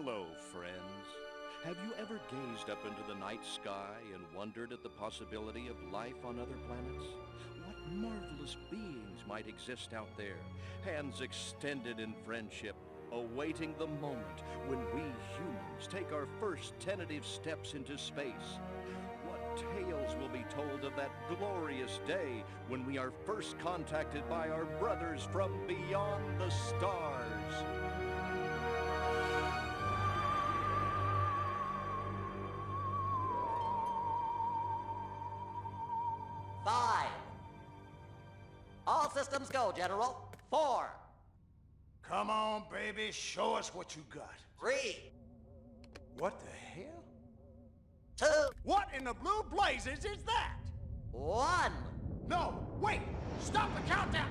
Hello, friends. Have you ever gazed up into the night sky and wondered at the possibility of life on other planets? What marvelous beings might exist out there, hands extended in friendship, awaiting the moment when we humans take our first tentative steps into space? What tales will be told of that glorious day when we are first contacted by our brothers from beyond the stars? 5. All systems go, General. 4. Come on, baby, show us what you got. 3. What the hell? 2. What in the blue blazes is that? 1. No, wait! Stop the countdown!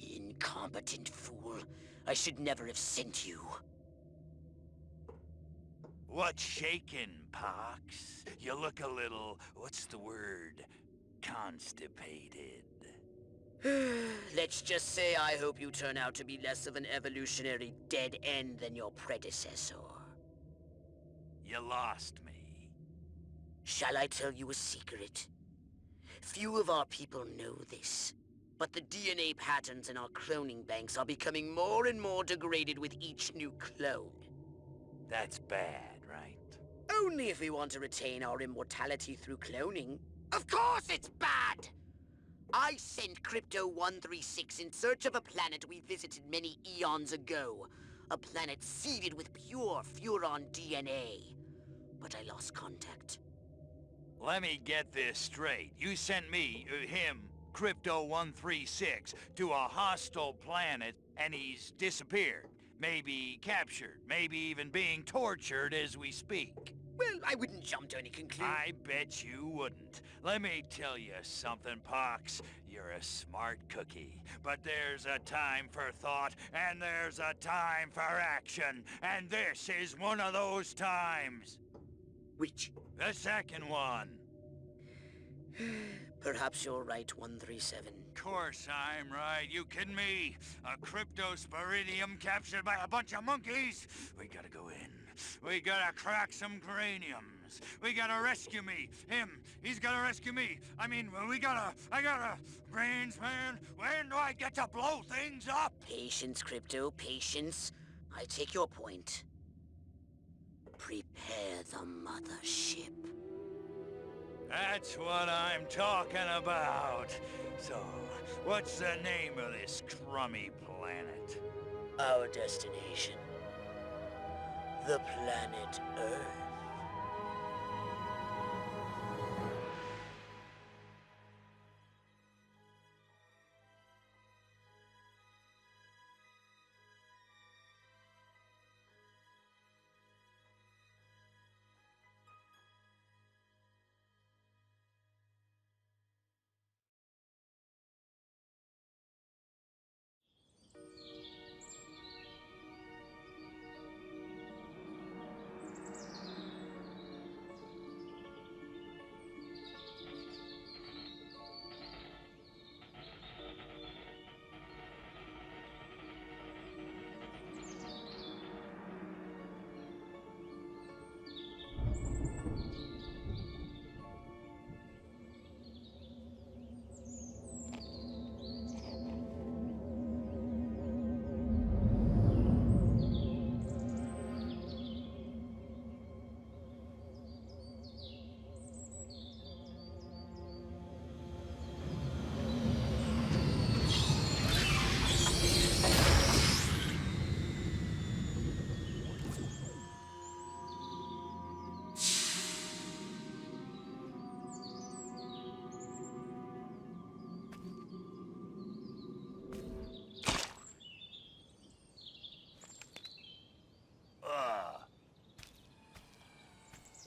Incompetent fool. I should never have sent you. What's shaking, Pox? You look a little, what's the word, constipated. Let's just say I hope you turn out to be less of an evolutionary dead end than your predecessor. You lost me. Shall I tell you a secret? Few of our people know this, but the DNA patterns in our cloning banks are becoming more and more degraded with each new clone. That's bad, right? Only if we want to retain our immortality through cloning. Of course it's bad! I sent Crypto-136 in search of a planet we visited many eons ago. A planet seeded with pure Furon DNA. But I lost contact. Let me get this straight. You sent me, him, Crypto-136, to a hostile planet, and he's disappeared. Maybe captured, maybe even being tortured as we speak. Well, I wouldn't jump to any conclusion. I bet you wouldn't. Let me tell you something, Pox. You're a smart cookie. But there's a time for thought, and there's a time for action. And this is one of those times. Which? The second one. Perhaps you're right, 137. Course I'm right. You kidding me? A cryptosporidium captured by a bunch of monkeys? We gotta go in. We gotta crack some craniums. We gotta rescue me. Him, he's gotta rescue me. I gotta... Brains, man, when do I get to blow things up? Patience, Crypto, patience. I take your point. Prepare the mothership. That's what I'm talking about. So, what's the name of this crummy planet? Our destination. The planet Earth.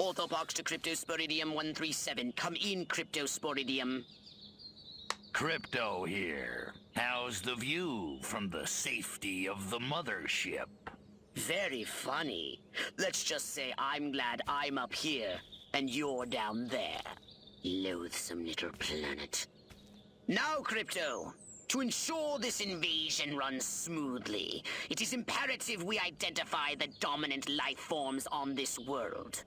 Orthopox to Cryptosporidium 137. Come in, Cryptosporidium. Crypto here. How's the view from the safety of the mothership? Very funny. Let's just say I'm glad I'm up here and you're down there. Loathsome little planet. Now, Crypto, to ensure this invasion runs smoothly, it is imperative we identify the dominant life forms on this world.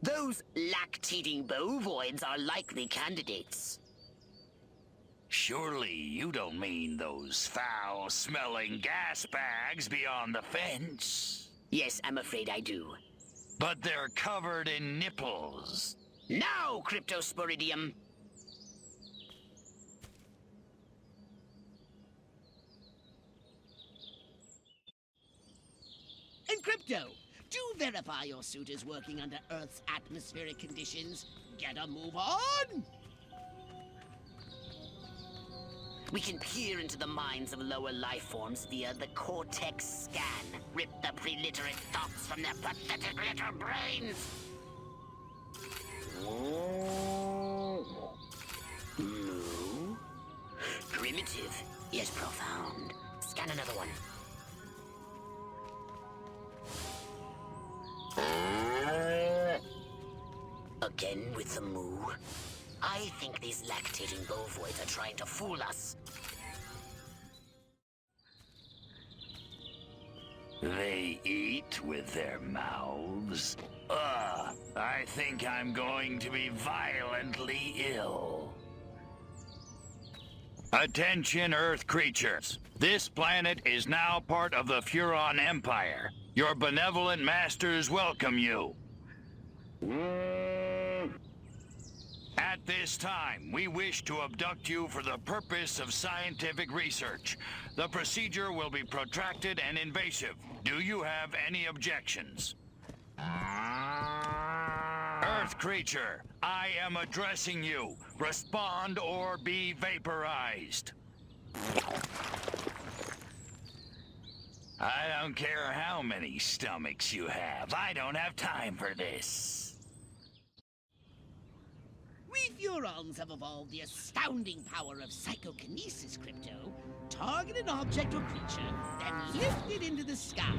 Those lactating bovoids are likely candidates. Surely you don't mean those foul-smelling gas bags beyond the fence? Yes, I'm afraid I do. But they're covered in nipples. Now, Cryptosporidium! And Crypto, do verify your suit is working under Earth's atmospheric conditions. Get a move on! We can peer into the minds of lower life forms via the Cortex scan. Rip the preliterate thoughts from their pathetic little brains. No. Primitive, yet profound. Scan another one. Again with the moo. I think these lactating bovoids are trying to fool us. They eat with their mouths? I think I'm going to be violently ill. Attention, Earth creatures. This planet is now part of the Furon Empire. Your benevolent masters welcome you. At this time, we wish to abduct you for the purpose of scientific research. The procedure will be protracted and invasive. Do you have any objections? Earth creature, I am addressing you. Respond or be vaporized. I don't care how many stomachs you have. I don't have time for this. We Furons have evolved the astounding power of psychokinesis, Crypto. Target an object or creature, then lift it into the sky.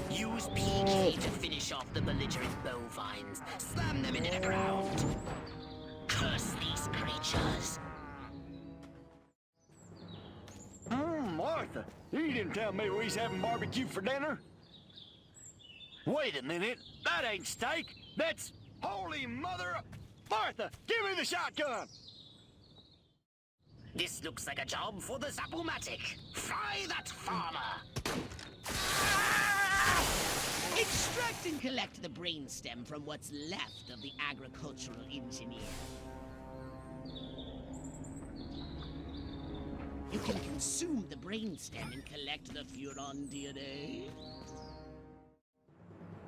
Use PK to finish off the belligerent bovines. Slam them into the ground. Curse these creatures. Martha, you didn't tell me we was having barbecue for dinner. Wait a minute, that ain't steak. That's holy mother... Martha, give me the shotgun! This looks like a job for the Zapomatic. Fry that farmer! Extract and collect the brainstem from what's left of the agricultural engineer. You can consume the brainstem and collect the Furon DNA.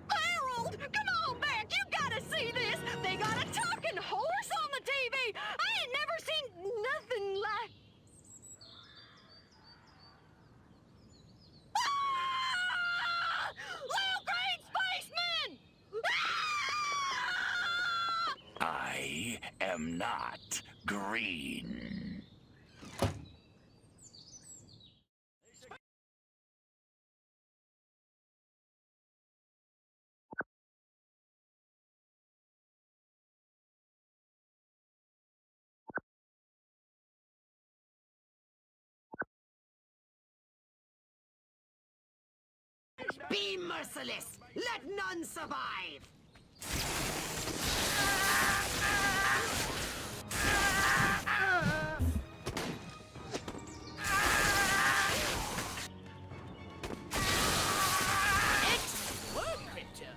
Harold, come on back! You gotta see this! They got a talking horse on the TV! I ain't never seen nothing like... Ah! Little green spaceman! Ah! I am not green. Be merciless! Let none survive! Excellent, Crypto!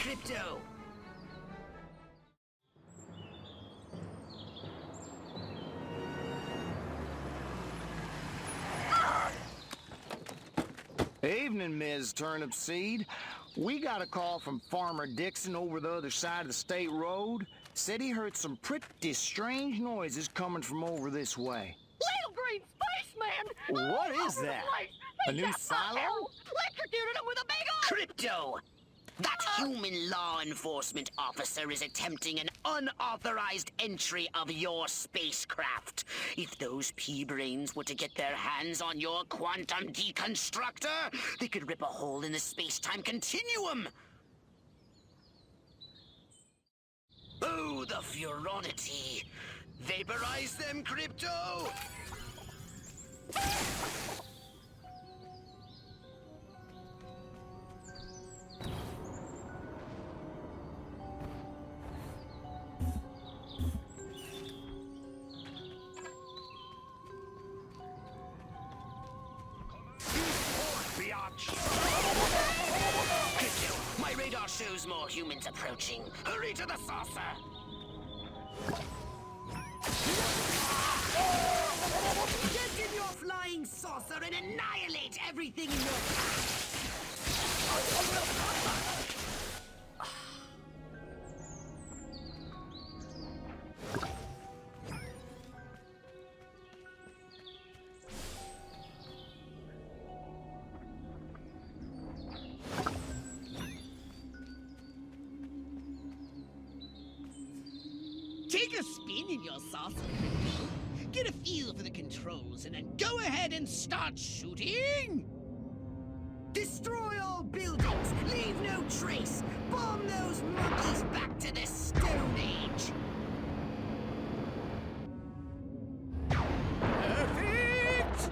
Crypto! Evening, Ms. Turnip Seed. We got a call from Farmer Dixon over the other side of the state road. Said he heard some pretty strange noises coming from over this way. Little green spaceman! What all is over the that? place. A He new got my silo? arrow, electrocuted him with a big old... Crypto! That human law enforcement officer is attempting an unauthorized entry of your spacecraft. If those pea-brains were to get their hands on your quantum deconstructor, they could rip a hole in the space-time continuum. Oh, the furonity. Vaporize them, Crypto! Crypto, my radar shows more humans approaching. Hurry to the saucer! Get in your flying saucer and annihilate everything in your path! Take a spin in your saucer. Get a feel for the controls and then go ahead and start shooting! Destroy all buildings! Leave no trace! Bomb those monkeys back to the Stone Age! Perfect!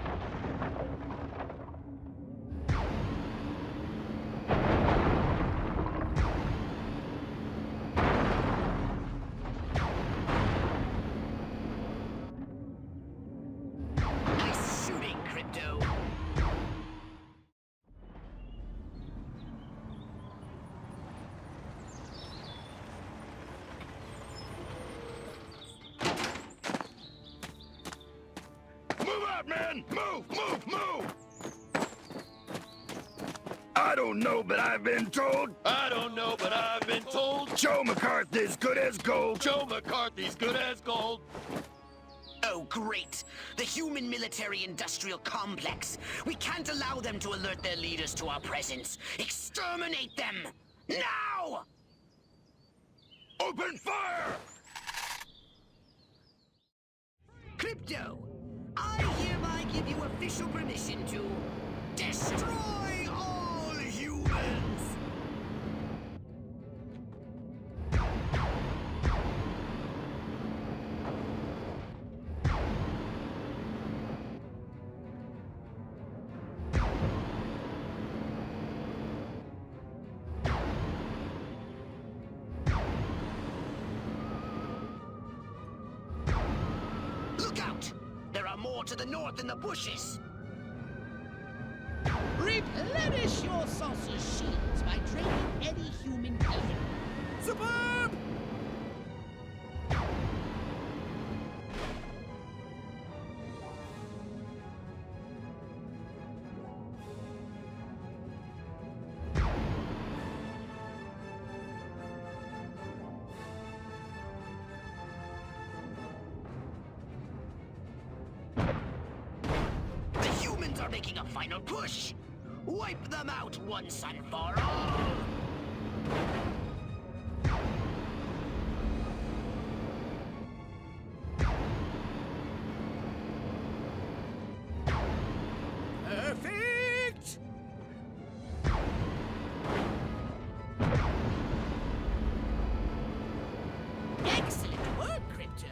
Nice shooting, Crypto! Move out, man! Move, move, move! I don't know, but I've been told. I don't know, but I've been told Joe McCarthy's good as gold. Joe McCarthy's good as gold. Oh, great! The human military-industrial complex. We can't allow them to alert their leaders to our presence. Exterminate them! Now! Open fire! Crypto, I hereby give you official permission to destroy all humans! Look out! There are more to the north in the bushes! Replenish your saucer's shields by draining any human ether. Superb! The humans are making a final push! Wipe them out once and for all! Perfect! Excellent work, Crypto.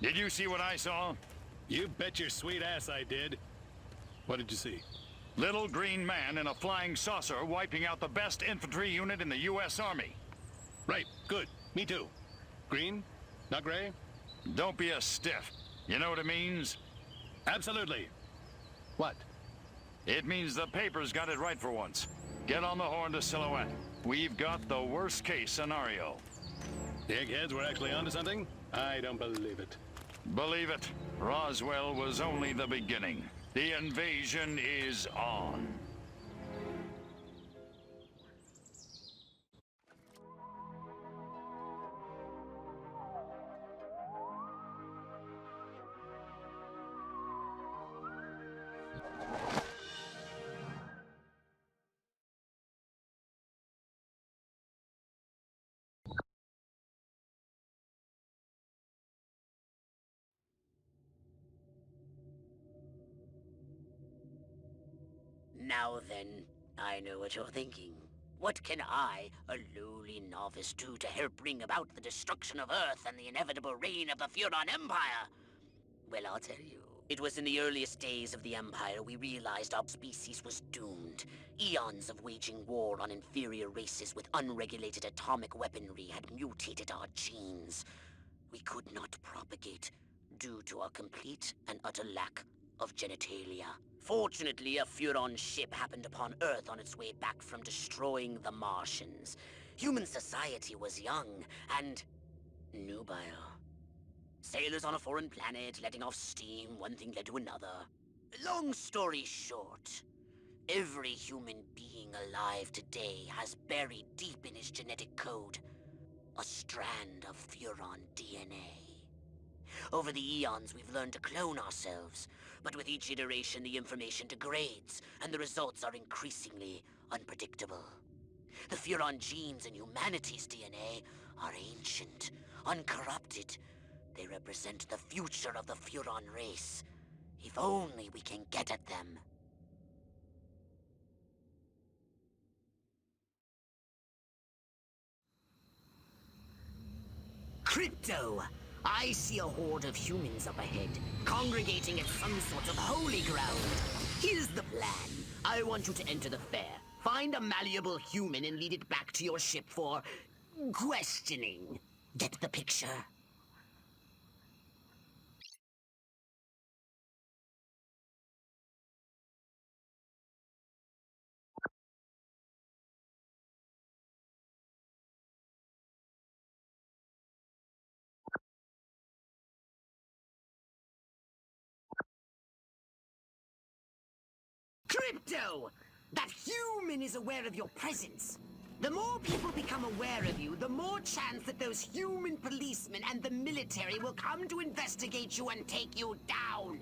Did you see what I saw? You bet your sweet ass I did. What did you see? Little green man in a flying saucer wiping out the best infantry unit in the U.S. Army. Right, good. Me too. Green? Not gray? Don't be a stiff. You know what it means? Absolutely. What? It means the papers got it right for once. Get on the horn to Silhouette. We've got the worst case scenario. The eggheads were actually onto something? I don't believe it. Believe it, Roswell was only the beginning. The invasion is on. Now then, I know what you're thinking. What can I, a lowly novice, do to help bring about the destruction of Earth and the inevitable reign of the Furon Empire? Well, I'll tell you. It was in the earliest days of the Empire we realized our species was doomed. Eons of waging war on inferior races with unregulated atomic weaponry had mutated our genes. We could not propagate due to our complete and utter lack of genitalia. Fortunately, a Furon ship happened upon Earth on its way back from destroying the Martians. Human society was young and nubile. Sailors on a foreign planet, letting off steam, one thing led to another. Long story short, every human being alive today has buried deep in his genetic code a strand of Furon DNA. Over the eons, we've learned to clone ourselves, but with each iteration, the information degrades, and the results are increasingly unpredictable. The Furon genes in humanity's DNA are ancient, uncorrupted. They represent the future of the Furon race. If only we can get at them. Crypto! I see a horde of humans up ahead, congregating at some sort of holy ground. Here's the plan. I want you to enter the fair. Find a malleable human and lead it back to your ship for questioning. Get the picture? Crypto! That human is aware of your presence. The more people become aware of you, the more chance that those human policemen and the military will come to investigate you and take you down.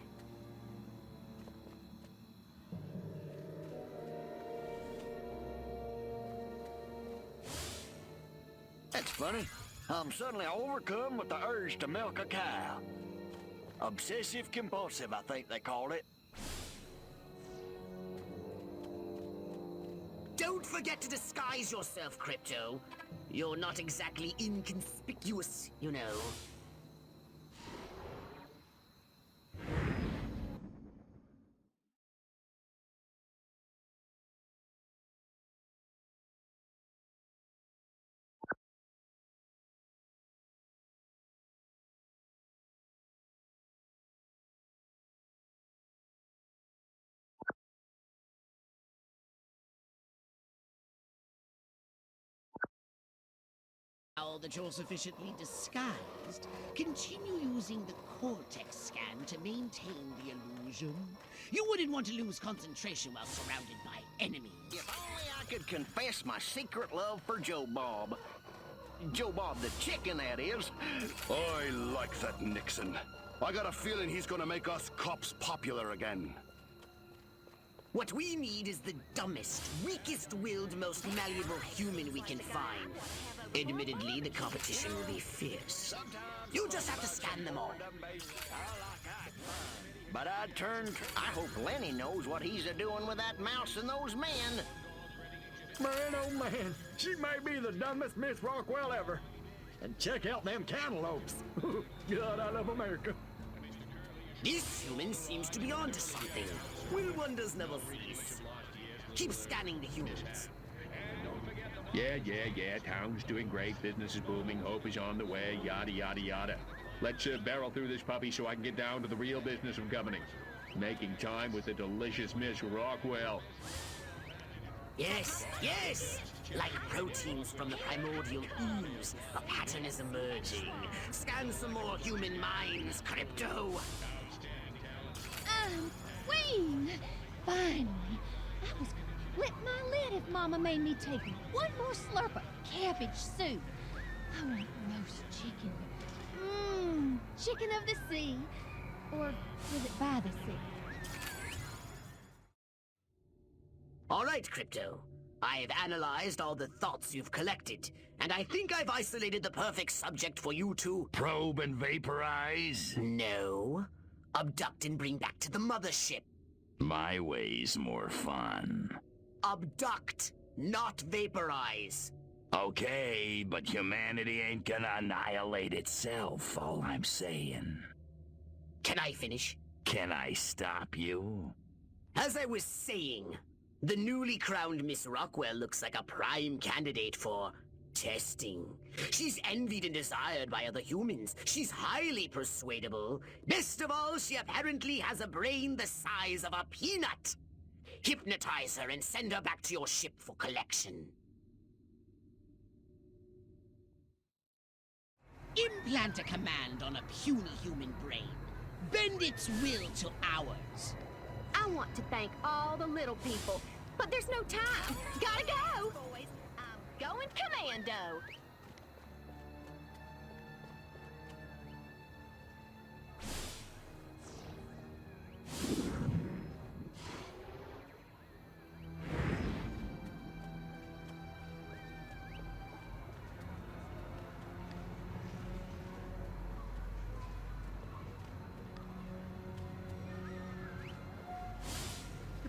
That's funny. I'm suddenly overcome with the urge to milk a cow. Obsessive compulsive, I think they call it. Don't forget to disguise yourself, Crypto. You're not exactly inconspicuous, you know. Now that you're sufficiently disguised, continue using the Cortex scan to maintain the illusion. You wouldn't want to lose concentration while surrounded by enemies. If only I could confess my secret love for Joe Bob. Joe Bob the chicken, that is. I like that Nixon. I got a feeling he's gonna make us cops popular again. What we need is the dumbest, weakest-willed, most malleable human we can find. Admittedly, the competition will be fierce. You just have to scan them all. But I hope Lenny knows what he's a-doing with that mouse and those men. Man, oh man, she may be the dumbest Miss Rockwell ever. And check out them cantaloupes. God, I love America. This human seems to be onto something. Will wonders never cease? Keep scanning the humans. Yeah. Town's doing great. Business is booming. Hope is on the way. Yada, yada, yada. Let's barrel through this puppy so I can get down to the real business of governing. Making time with the delicious Miss Rockwell. Yes. Like proteins from the primordial ooze, a pattern is emerging. Scan some more human minds, Crypto. Queen! Finally. I was gonna flip my lid if Mama made me take one more slurp of cabbage soup. I want roast chicken. Chicken of the sea. Or was it by the sea? All right, Crypto. I've analyzed all the thoughts you've collected, and I think I've isolated the perfect subject for you to... Probe and vaporize? No. Abduct and bring back to the mothership. My way's more fun. Abduct, not vaporize. Okay, but humanity ain't gonna annihilate itself, all I'm saying. Can I finish? Can I stop you? As I was saying, the newly crowned Miss Rockwell looks like a prime candidate for testing. She's envied and desired by other humans. She's highly persuadable. Best of all, she apparently has a brain the size of a peanut. Hypnotize her and send her back to your ship for collection. Implant a command on a puny human brain. Bend its will to ours. I want to thank all the little people, but there's no time. Gotta go! Boys, I'm going commando.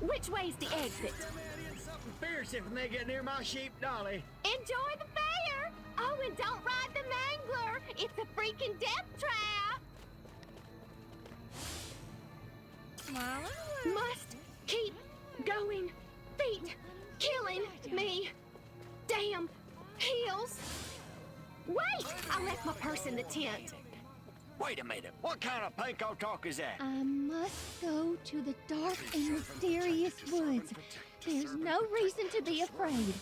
Which way's the exit? Something fierce if they get near my sheep, Dolly. Enjoy the fair! Oh, and don't ride the mangler! It's a freaking death trap! Must keep going. Feet killing me. Damn heels. Wait! I left my purse in the tent. Wait a minute. What kind of panko talk is that? I must go to the dark and mysterious woods. There's no reason to be afraid.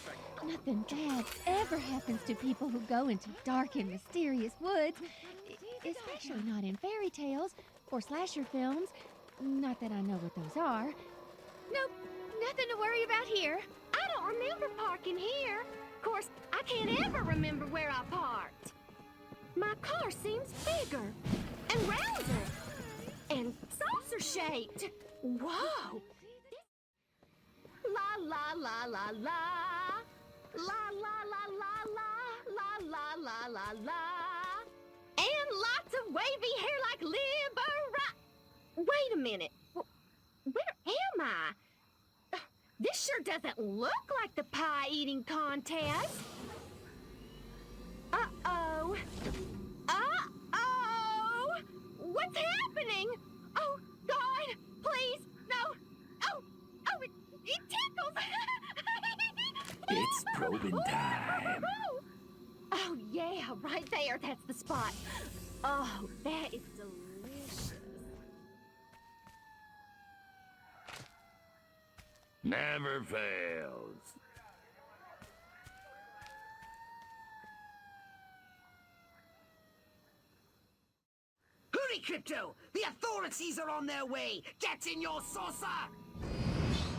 Nothing bad ever happens to people who go into dark and mysterious woods. Especially not in fairy tales or slasher films. Not that I know what those are. Nope, nothing to worry about here. I don't remember parking here. Of course, I can't ever remember where I parked. My car seems bigger and rounder and saucer-shaped. Whoa! La la la la la. La la la la la. La la la la la. And lots of wavy hair like Libera. Wait a minute. Where am I? This sure doesn't look like the pie-eating contest. Uh-oh. Uh-oh! What's happening? Oh, God, please, no. Oh, it tickles. It's probing time. Oh, yeah, right there. That's the spot. Oh, that is delicious. Never fails. Hurry, Crypto! The authorities are on their way! Get in your saucer!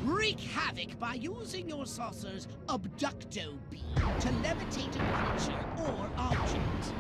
Wreak havoc by using your saucer's abducto beam to levitate a creature or object.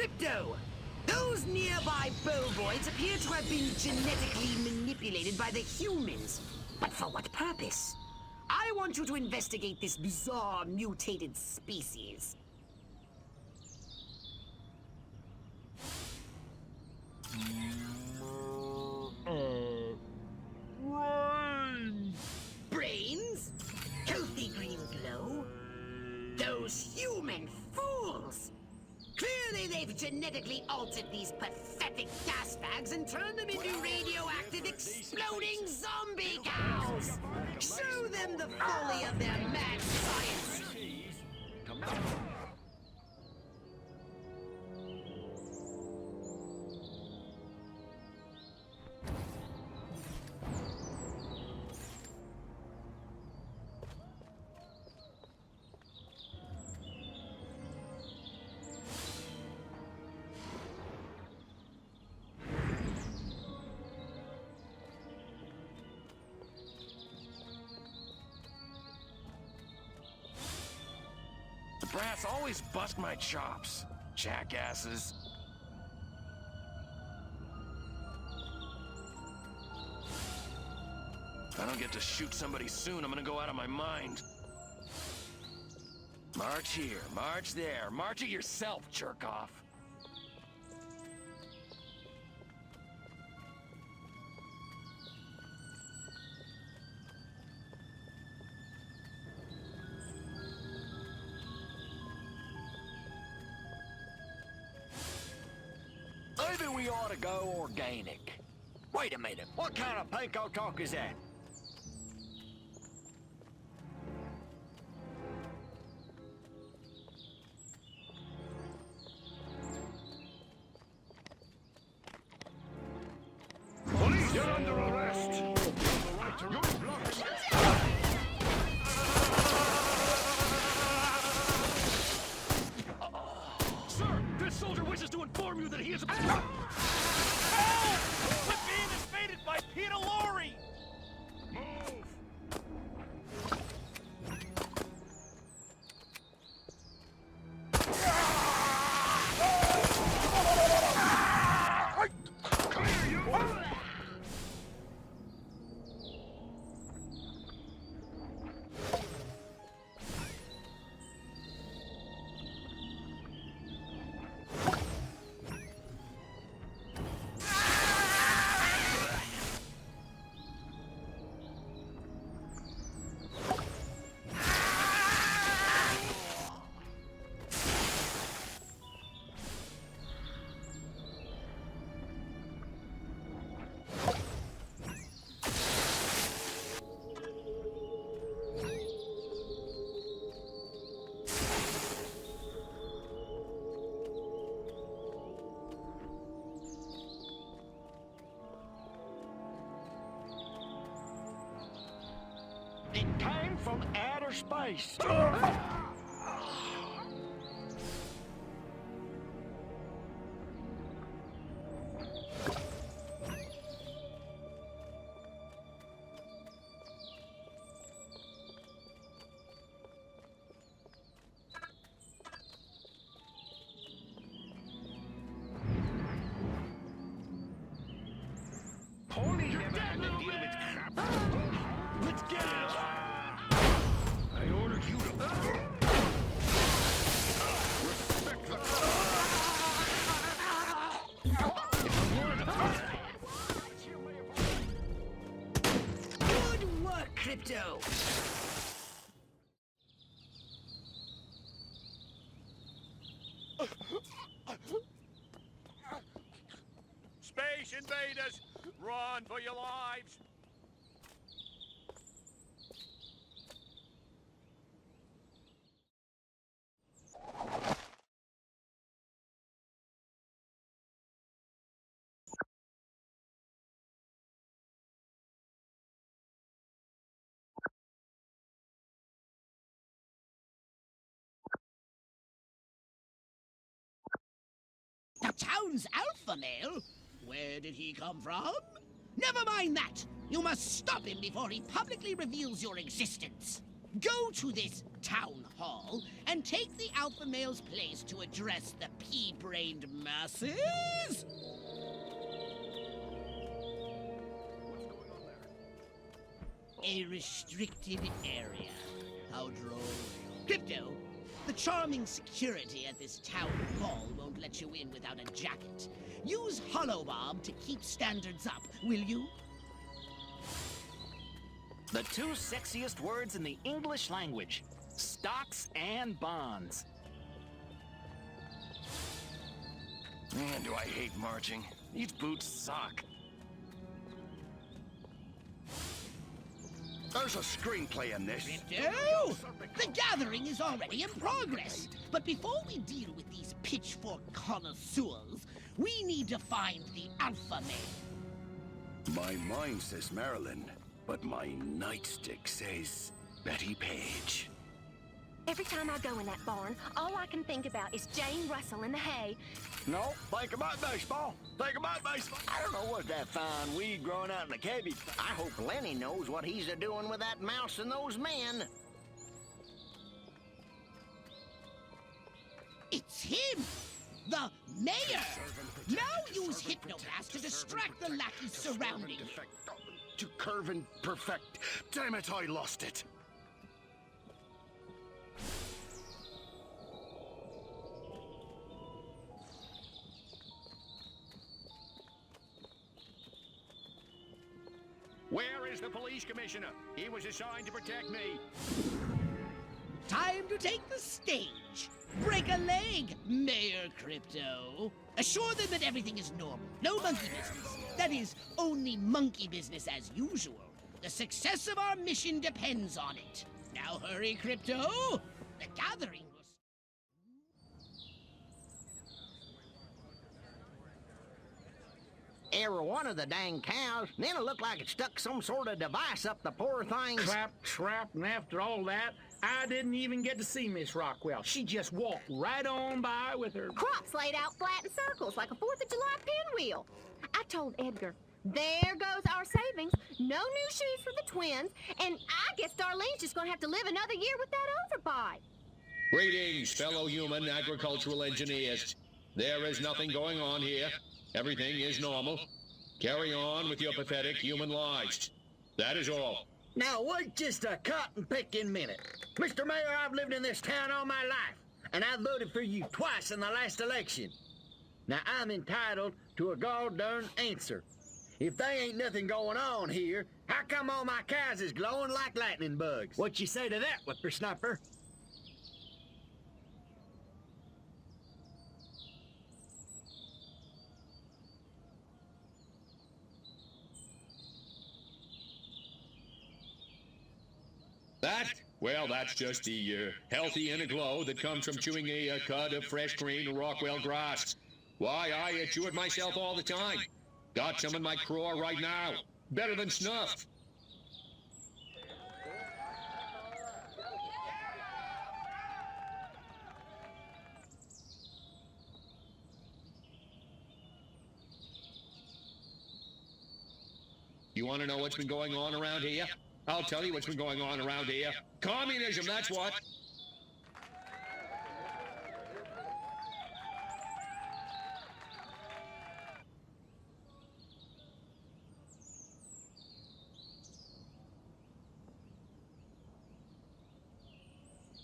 Crypto! Those nearby bovoids appear to have been genetically manipulated by the humans. But for what purpose? I want you to investigate this bizarre mutated species. Brains? Healthy green glow? Those human fools! Clearly they've genetically altered these pathetic gas bags and turned them into radioactive exploding zombie cows! Show them the folly of their mad science! The brass always bust my chops. Jackasses. If I don't get to shoot somebody soon, I'm gonna go out of my mind. March here, march there, march it yourself, jerk-off. Maybe we ought to go organic. Wait a minute, what kind of panko talk is that? Police, you're under arrest! You're blocked! Sir, this soldier wishes to inform you that he is... Help! We're being invaded by Peter Lorre! Move! Come here, you! It came from outer space. Pony never had to deal with crap. Let's get it! I ordered you to... Respect the... Good work, Crypto! Space invaders! Run for your lives! The town's alpha male? Where did he come from? Never mind that! You must stop him before he publicly reveals your existence. Go to this town hall and take the alpha male's place to address the pea-brain kind masses? A restricted area. How droll. Crypto, the charming security at this town hall won't let you in without a jacket. Use Holobob to keep standards up, will you? The two sexiest words in the English language. Stocks and bonds. Man, do I hate marching. These boots suck. There's a screenplay in this. Crypto! The gathering is already in progress. But before we deal with these pitchfork connoisseurs, we need to find the Alpha Male. My mind says Marilyn, but my nightstick says Betty Page. Every time I go in that barn, all I can think about is Jane Russell in the hay. No, think about baseball. Think about baseball. I don't know what's that fine weed growing out in the cabbage. I hope Lenny knows what he's a-doing with that mouse and those men. It's him! The mayor! Now use Hypnoblast to distract the lackeys surrounding him. To curve and perfect. Damn it, I lost it. Where is the police commissioner? He was assigned to protect me. Time to take the stage. Break a leg, Mayor Crypto. Assure them that everything is normal. No monkey business. That is, only monkey business as usual. The success of our mission depends on it. Now hurry, Crypto. The gathering will... Every one of the dang cows, and then it looked like it stuck some sort of device up the poor thing's... Clap, trap, and after all that, I didn't even get to see Miss Rockwell. She just walked right on by with her... Crops laid out flat in circles like a 4th of July pinwheel. I told Edgar, there goes our savings. No new shoes for the twins, and I guess Darlene's just gonna have to live another year with that overbite. Greetings, fellow human agricultural engineers. There is nothing going on here. Everything is normal. Carry on with your pathetic human lives. That is all. Now, wait just a cotton-picking minute. Mr. Mayor, I've lived in this town all my life, and I voted for you twice in the last election. Now, I'm entitled to a gall-darn answer. If there ain't nothing going on here, how come all my cows is glowing like lightning bugs? What you say to that, whippersnapper? That? Well, that's just the healthy inner glow that comes from chewing a cud of fresh green Rockwell grass. Why, I chew it myself all the time. Got some in my craw right now. Better than snuff. You want to know what's been going on around here? I'll tell you what's been going on around here. Communism, that's what.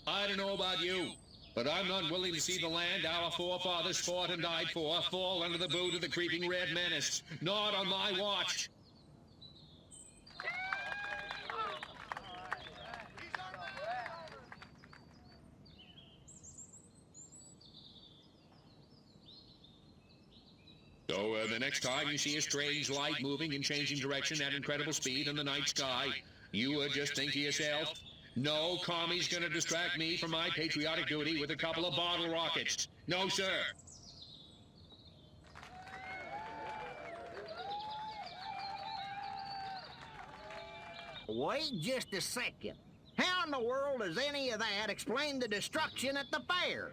I don't know about you, but I'm not willing to see the land our forefathers fought and died for fall under the boot of the creeping red menace. Not on my watch. So the next time you see a strange light moving and changing direction at incredible speed in the night sky, you just think to yourself, no commie's gonna distract me from my patriotic duty with a couple of bottle rockets. No, sir. Wait just a second. How in the world does any of that explain the destruction at the fair?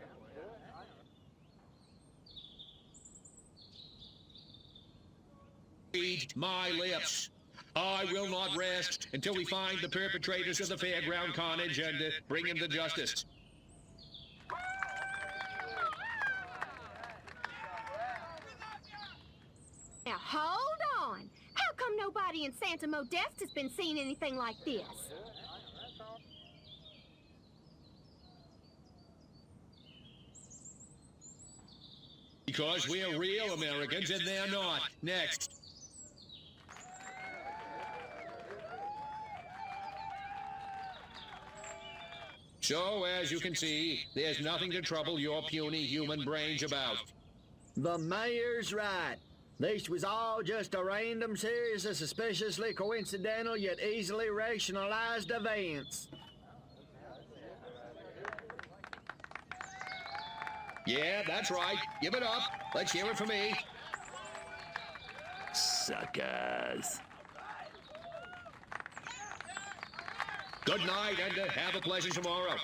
Read my lips. I will not rest until we find the perpetrators of the fairground carnage and bring them to justice. hold on. How come nobody in Santa Modesta's been seeing anything like this? Because we're real Americans and they're not. Next. So, as you can see, there's nothing to trouble your puny human brains about. The mayor's right. This was all just a random series of suspiciously coincidental yet easily rationalized events. Yeah, that's right. Give it up. Let's hear it for me. Suckers. Good night, and have a pleasant tomorrow.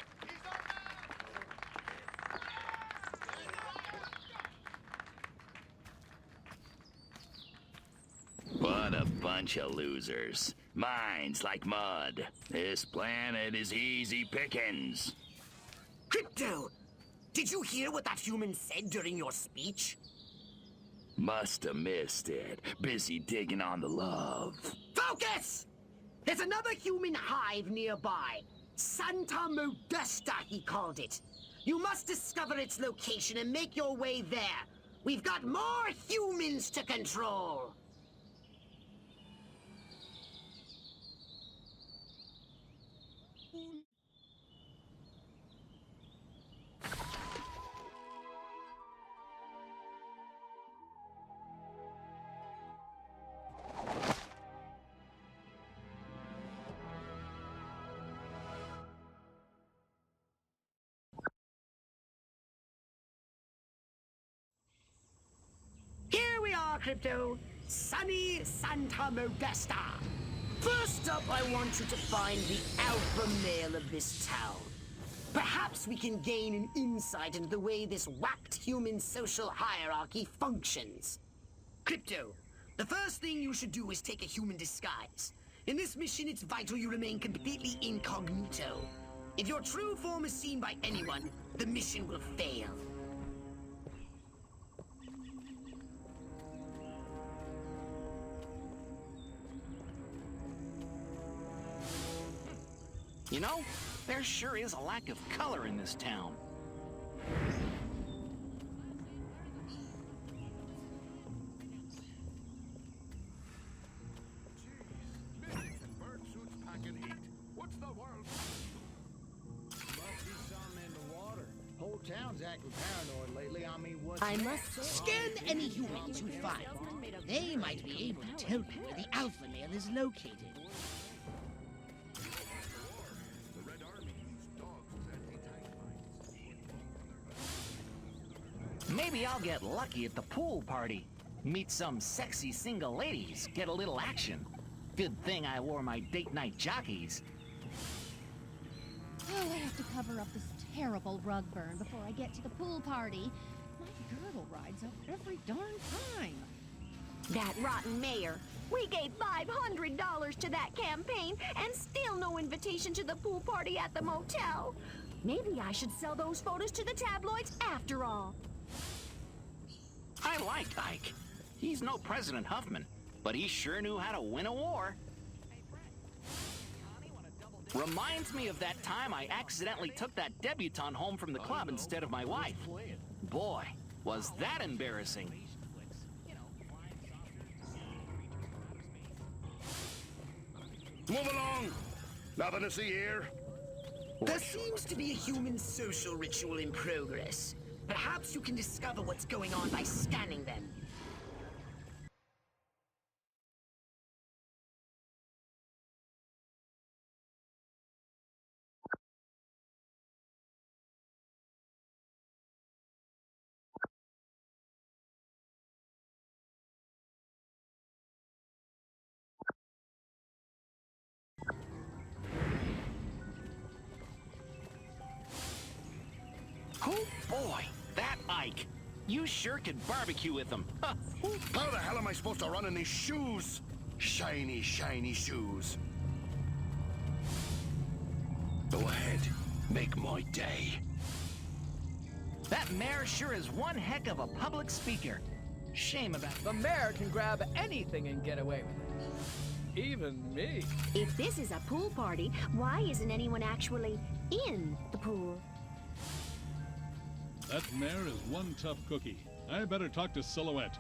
What a bunch of losers. Minds like mud. This planet is easy pickings. Crypto! Did you hear what that human said during your speech? Must have missed it. Busy digging on the love. Focus! There's another human hive nearby. Santa Modesta, he called it. You must discover its location and make your way there. We've got more humans to control. Here we are, Crypto. Sunny Santa Modesta. First up, I want you to find the alpha male of this town. Perhaps we can gain an insight into the way this whacked human social hierarchy functions. Crypto, the first thing you should do is take a human disguise. In this mission, it's vital you remain completely incognito. If your true form is seen by anyone, the mission will fail. You know, there sure is a lack of color in this town. Whole town's acting paranoid lately. I mean, what? I must scan any humans you find. They might be able to tell you where the alpha male is located. Maybe I'll get lucky at the pool party. Meet some sexy single ladies, get a little action. Good thing I wore my date night jockeys. Oh, I have to cover up this terrible rug burn before I get to the pool party. My girdle rides up every darn time. That rotten mayor. We gave $500 to that campaign and still no invitation to the pool party at the motel. Maybe I should sell those photos to the tabloids after all. I like Ike. He's no President Huffman, but he sure knew how to win a war. Reminds me of that time I accidentally took that debutante home from the club instead of my wife. Boy, was that embarrassing. Move along! Nothing to see here. There seems to be a human social ritual in progress. Perhaps you can discover what's going on by scanning them. Oh boy, that Ike. You sure could barbecue with him. Huh. How the hell am I supposed to run in these shoes? Shiny, shiny shoes. Go ahead. Make my day. That mayor sure is one heck of a public speaker. Shame about it. The mayor can grab anything and get away with it. Even me. If this is a pool party, why isn't anyone actually in the pool? That mayor is one tough cookie. I better talk to Silhouette.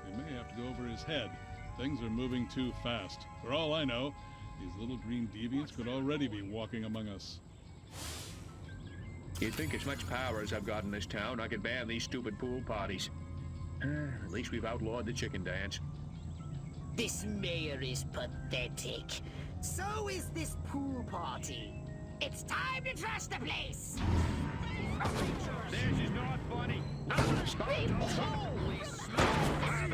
We may have to go over his head. Things are moving too fast. For all I know, these little green deviants could already be walking among us. You'd think as much power as I've got in this town, I could ban these stupid pool parties. At least we've outlawed the chicken dance. This mayor is pathetic. So is this pool party. It's time to trash the place. This is not funny. Holy smokes!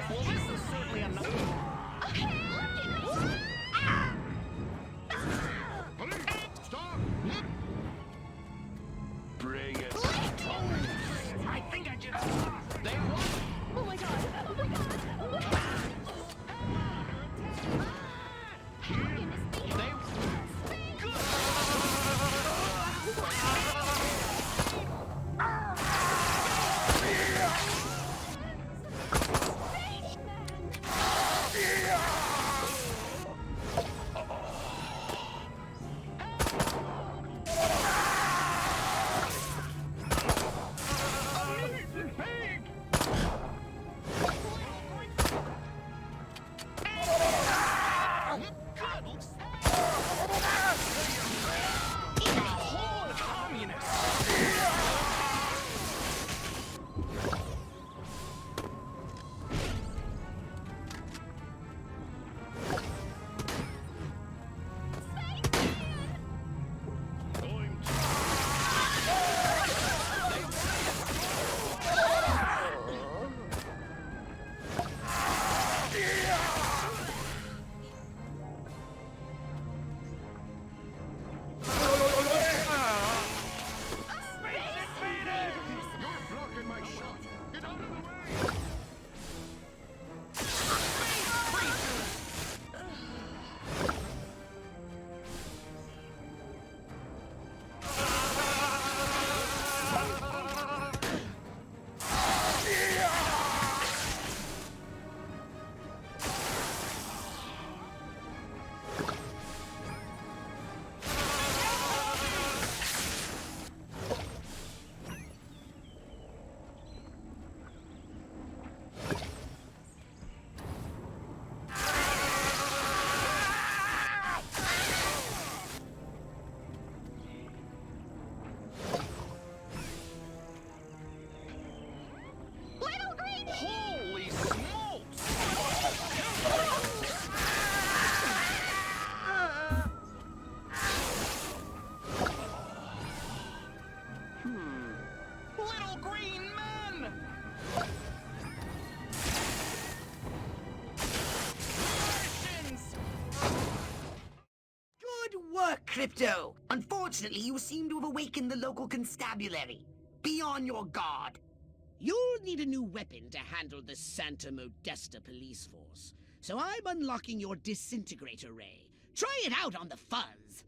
Well, this is certainly enough. Stop! Bring it. I think I just... They won! Oh my god! Oh my god! Oh my god! How can this be? Crypto! Unfortunately, you seem to have awakened the local constabulary. Be on your guard. You'll need a new weapon to handle the Santa Modesta police force. So I'm unlocking your disintegrator ray. Try it out on the fuzz.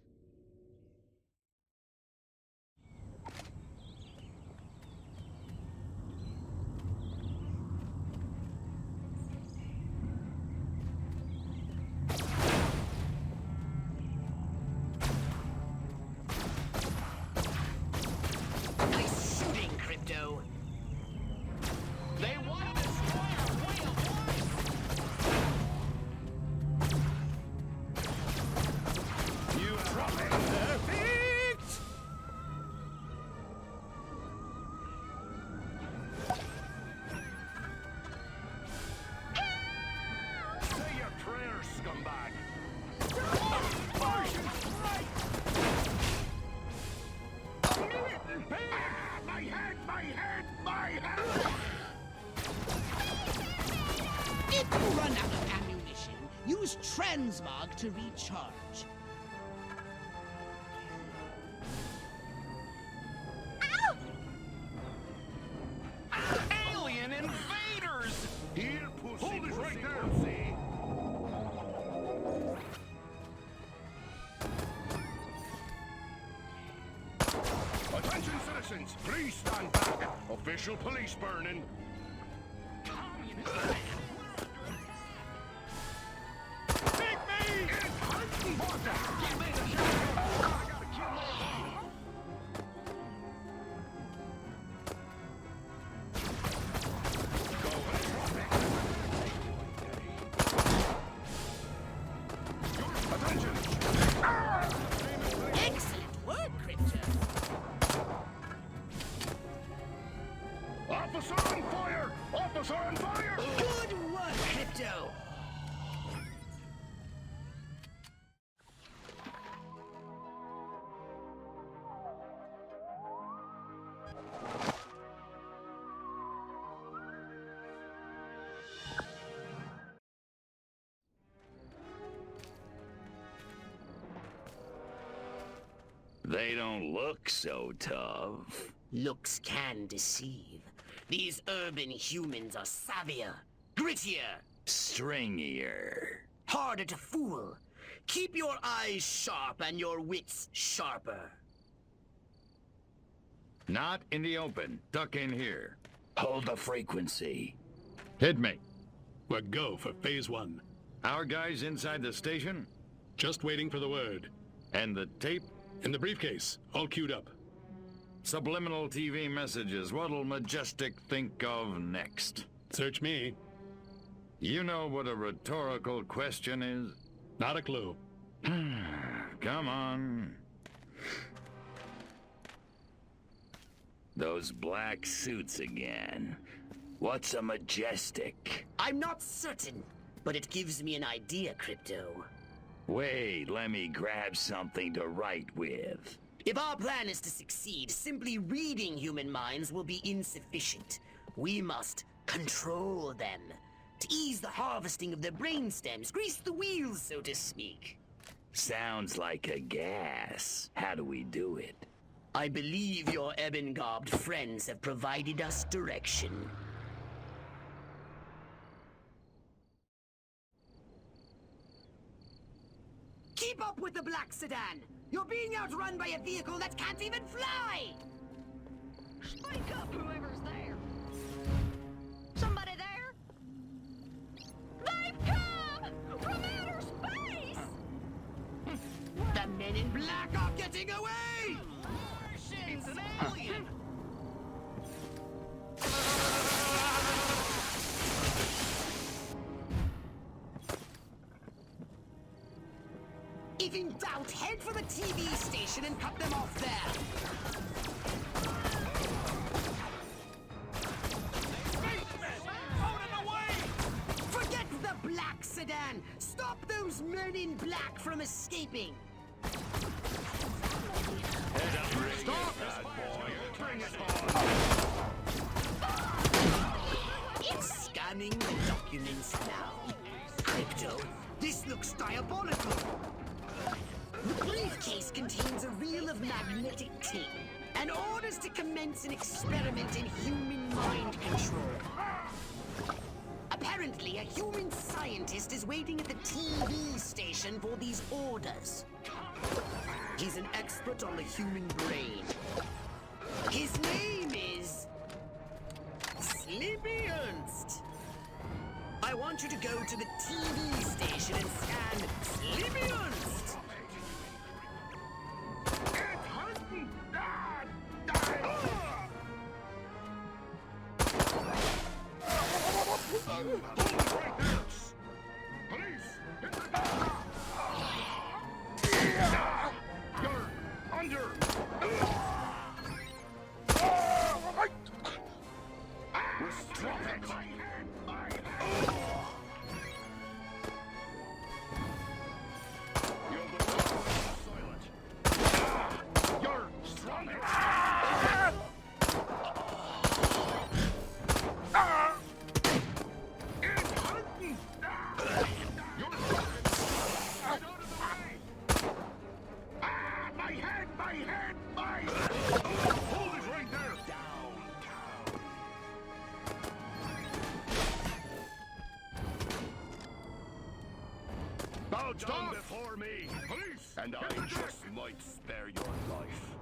Nice shooting, Crypto. They want to destroy our way of life! You drop it. Perfect! Say your prayers, scumbag. My head, my head, my head! If you run out of ammunition, use transmog to recharge. Alien invaders! Here, pussy, Hold it pussy, right there. pussy. Attention, citizens! Please stand back. Official police burning. Communist! Good work, Crypto! They don't look so tough. Looks can deceive. These urban humans are savvier, grittier, Stringier. harder to fool. Keep your eyes sharp and your wits sharper. Not in the open. Duck in here. Hold the frequency. Hit me. We're go for phase 1. Our guys inside the station? Just waiting for the word. And the tape? In the briefcase, all queued up. Subliminal TV messages. What'll Majestic think of next? Search me. You know what a rhetorical question is? Not a clue. Come on. Those black suits again. What's a Majestic? I'm not certain, but it gives me an idea, Crypto. Wait, let me grab something to write with. If our plan is to succeed, simply reading human minds will be insufficient. We must control them. To ease the harvesting of their brainstems, grease the wheels, so to speak. Sounds like a gas. How do we do it? I believe your ebon-garbed friends have provided us direction. Keep up with the black sedan! You're being outrun by a vehicle that can't even fly! Speak up, whoever's there. Somebody there? They've come! From outer space! The men in black are getting away! It's an alien! If in doubt, head for the TV station and cut them off there. Forget the black sedan! Stop those men in black from escaping! Stop! Bring it on! It's scanning the documents now. Crypto, this looks diabolical. The briefcase contains a reel of magnetic tape and orders to commence an experiment in human mind control. Apparently, a human scientist is waiting at the TV station for these orders. He's an expert on the human brain. His name is... Sleepy Ernst. I want you to go to the TV station and scan Sleepy Ernst. Down before me! Police! And I just might spare your life.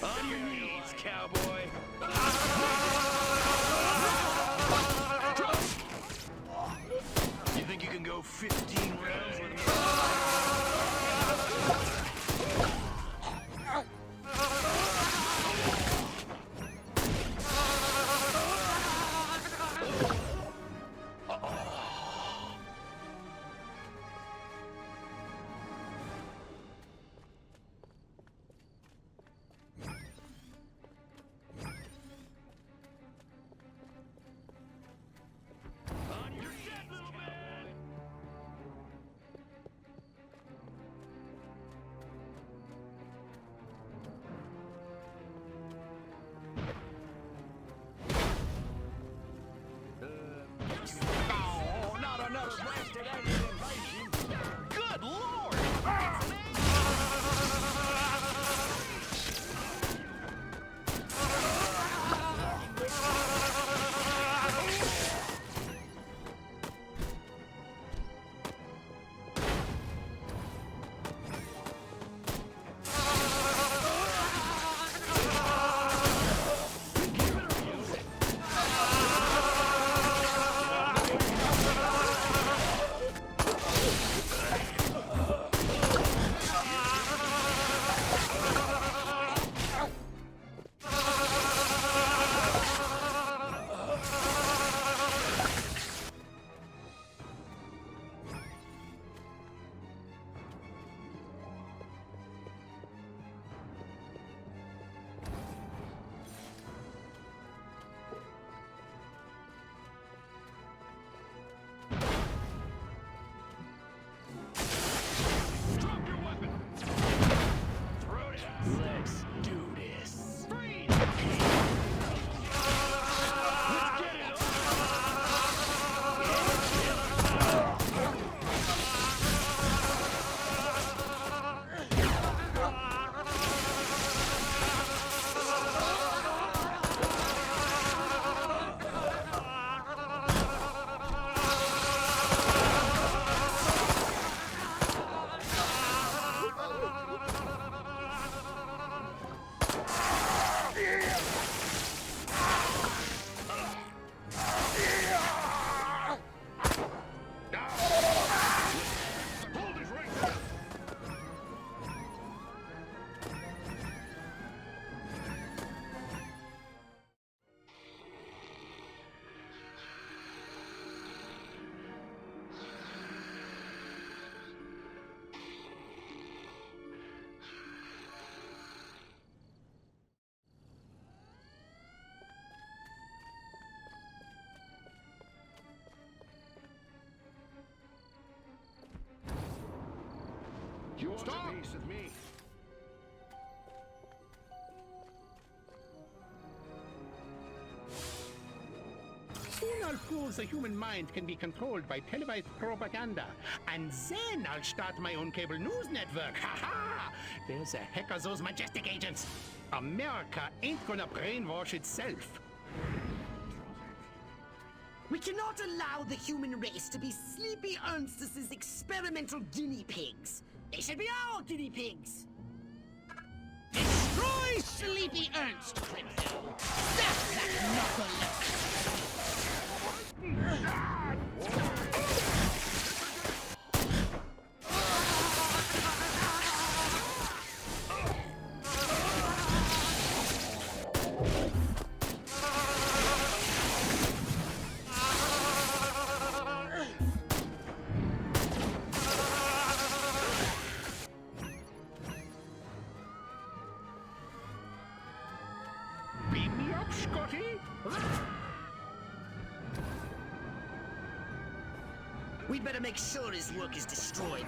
On your knees, cowboy. You think you can go 15 rounds with me? Oh, not another blasted alien invasion! Good lord! Let's do this. Freeze! Let's get it You want a piece of me? Soon I'll prove the human mind can be controlled by televised propaganda. And then I'll start my own cable news network. Ha-ha! There's a heck of those majestic agents. America ain't gonna brainwash itself. We cannot allow the human race to be Sleepy Ernstus's experimental guinea pigs. They should be our guinea pigs. Destroy Sleepy Ernst, Crypto. Snap that knuckle. Beam me up, Scotty. We'd better make sure his work is destroyed.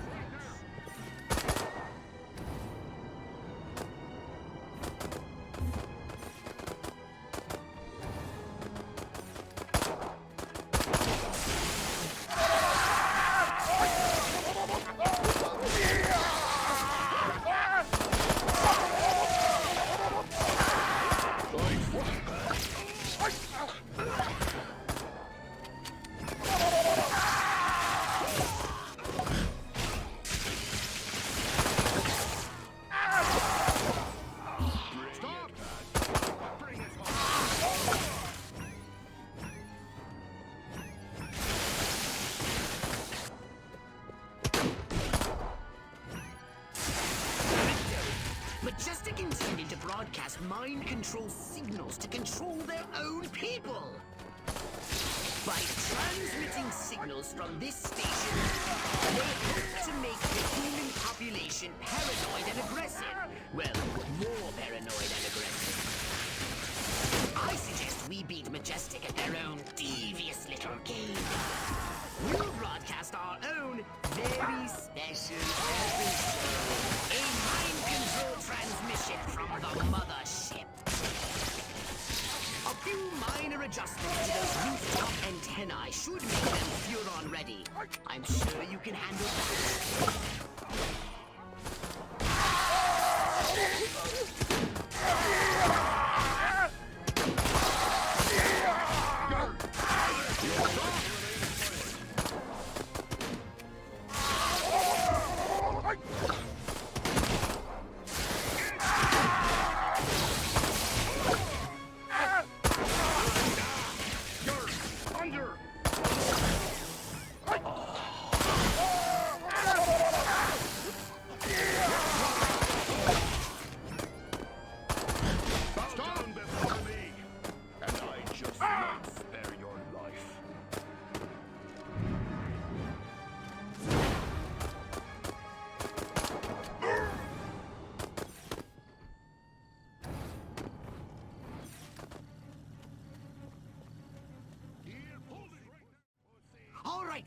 mind control signals to control their own people. By transmitting signals from this station, they hope to make the human population paranoid and aggressive. Well, more paranoid and aggressive. I suggest we beat Majestic at their own devious little game. We'll broadcast our own very special episode. A mind control transmission from the mothership. A few minor adjustments to those rooftop antennae should make them Furon ready. I'm sure you can handle that.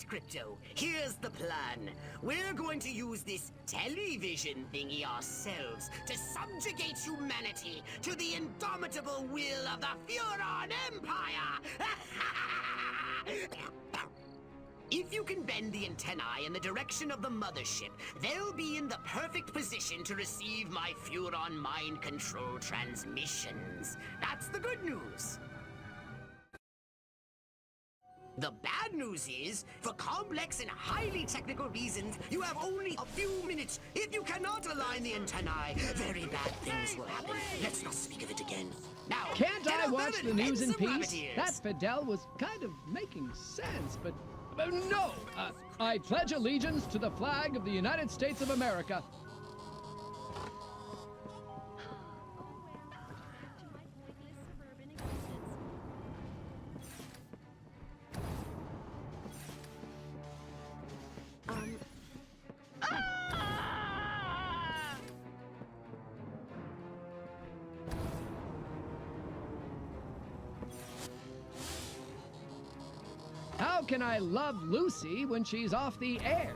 Crypto, here's the plan. We're going to use this television thingy ourselves to subjugate humanity to the indomitable will of the Furon Empire! If you can bend the antennae in the direction of the mothership, they'll be in the perfect position to receive my Furon mind control transmissions. That's the good news. The bad news is, for complex and highly technical reasons, you have only a few minutes. If you cannot align the antennae, very bad things will happen. Let's not speak of it again. Now, can't I watch the news in peace? That Fidel was kind of making sense, but no! I pledge allegiance to the flag of the United States of America. How can I love Lucy when she's off the air?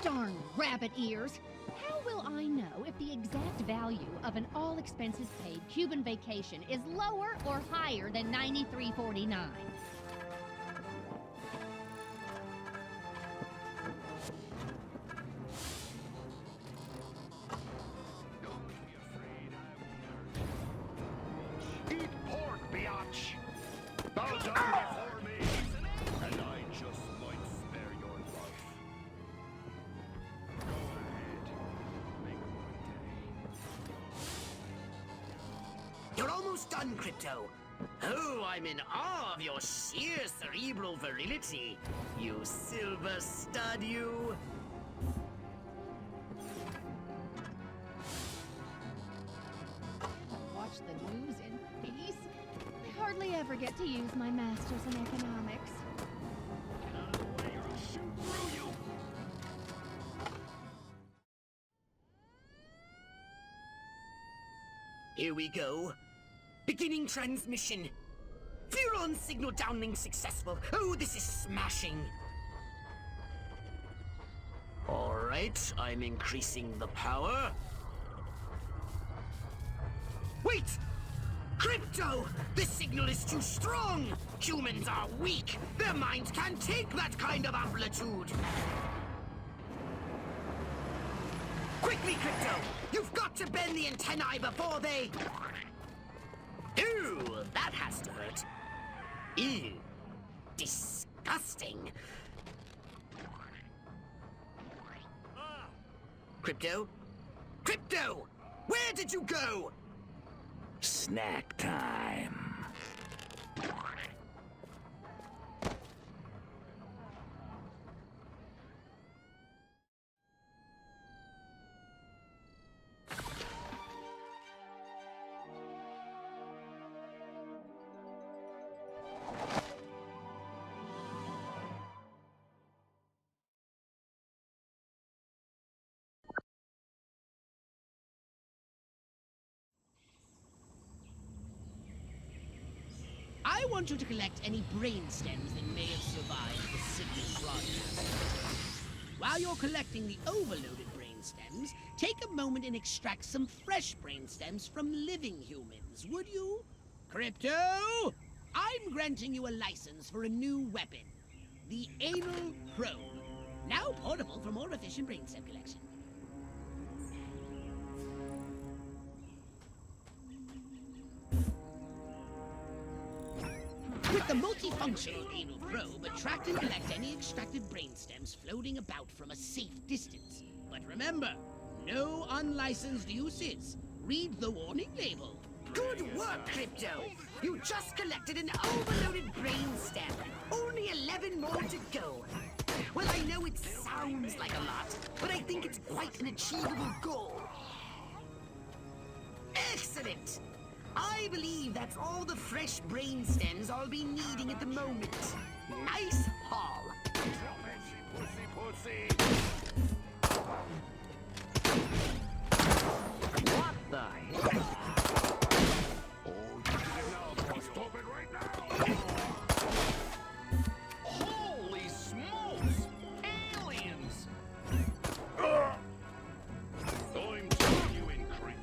Darn rabbit ears! How will I know if the exact value of an all-expenses-paid Cuban vacation is lower or higher than $93.49? Eat pork, biatch! Bow down before me, and I just might spare your life. Go ahead, make my day. You're almost done, Crypto. Oh, I'm in awe of your sheer cerebral virility. You silver stud, you. Watch the news in peace? I hardly ever get to use my masters in economics. Here we go. Beginning transmission. Furon signal downlink successful. Oh, this is smashing. All right, I'm increasing the power. Wait! Crypto! The signal is too strong! Humans are weak! Their minds can't take that kind of amplitude! Quickly, Crypto! You've got to bend the antennae before they... Ooh, that has to hurt. Ew. Disgusting. Crypto? Crypto! Where did you go? snack time. I want you to collect any brain stems that may have survived the sickness broadcast. While you're collecting the overloaded brain stems, take a moment and extract some fresh brain stems from living humans, would you? Crypto! I'm granting you a license for a new weapon, the Anal Probe. Now portable for more efficient brain stem collection. With the multifunctional anal probe, attract and collect any extracted brainstems floating about from a safe distance. But remember, no unlicensed uses. Read the warning label. Good work, Crypto! You just collected an overloaded brainstem. Only 11 more to go. Well, I know it sounds like a lot, but I think it's quite an achievable goal. Excellent! I believe that's all the fresh brain stems I'll be needing at the moment. Nice haul. What the heck? Holy smokes! Aliens! I'm telling you in creep.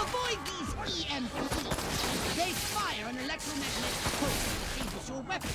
Avoid these EMPs. They fire an electromagnetic pulse that disables your weapon.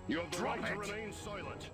You have the right to remain silent.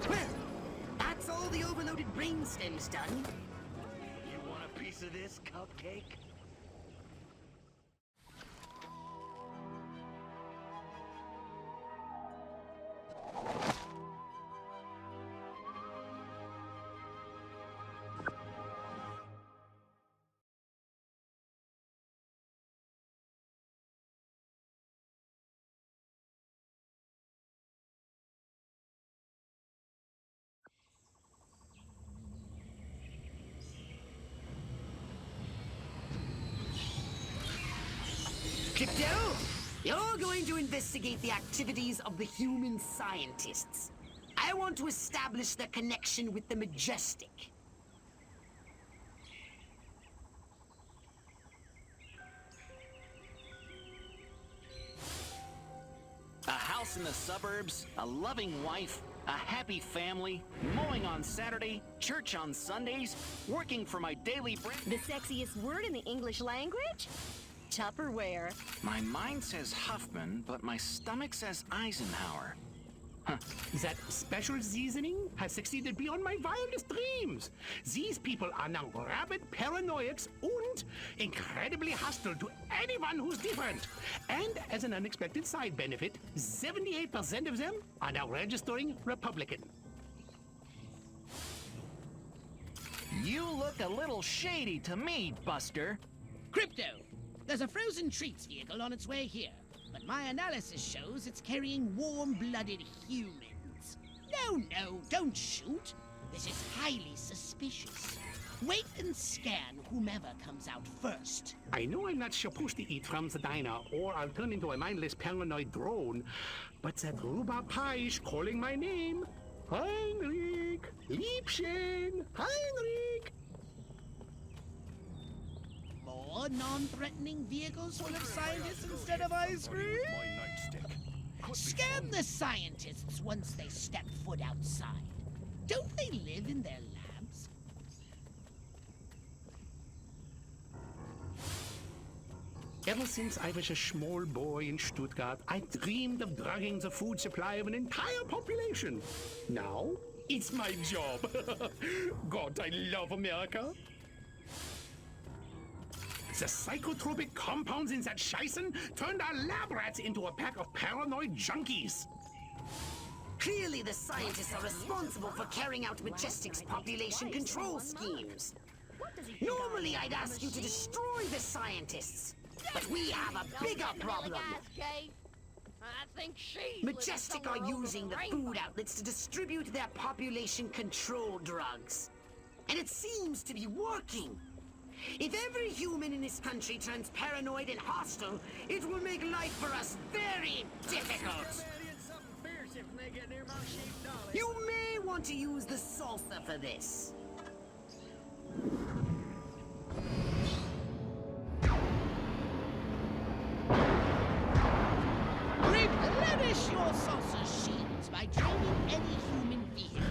Well, that's all the overloaded brainstem's done. You want a piece of this, Cupcake? Crypto, you're going to investigate the activities of the human scientists. I want to establish their connection with the Majestic. A house in the suburbs, a loving wife, a happy family, mowing on Saturday, church on Sundays, working for my daily bread. The sexiest word in the English language? Tupperware. My mind says Huffman, but my stomach says Eisenhower. Huh. That special seasoning has succeeded beyond my wildest dreams. These people are now rabid paranoiacs and incredibly hostile to anyone who's different. And as an unexpected side benefit, 78% of them are now registering Republican. You look a little shady to me, Buster. Crypto, there's a frozen treats vehicle on its way here, but my analysis shows it's carrying warm-blooded humans. No, don't shoot. This is highly suspicious. Wait and scan whomever comes out first. I know I'm not supposed to eat from the diner, or I'll turn into a mindless paranoid drone, but that rhubarb pie is calling my name. Heinrich! Liebchen! Heinrich! More non-threatening vehicles full of scientists instead of ice cream? Scan the scientists once they step foot outside. Don't they live in their labs? Ever since I was a small boy in Stuttgart, I dreamed of drugging the food supply of an entire population. Now, it's my job. God, I love America. The psychotropic compounds in that Scheißen turned our lab rats into a pack of paranoid junkies. Clearly, the scientists are responsible for carrying out Majestic's population control schemes. Normally, I'd ask you to destroy the scientists, but we have a bigger problem. Majestic are using the food outlets to distribute their population control drugs. And it seems to be working. If every human in this country turns paranoid and hostile, it will make life for us very difficult. You may want to use the salsa for this. Replenish your saucer shields by training any human vehicle.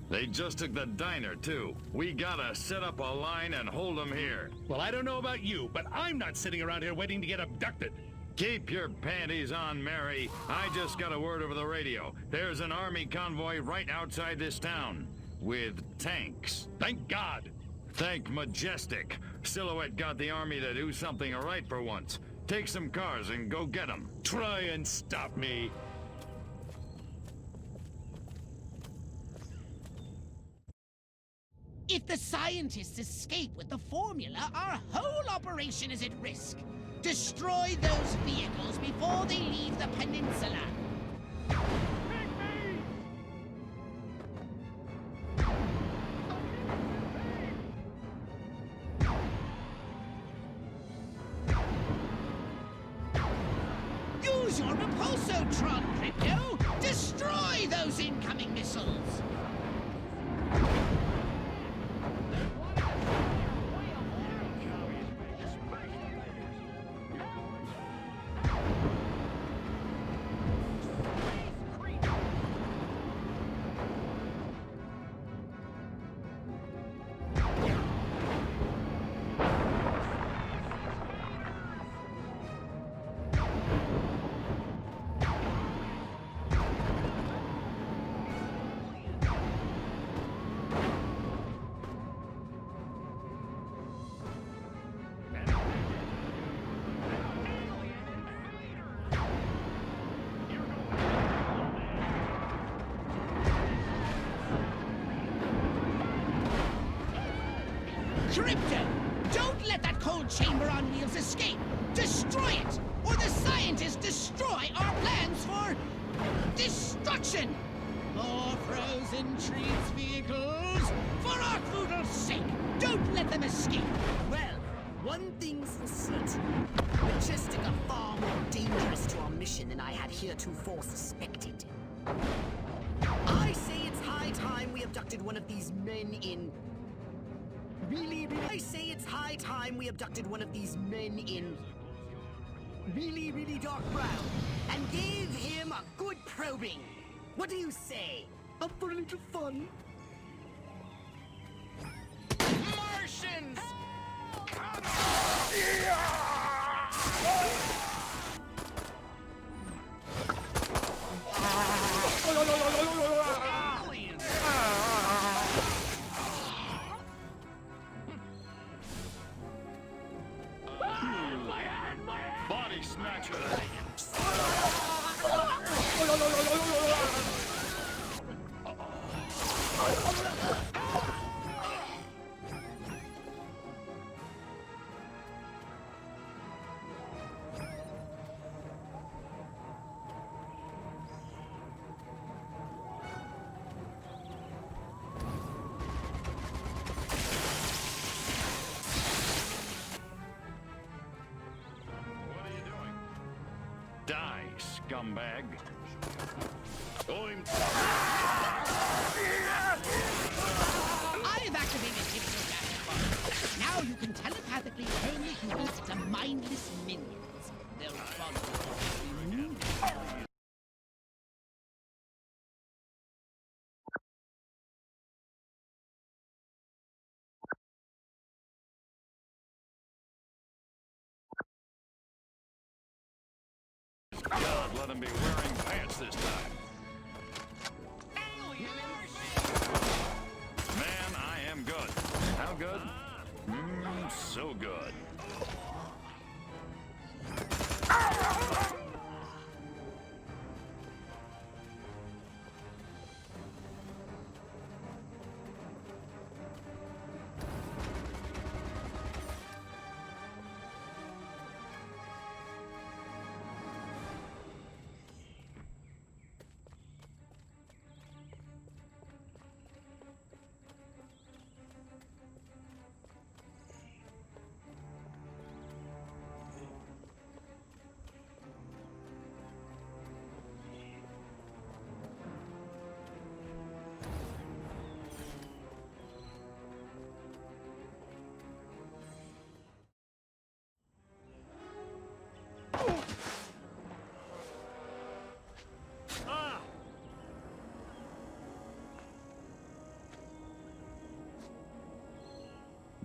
They just took the diner, too. We gotta set up a line and hold them here. Well, I don't know about you, but I'm not sitting around here waiting to get abducted. Keep your panties on, Mary. I just got a word over the radio. There's an army convoy right outside this town. With tanks. Thank God. Thank Majestic. Silhouette got the army to do something right for once. Take some cars and go get them. Try and stop me. If the scientists escape with the formula, our whole operation is at risk. Destroy those vehicles before they leave the peninsula. Use your repulsotron, Crypto! Destroy those incoming missiles! Crypto! Don't let that cold chamber on wheels escape! Destroy it! Or the scientists destroy our plans for destruction! More frozen treats vehicles! For Artvoodle's sake! Don't let them escape! Well, one thing's for certain. Majestic are far more dangerous to our mission than I had heretofore suspected. I say it's high time we abducted one of these men in... I say it's high time we abducted one of these men in really dark brown and gave him a good probing. What do you say? Up for a little fun? Martians! Body snatcher! Die, scumbag. I've activated hypnodata. Now you can telepathically turn the humans into mindless minions. They'll follow you. God, let him be wearing pants this time. Man, I am good. How good? So good.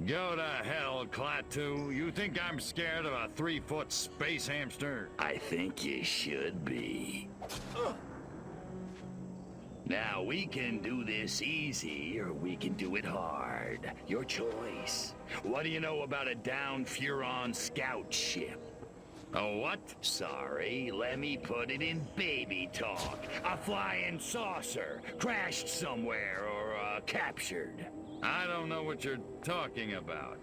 Go to hell, Klaatu. You think I'm scared of a 3-foot space hamster? I think you should be. Now, we can do this easy, or we can do it hard. Your choice. What do you know about a downed Furon scout ship? A what? Sorry, let me put it in baby talk. A flying saucer, crashed somewhere, or captured. I don't know what you're talking about.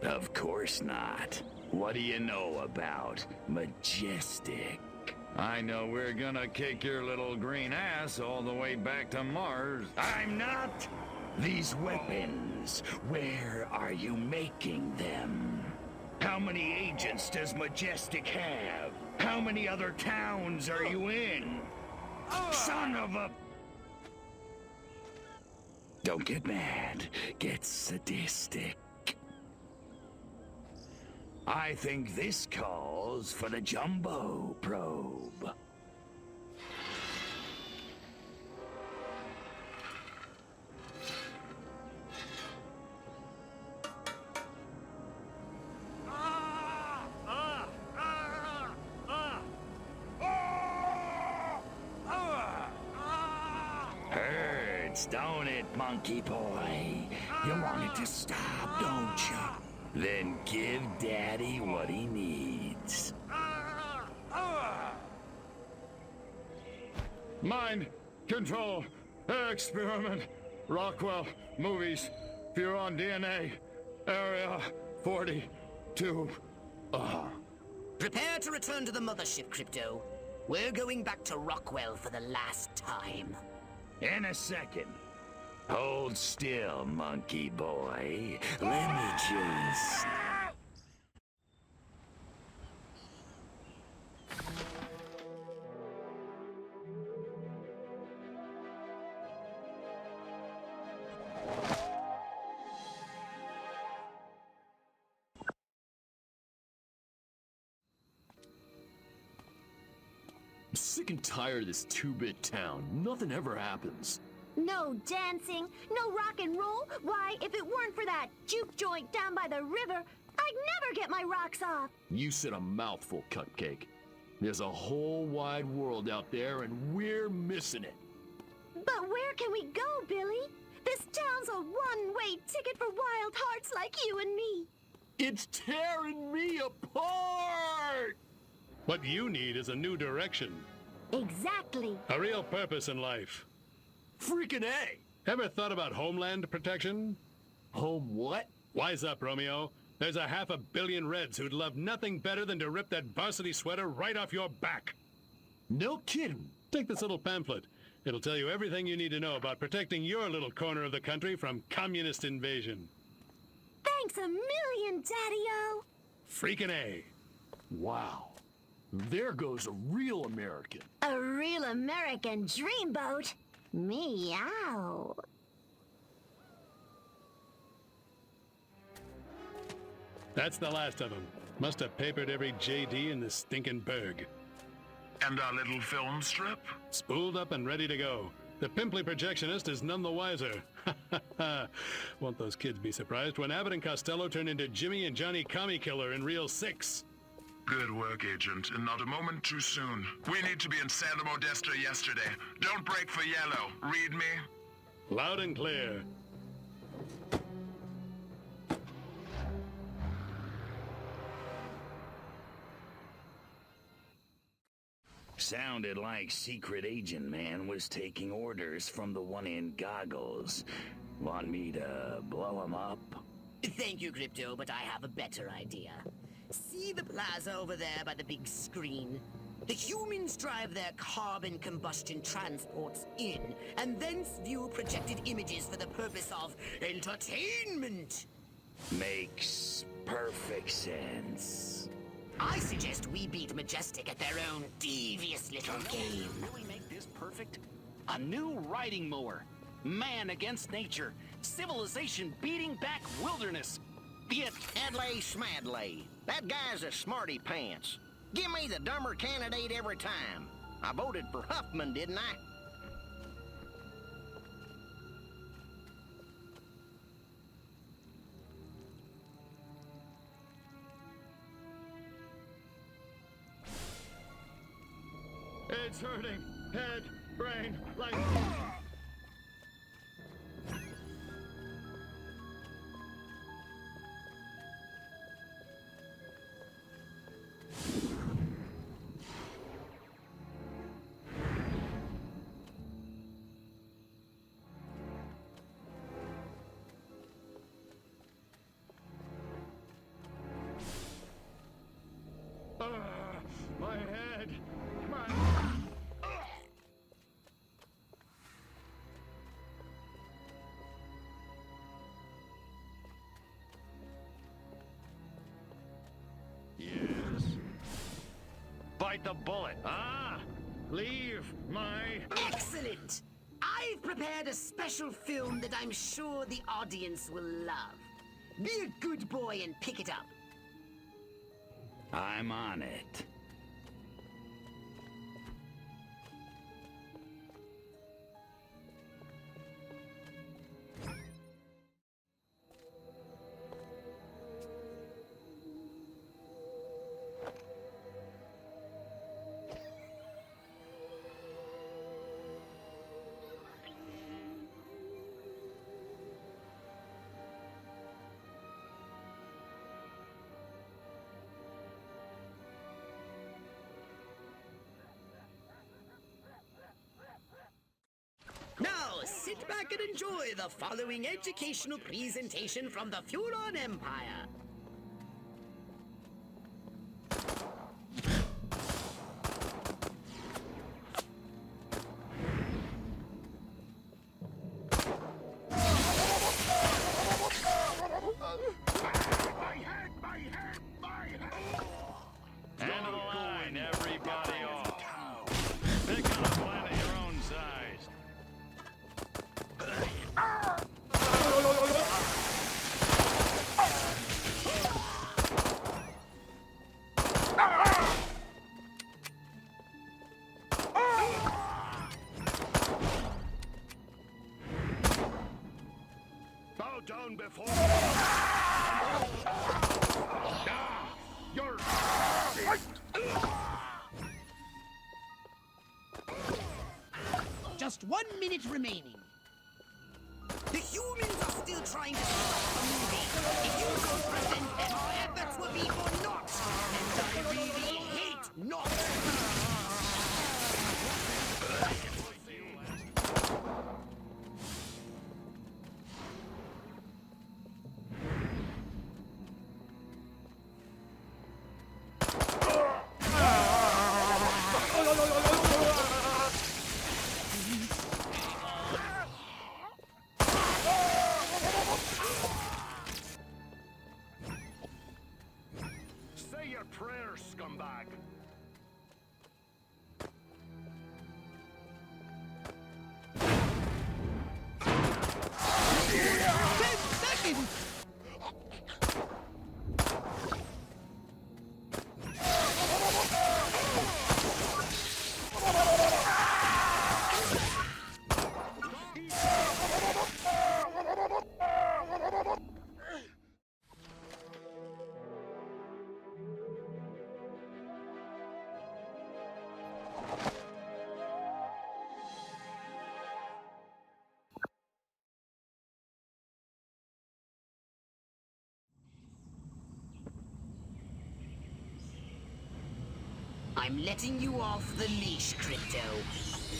Of course not. What do you know about Majestic? I know we're gonna kick your little green ass all the way back to Mars. I'm not! These weapons, where are you making them? How many agents does Majestic have? How many other towns are you in? Son of a... Don't get mad. Get sadistic. I think this calls for the Jumbo Probe. Hurts, don't it, monkey boy? You want it to stop, don't you? Then give Daddy what he needs. Mind control experiment. Rockwell movies. Furon DNA. Area 42. Prepare to return to the mothership, Crypto. We're going back to Rockwell for the last time. In a second. Hold still, monkey boy. Let me just... I'm sick and tired of this two-bit town. Nothing ever happens. No dancing, no rock and roll. Why, if it weren't for that juke joint down by the river, I'd never get my rocks off. You said a mouthful, Cupcake. There's a whole wide world out there, and we're missing it. But where can we go, Billy? This town's a one-way ticket for wild hearts like you and me. It's tearing me apart! What you need is a new direction. Exactly. A real purpose in life. Freaking A! Ever thought about homeland protection? Home what? Wise up, Romeo. There's a 500 million Reds who'd love nothing better than to rip that varsity sweater right off your back. No kidding. Take this little pamphlet. It'll tell you everything you need to know about protecting your little corner of the country from communist invasion. Thanks a million, Daddy-O. Freaking A. Wow. There goes a real American. A real American dreamboat. Meow. That's the last of them. Must have papered every JD in this stinking burg. And our little film strip? Spooled up and ready to go. The pimply projectionist is none the wiser. Won't those kids be surprised when Abbott and Costello turn into Jimmy and Johnny Commie Killer in Reel 6? Good work, Agent, and not a moment too soon. We need to be in Santa Modesta yesterday. Don't break for yellow. Read me? Loud and clear. Sounded like Secret Agent Man was taking orders from the one in goggles. Want me to blow him up? Thank you, Crypto, but I have a better idea. See the plaza over there by the big screen? The humans drive their carbon combustion transports in, and thence view projected images for the purpose of entertainment. Makes perfect sense. I suggest we beat Majestic at their own devious little game. Really make this perfect? A new riding mower. Man against nature. Civilization beating back wilderness. Be it Adley Smadley. That guy's a smarty pants. Give me the dumber candidate every time. I voted for Huffman, didn't I? It's hurting. Head, brain, like... my head. bite the bullet. Ah, leave my... Excellent! I've prepared a special film that I'm sure the audience will love. Be a good boy and pick it up. I'm on it. Now, sit back and enjoy the following educational presentation from the Furon Empire. End of the line, everybody off. Pick on a planet your own size. Bow down before... You're... Just 1 minute remaining. The humans are still trying to stop the movie. If you don't prevent them, our efforts will be for naught. And I really hate naught. Say your prayers, scumbag. I'm letting you off the leash, Crypto.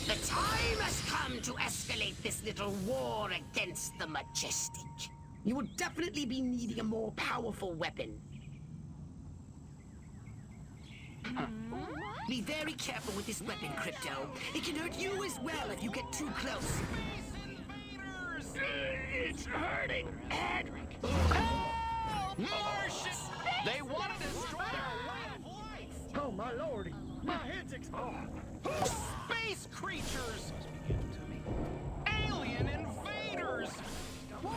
The time has come to escalate this little war against the Majestic. You will definitely be needing a more powerful weapon. Be very careful with this weapon, Crypto. It can hurt you as well if you get too close. It's hurting. Edric. Martians! They want to destroy our way of life! Oh, my lordy. My head's exploding. Space creatures! Alien invaders! What?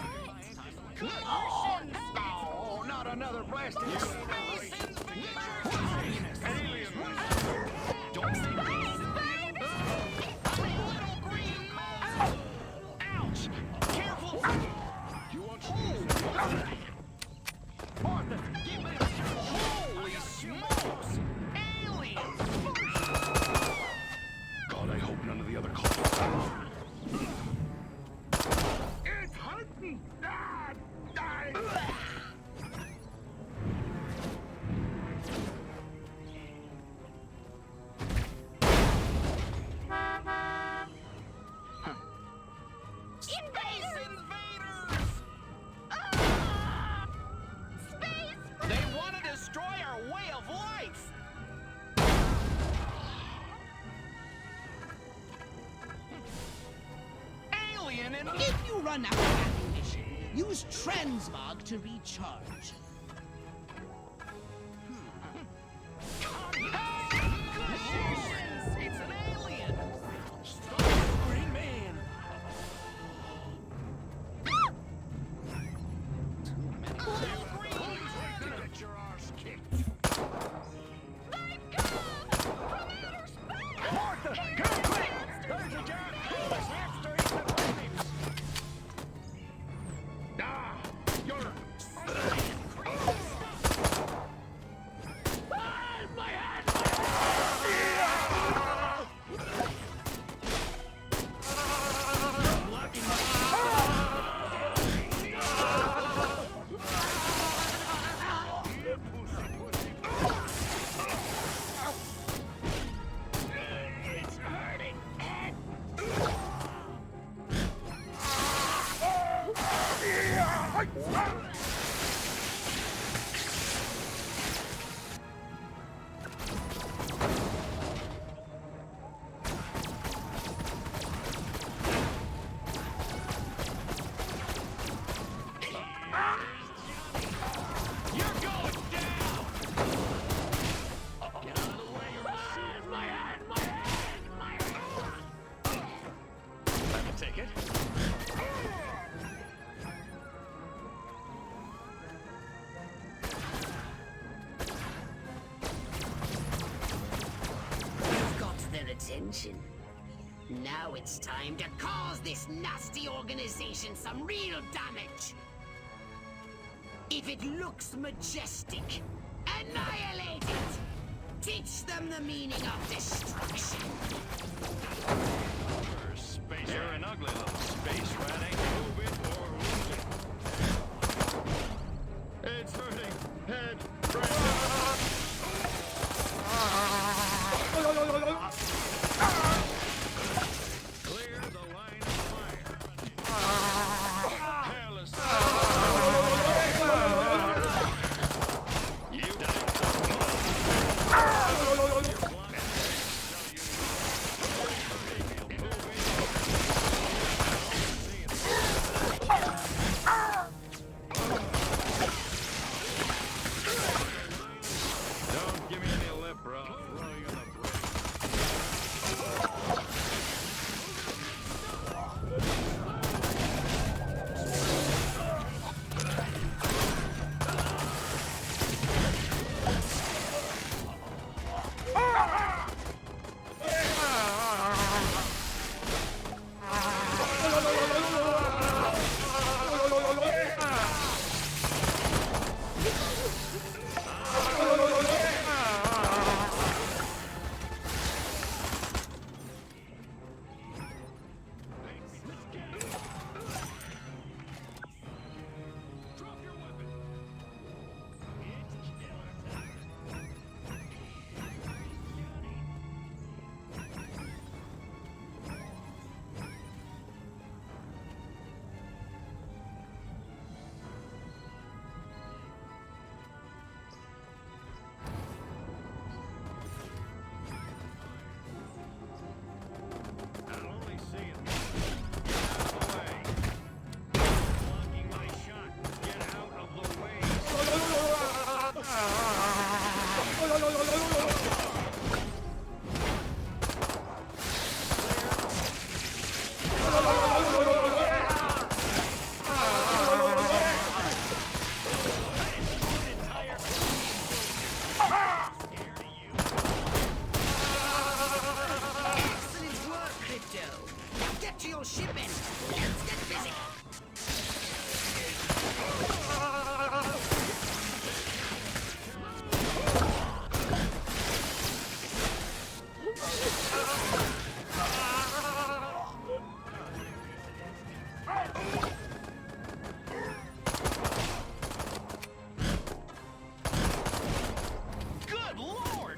Martians! Oh, not another blasted Space invaders! Aliens! Don't say Little green mouse! Ouch! Careful! You want Martha, give me the Holy smokes! Aliens! God, I hope none of the other cops... It's hunting! Ah, die! Space invaders! Space! They want to destroy our way of life! Alien and... If you run out of ammunition, use transmog to recharge. Attention. Now it's time to cause this nasty organization some real damage. If it looks majestic, annihilate it! Teach them the meaning of destruction. Space, you're an ugly little space rat. Ain't move it or lose it. It's hurting. Head. Clear the line of fire. Hairless. You don't give me any lip, bro. I'll throw you in the brick. Excellent work, Crypto. Now get to your ship and let's get busy. Good lord!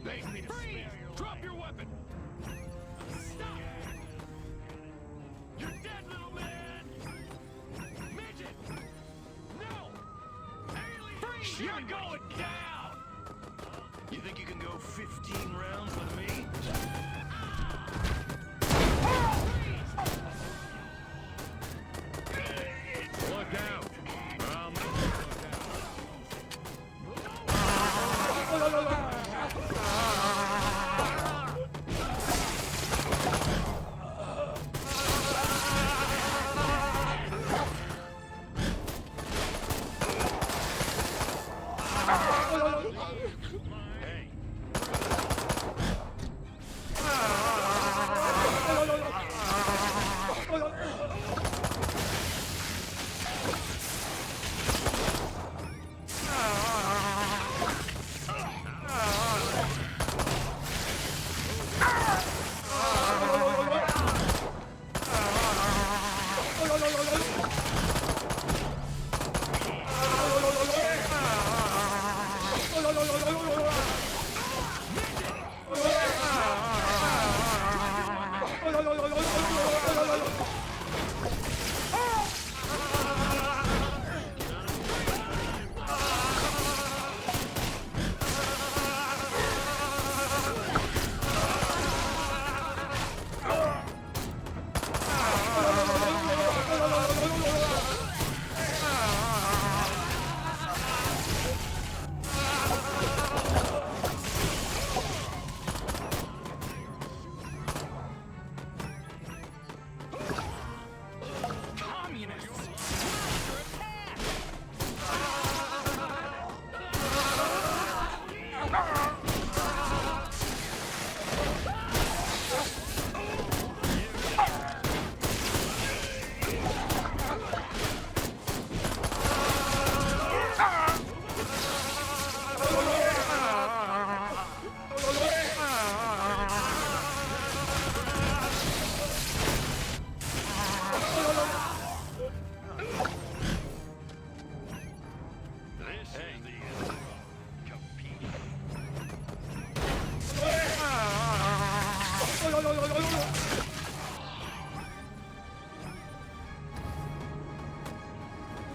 Space Freeze! Drop your weapon! Stop! You're dead, little man! Midget! No! Alien! Freeze! You're going down! You think you can go 15 rounds with me? Look out!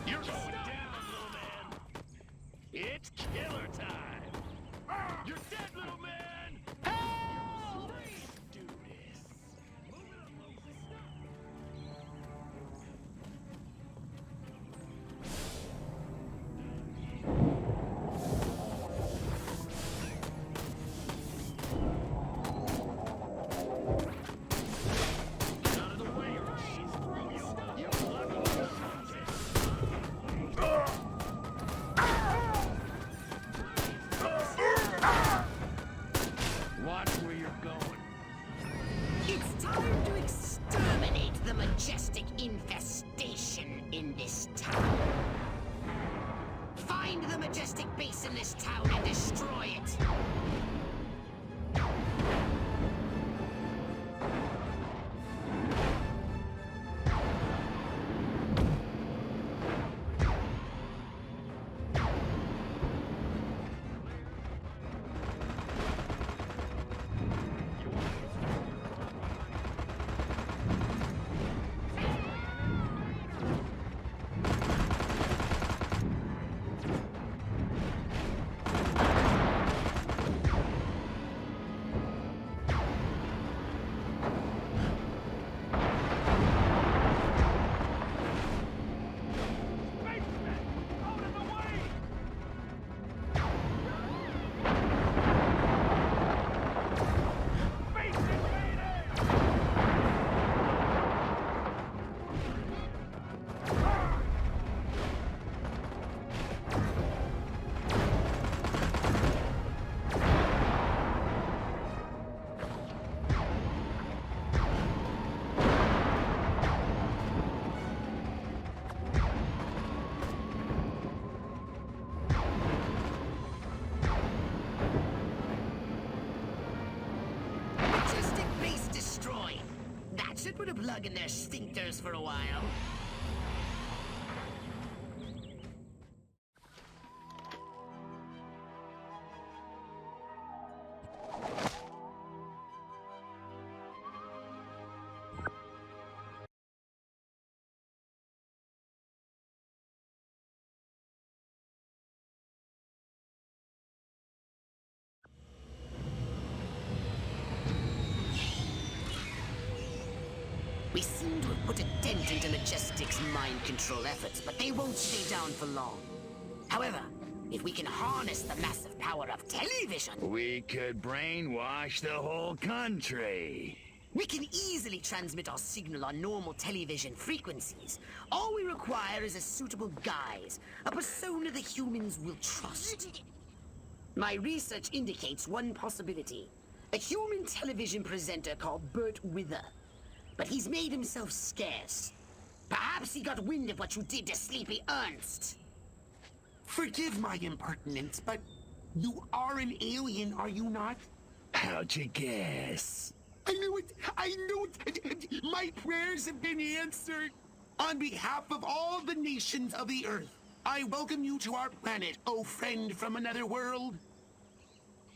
You're going down, little man. It's killer time. You're dead, little man. Help! Do this. Watch where you're going. It's time to exterminate the majestic infestation in this town. Find the majestic base in this town and destroy it. Majestic base destroyed. That should put a plug in their sphincters for a while. We seem to have put a dent into Majestic's mind control efforts, but they won't stay down for long. However, if we can harness the massive power of television... We could brainwash the whole country. We can easily transmit our signal on normal television frequencies. All we require is a suitable guise, a persona the humans will trust. My research indicates one possibility. A human television presenter called Bert Wither. But he's made himself scarce. Perhaps he got wind of what you did to Sleepy Ernst. Forgive my impertinence, but you are an alien, are you not? How'd you guess? I knew it! I knew it! My prayers have been answered! On behalf of all the nations of the Earth, I welcome you to our planet, oh friend from another world.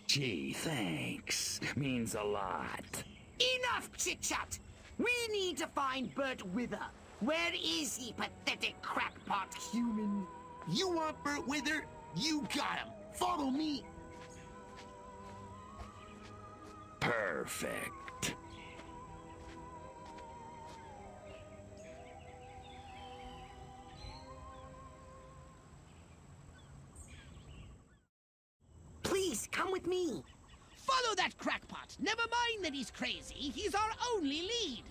Gee, thanks. Means a lot. Enough chit-chat! We need to find Bert Wither. Where is he, pathetic crackpot human? You want Bert Wither? You got him. Follow me. Perfect. Please, come with me. Follow that crackpot. Never mind that he's crazy. He's our only lead.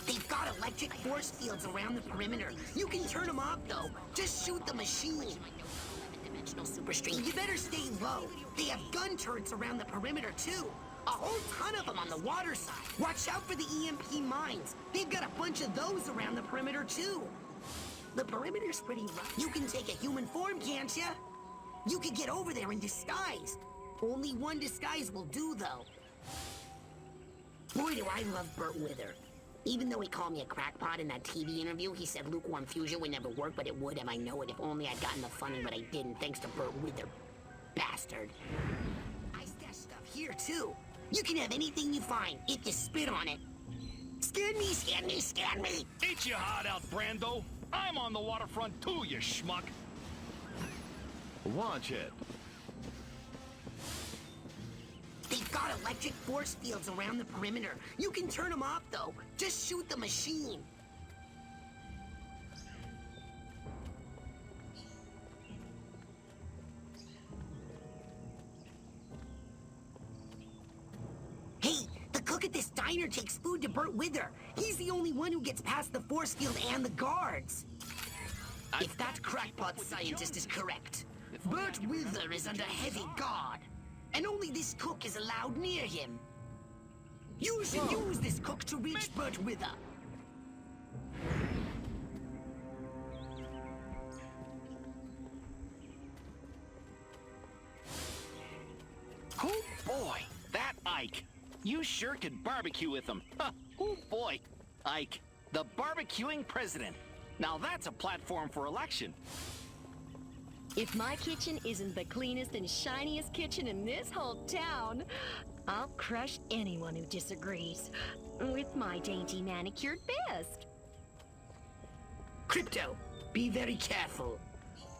They've got electric force fields around the perimeter. You can turn them off, though. Just shoot the machine. Dimensional superstream. You better stay low. They have gun turrets around the perimeter, too. A whole ton of them on the water side. Watch out for the EMP mines. They've got a bunch of those around the perimeter, too. The perimeter's pretty rough. You can take a human form, can't ya? You could get over there in disguise. Only one disguise will do, though. Boy, do I love Bert Wither. Even though he called me a crackpot in that TV interview, he said lukewarm fusion would never work, but it would, and I know it. If only I'd gotten the funding, but I didn't, thanks to Burt Wither. Bastard. I stash stuff here, too. You can have anything you find, if you spit on it. Scan me, scan me, scan me! Eat your heart out, Brando! I'm on the waterfront too, you schmuck! Watch it. They've got electric force fields around the perimeter. You can turn them off, though. Just shoot the machine. Hey, the cook at this diner takes food to Burt Wither. He's the only one who gets past the force field and the guards. If that crackpot scientist is correct, Burt Wither is under heavy guard. And only this cook is allowed near him. You should use this cook to reach Burt Wither. Oh boy, that Ike. You sure could barbecue with him. Huh. Oh boy, Ike, the barbecuing president. Now that's a platform for election. If my kitchen isn't the cleanest and shiniest kitchen in this whole town, I'll crush anyone who disagrees with my dainty manicured best. Crypto, be very careful.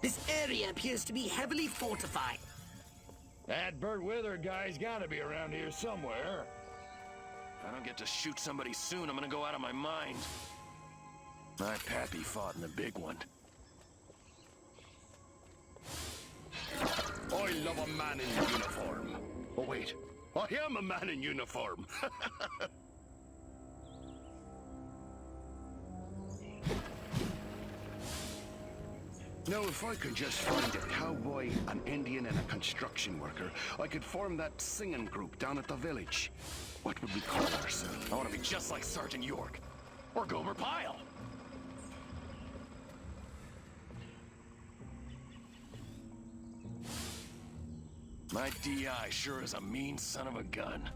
This area appears to be heavily fortified. That Burt Wither guy's gotta be around here somewhere. If I don't get to shoot somebody soon, I'm gonna go out of my mind. My pappy fought in the big one. I love a man in uniform. Oh, wait. I am a man in uniform. Now, if I could just find a cowboy, an Indian, and a construction worker, I could form that singing group down at the village. What would we call ourselves? I want to be just like Sergeant York. Or Gomer Pyle. My DI sure is a mean son of a gun.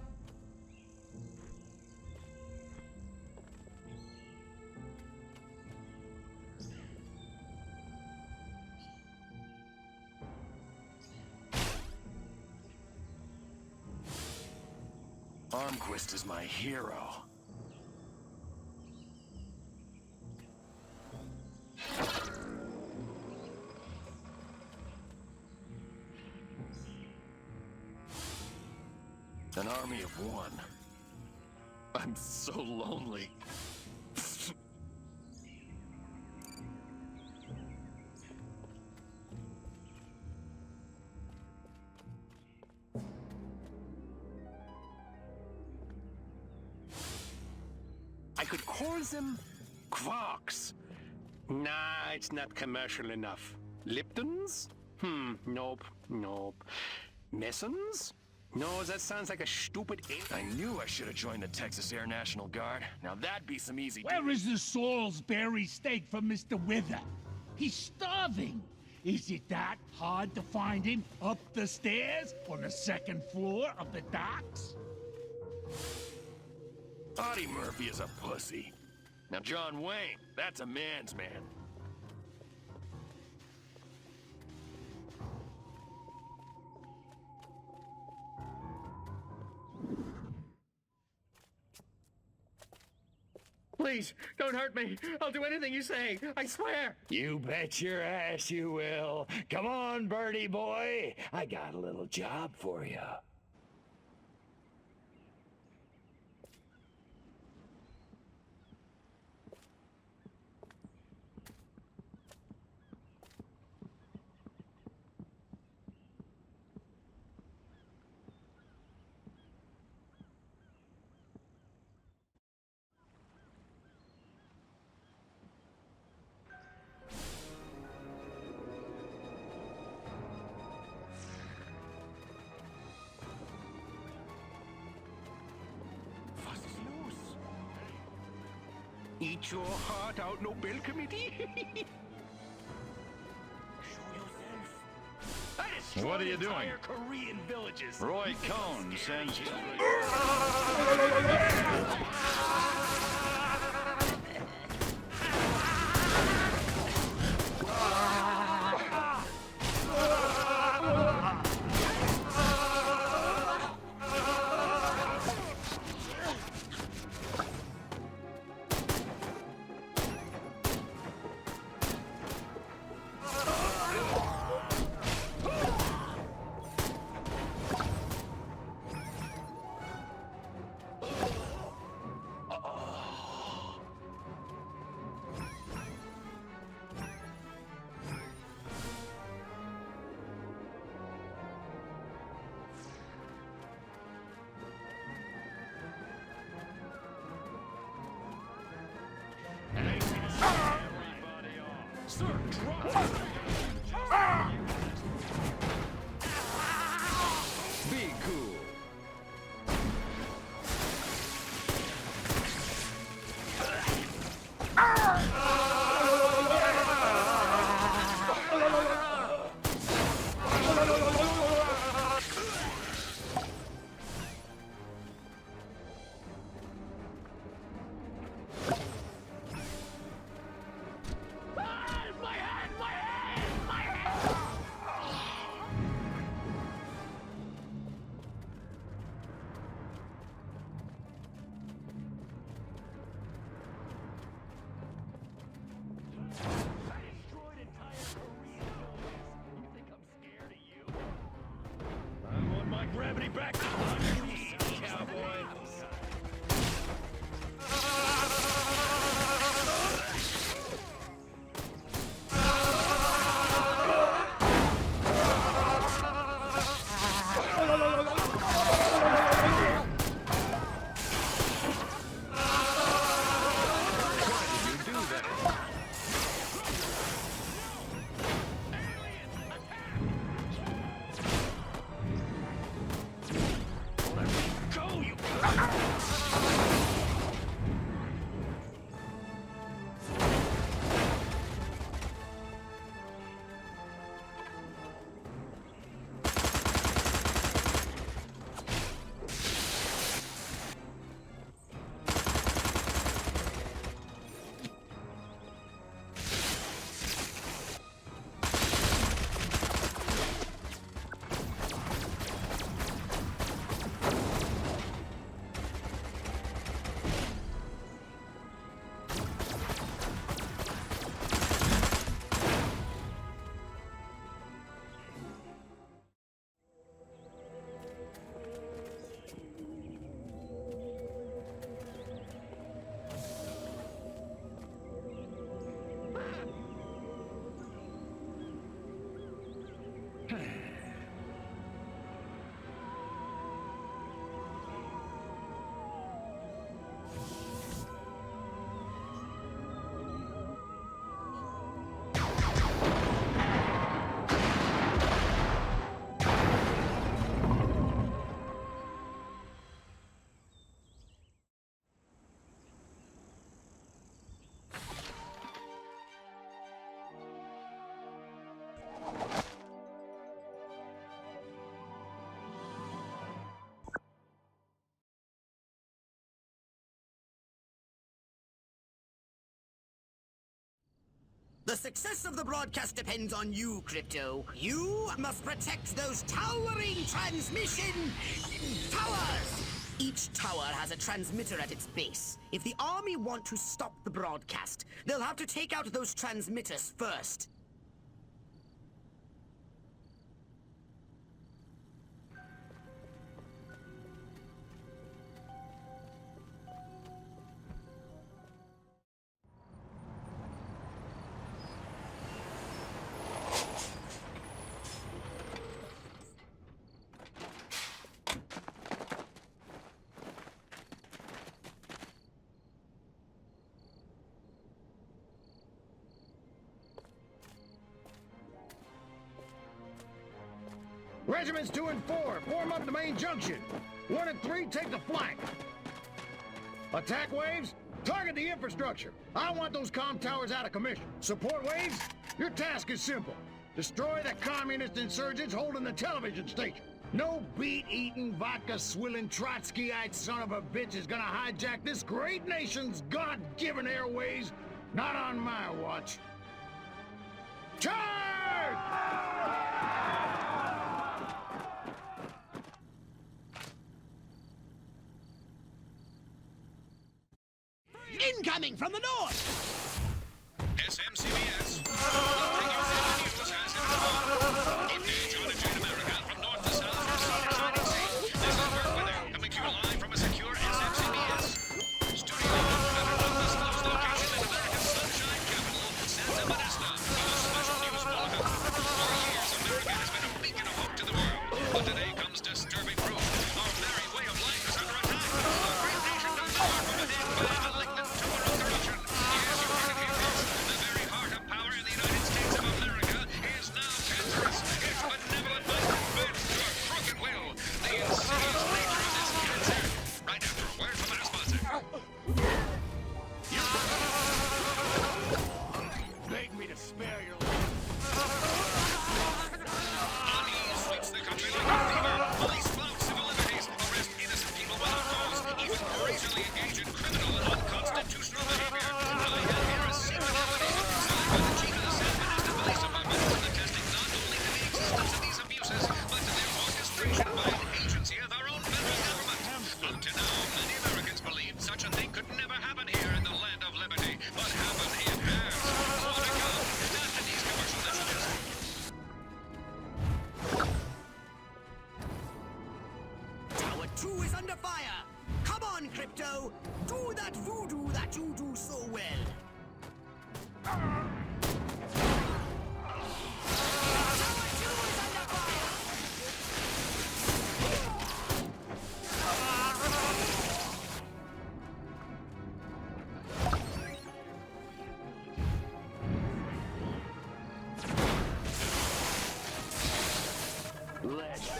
Armquist is my hero. An army of one. I'm so lonely. I could call them Quarks. Nah, it's not commercial enough. Liptons? Nope. Messons? No, that sounds like a stupid... I knew I should have joined the Texas Air National Guard. Now that'd be some easy... Where is the Salisbury steak for Mr. Wither? He's starving. Is it that hard to find him up the stairs on the second floor of the docks? Audie Murphy is a pussy. Now John Wayne, that's a man's man. Please, don't hurt me. I'll do anything you say. I swear. You bet your ass you will. Come on, Birdie boy. I got a little job for you. Eat your heart out, no bill committee. What are you doing? Korean villages. Roy Cohn sends... Sir, drop! Be cool. Gravity back on me, cowboy. The success of the broadcast depends on you, Crypto. You must protect those towering transmission towers! Each tower has a transmitter at its base. If the army want to stop the broadcast, they'll have to take out those transmitters first. Regiments 2 and 4, form up the main junction. 1 and 3, take the flank. Attack waves, target the infrastructure. I want those comm towers out of commission. Support waves, your task is simple. Destroy the communist insurgents holding the television station. No beet-eating, vodka-swilling, Trotskyite son of a bitch is gonna hijack this great nation's God-given airways. Not on my watch. Charge! Incoming from the north! SMCBS. News has informed. Engage on a Jane America from north to south from sun to shining sea. This is Bert Weather, coming to you live from a secure SMCBS studio at an undisclosed location in America's sunshine capital, Santa Modesto, with a special news bulletin. For years, America has been a beacon of hope to the world, but today comes disturbing proof. Our very way of life is under attack. Our great nation does not from a dead, bad, malignant tumor of corruption. Yes, you heard it here first. The very heart of power in the United fire! Come on, Crypto! Do that voodoo that you do so well! Tower 2 is under fire! Let's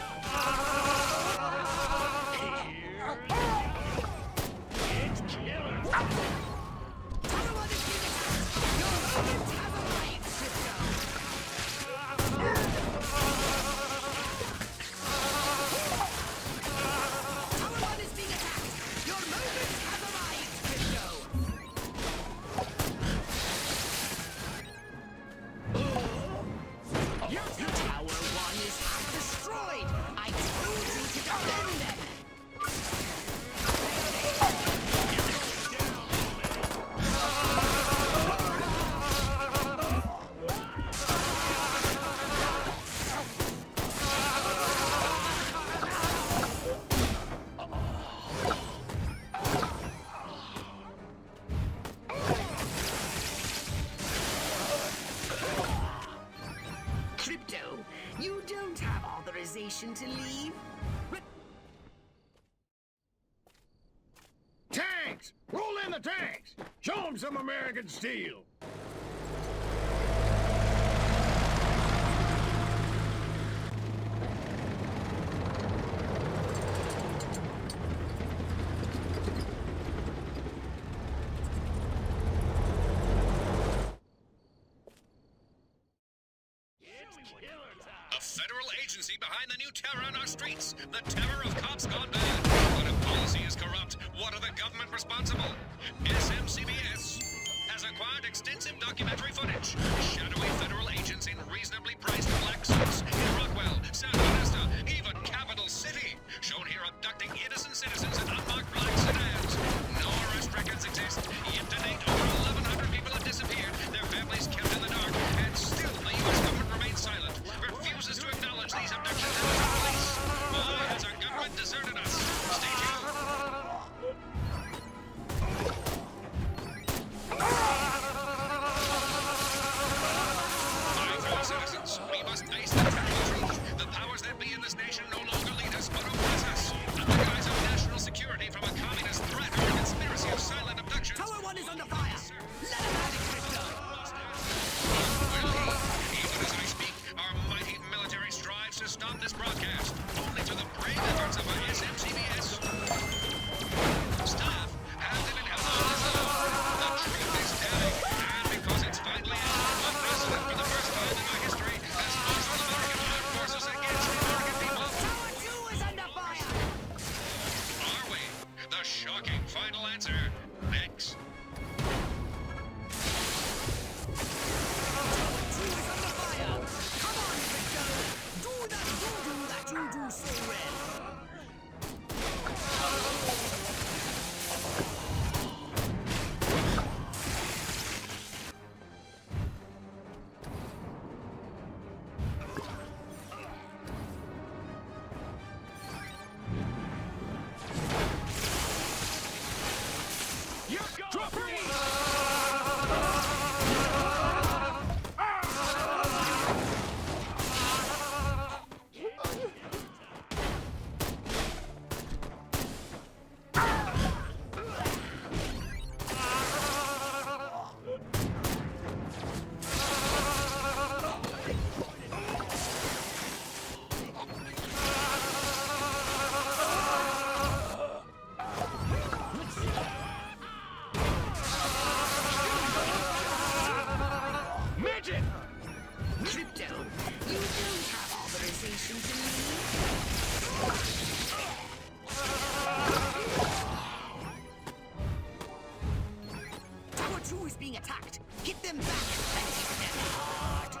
You don't have authorization to leave. Tanks! Roll in the tanks! Show them some American steel! A federal agency behind the new terror on our streets. The terror of cops gone bad. What if policy is corrupt? What are the government responsible? SMCBS has acquired extensive documentary footage. Shadowy federal agents in reasonably priced black suits in Rockwell, San Bernardino, even Capital City. Shown here abducting innocent citizens in unmarked black sedans. No arrest records exist. Yet to date, over 1,100 people have disappeared. Their families kept in the dark. And still, the U.S. government remains silent. Refuses to acknowledge these abductions and the police. Why has our government deserted us? Stay tuned. My fellow citizens, we must face the terrible truth. The powers that be in this nation no longer lead us, but oppress us. Under the guise of national security from a communist threat or a conspiracy of silent abductions. Tower 1 is under fire! Let him have it, Crypto! Even as I speak, our mighty military strives to stop this broadcast, only through the brave efforts of our SMCBS staff have been held on this alone. The truth is telling, and because it's finally out, a president for the first time in our history has marshaled American armed forces against the American people. Tower 2 is under fire! Are we? The shocking final answer. Next. You do so well. Crypto, you don't have authorization to leave. Tower 2 is being attacked. Get them back and hit them hard.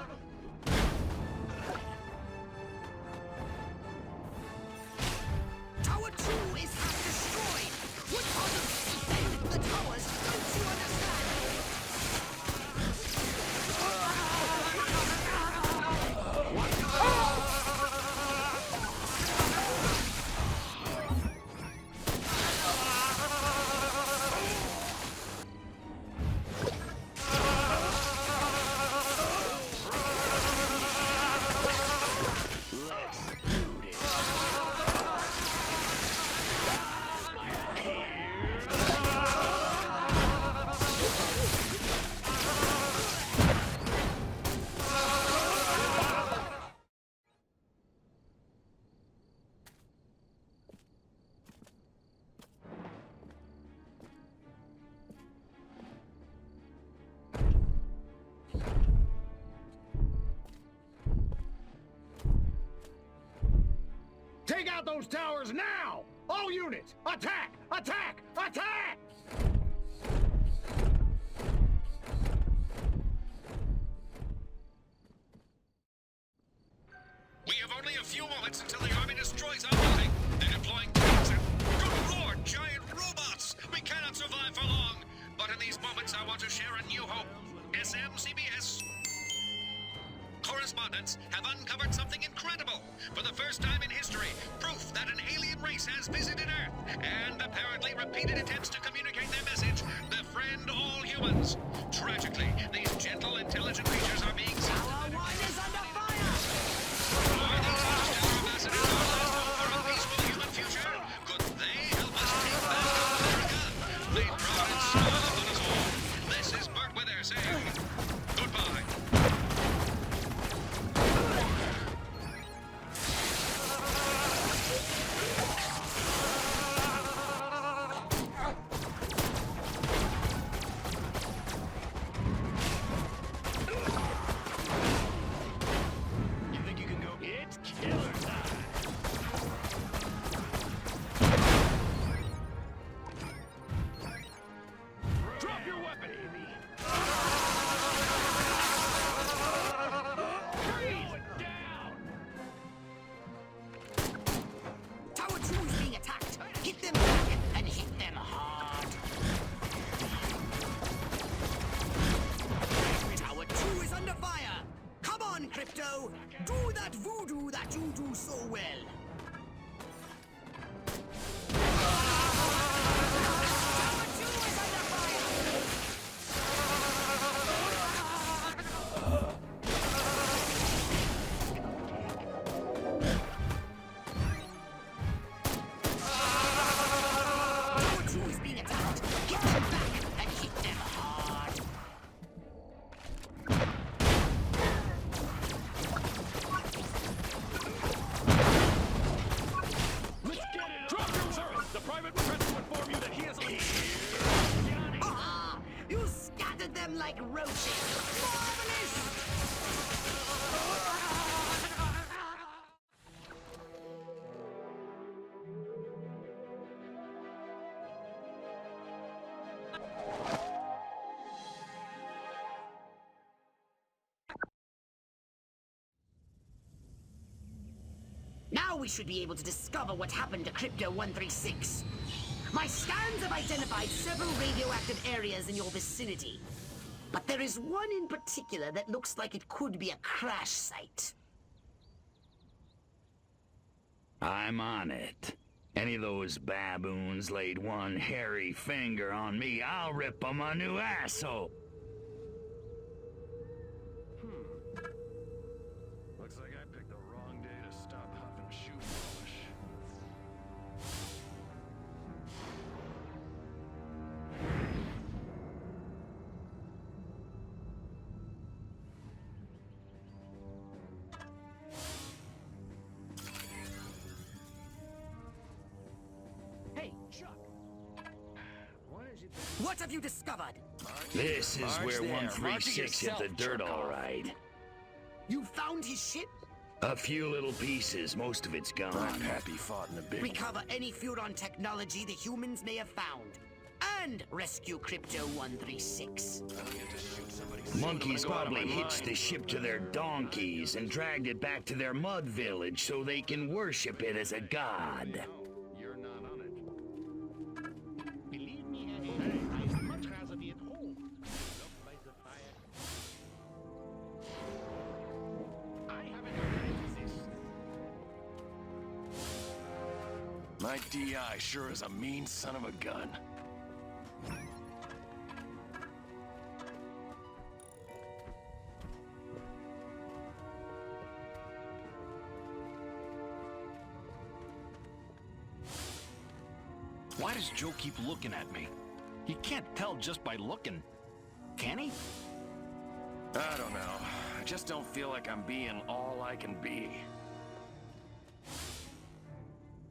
Tower 2 is half destroyed. What part of defend the towers don't you understand? out those towers now! All units, attack! Attack! Attack! We have only a few moments until the army destroys our building. They're deploying tanks and, good lord, giant robots! We cannot survive for long. But in these moments, I want to share a new hope. SMCBS correspondents have uncovered something incredible. For the first time in history, proof that an alien race has visited Earth, and apparently repeated attempts to communicate their message, befriend all humans. Tragically, these gentle, intelligent creatures are being sent. Our one is under fire! Are these interstellar ambassadors our last hope for a peaceful human future? Could they help us take back America? They brought it small upon us all. This is Bert Wither saying goodbye. Tower 2 is being attacked. Hit them back and hit them hard. Tower 2 is under fire. Come on, Crypto. Do that voodoo that you do so well. Tower 2 is under fire. Tower 2 is being attacked. Hit them back and hit them hard. Let's get it! Drop your sir! The private request to inform you that he is Ah! You scattered them like roaches. Marvelous! Now we should be able to discover what happened to Crypto 136. My scans have identified several radioactive areas in your vicinity. But there is one in particular that looks like it could be a crash site. I'm on it. Any of those baboons laid one hairy finger on me, I'll rip them a new asshole. Looks like I picked the wrong day to stop huffing shoe polish. Hey, Chuck. What have you discovered? This is March where there. 136 hit the dirt all right. You found his ship? A few little pieces, most of it's gone. My pappy fought in the big Recover any Furon technology the humans may have found. And rescue Crypto 136. Monkeys probably hitched the ship to their donkeys and dragged it back to their mud village so they can worship it as a god. You're not on it. Believe me, I'd much rather be at home. Not by the fire. I haven't heard any of this. My DI sure is a mean son of a gun. Why does Joe keep looking at me? He can't tell just by looking, can he? I don't know. I just don't feel like I'm being all I can be.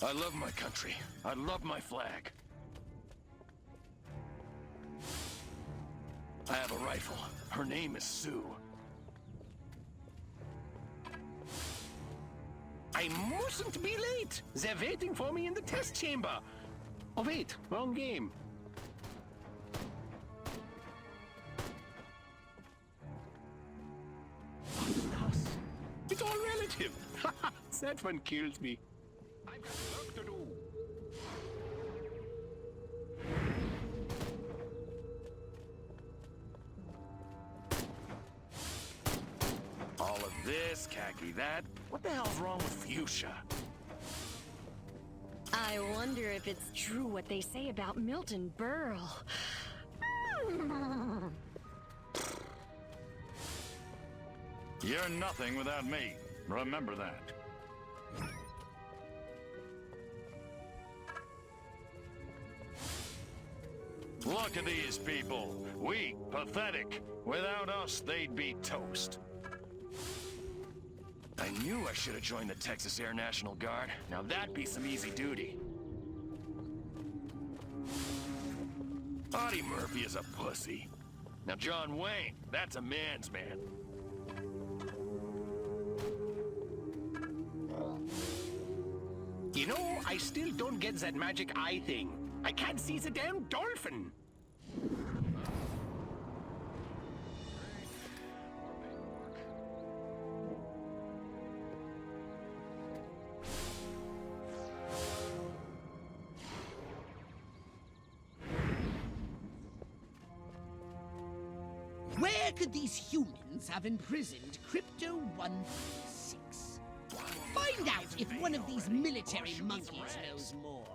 I love my country. I love my flag. I have a rifle. Her name is Sue. I I mustn't be late. They're waiting for me in the test chamber. Oh, wait, wrong game. It's all relative. That one kills me. I've got work to do. All of this, khaki that. What the hell's wrong with fuchsia? I wonder if it's true what they say about Milton Berle. You're nothing without me. Remember that. Look at these people. Weak, pathetic. Without us, they'd be toast. I knew I should have joined the Texas Air National Guard. Now that'd be some easy duty. Audie Murphy is a pussy. Now John Wayne, that's a man's man. You know, I still don't get that magic eye thing. I can't see the damn dolphin. Where could these humans have imprisoned Crypto 136? Find out if one of these military monkeys knows more.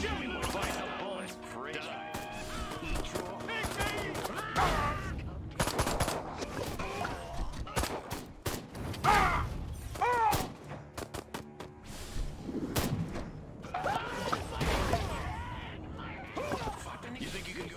Show me what fights the boys, freak. You think you can go?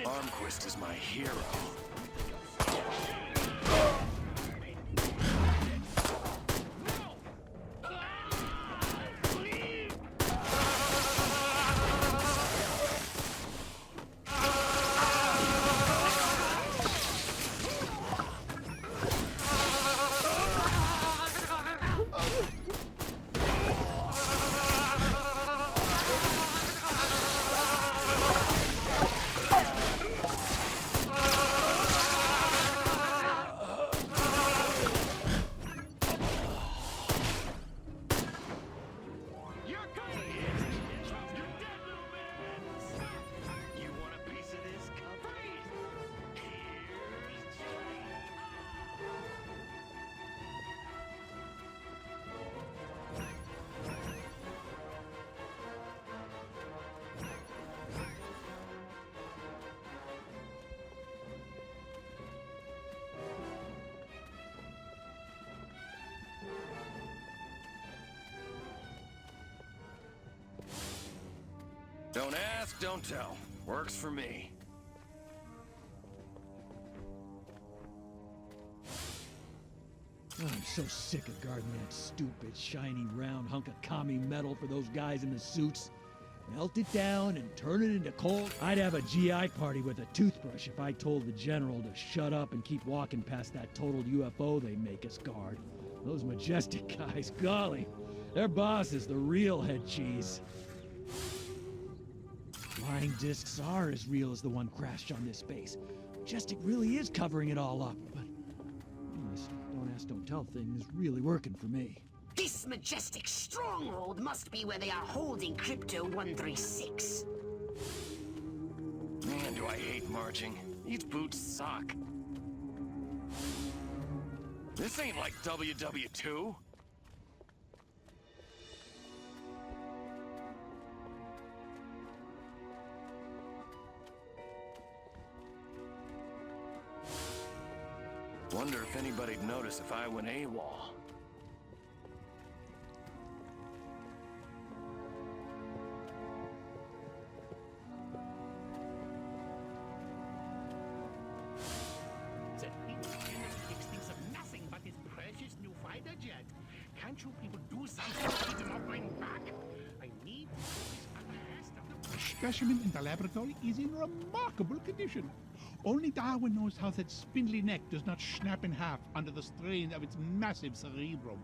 Armquist is my hero. Don't ask, don't tell. Works for me. Oh, I'm so sick of guarding that stupid, shiny, round hunk of commie metal for those guys in the suits. Melt it down and turn it into coal. I'd have a GI party with a toothbrush if I told the general to shut up and keep walking past that total UFO they make us guard. Those Majestic guys, golly, their boss is the real head cheese. Flying discs are as real as the one crashed on this base. Majestic really is covering it all up, but this don't ask, don't tell thing is really working for me. This Majestic stronghold must be where they are holding Crypto 136. Man, do I hate marching. These boots suck. This ain't like WW2. Wonder if anybody'd notice if I went AWOL. Can't you people do something to get him off my back? I need the specimen in the laboratory is in remarkable condition. Only Darwin knows how that spindly neck does not snap in half under the strain of its massive cerebrum.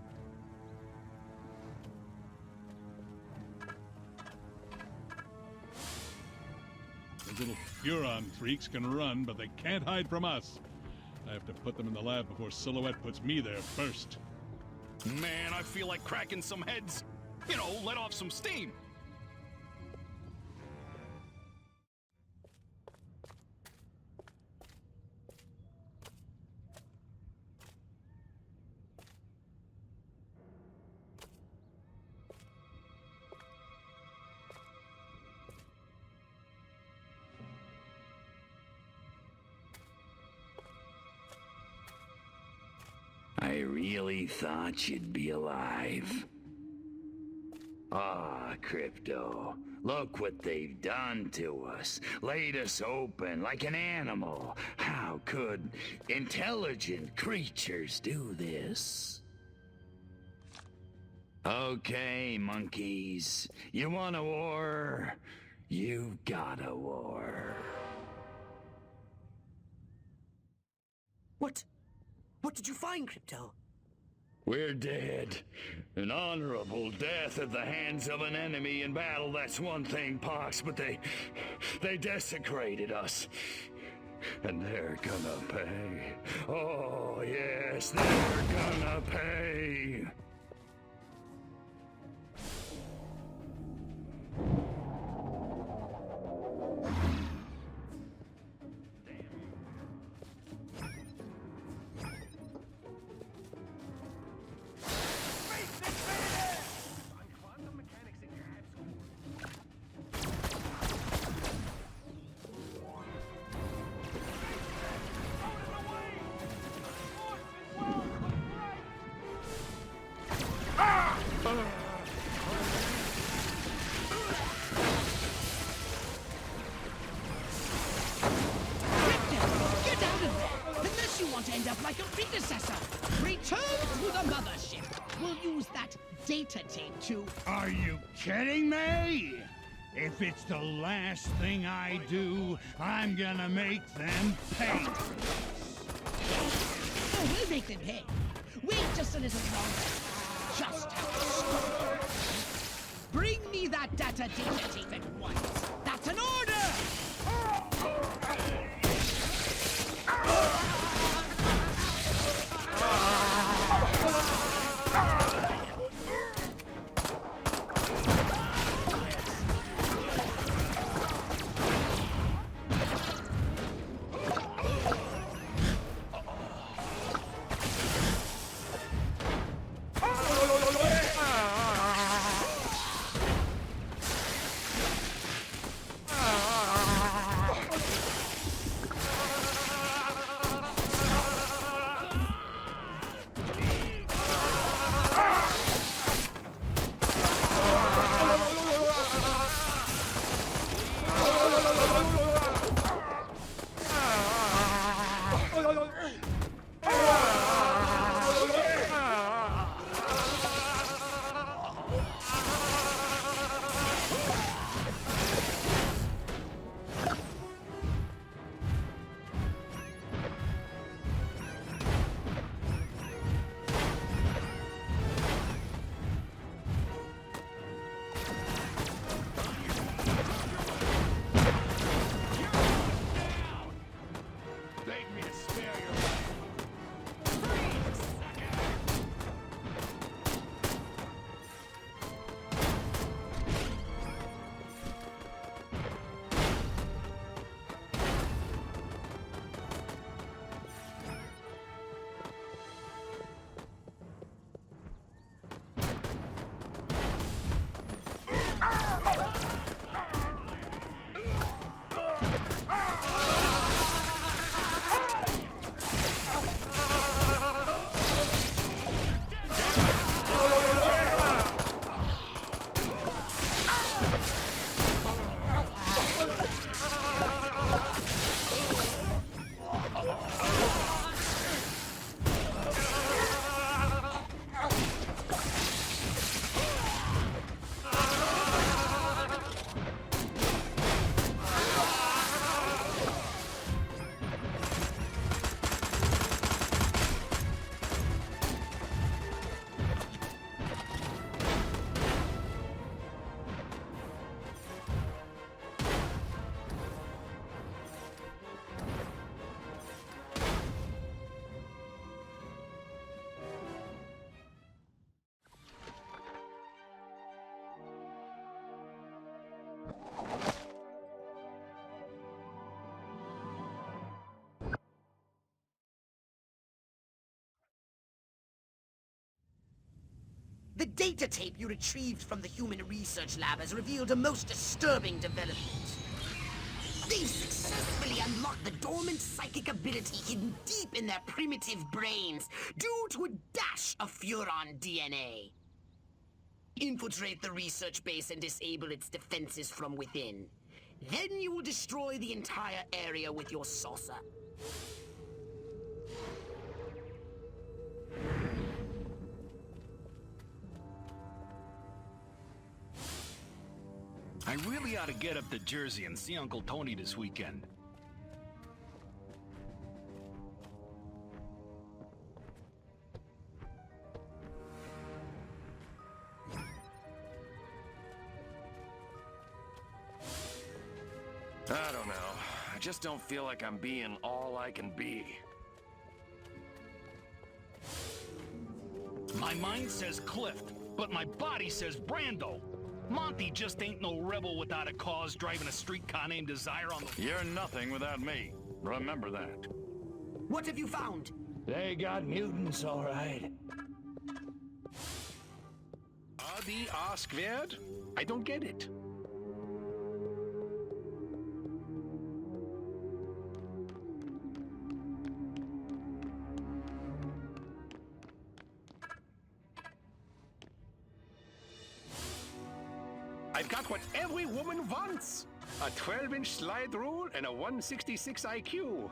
Those little Furon freaks can run, but they can't hide from us. I have to put them in the lab before Silhouette puts me there first. Man, I feel like cracking some heads. You know, let off some steam. I really thought you'd be alive. Ah, Crypto. Look what they've done to us. Laid us open like an animal. How could intelligent creatures do this? Okay, monkeys. You want a war? You've got a war. What did you find, Crypto? We're dead. An honorable death at the hands of an enemy in battle, that's one thing, Pox, but they desecrated us. And they're gonna pay. Oh, yes, they're gonna pay. End up like a predecessor. Return to the mothership. We'll use that data tape to... Are you kidding me? If it's the last thing I do, I'm gonna make them pay. Oh, we'll make them pay. Wait just a little longer. Just have to stop. Bring me that data tape at once. That's an order! The data tape you retrieved from the human research lab has revealed a most disturbing development. They've successfully unlocked the dormant psychic ability hidden deep in their primitive brains due to a dash of Furon DNA. Infiltrate the research base and disable its defenses from within. Then you will destroy the entire area with your saucer. I really ought to get up to Jersey and see Uncle Tony this weekend. I don't know. I just don't feel like I'm being all I can be. My mind says Clift, but my body says Brando. Monty just ain't no rebel without a cause driving a streetcar named Desire on the... You're nothing without me. Remember that. What have you found? They got mutants, all right. Are die ask wert? I don't get it. I've got what every woman wants. A 12-inch slide rule and a 166 IQ.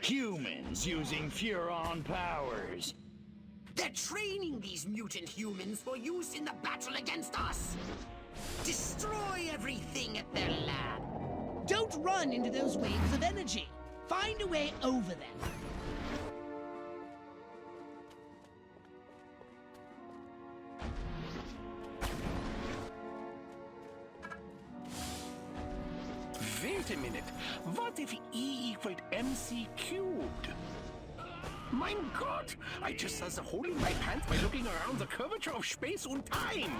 Humans using Furon powers. They're training these mutant humans for use in the battle against us. Destroy everything at their lab. Don't run into those waves of energy. Find a way over them. Wait a minute. What if E equaled MC cubed? Mein Gott! I just saw the hole in my pants by looking around the curvature of space and time!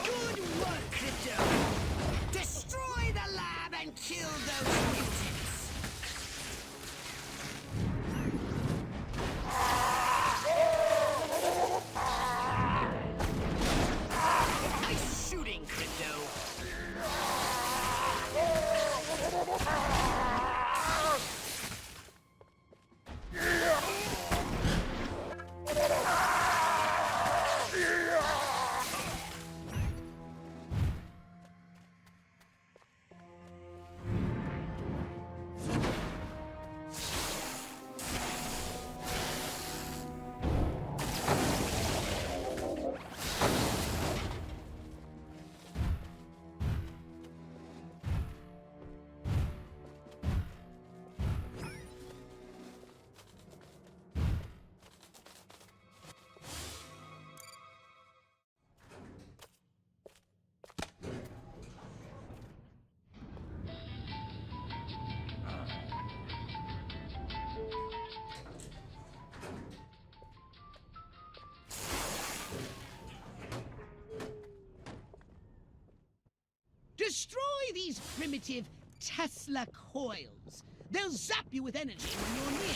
Good work, Crypto! Destroy the lab and kill those mutants! Nice shooting, Crypto! Destroy these primitive Tesla coils. They'll zap you with energy when you're near.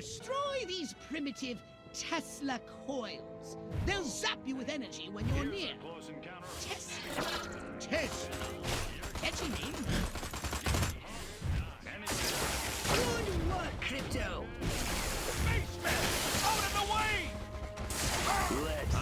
Destroy these primitive Tesla coils. They'll zap you with energy when you're near. Catchy name. Good work, Crypto! Spaceman! Out of the way! Let's...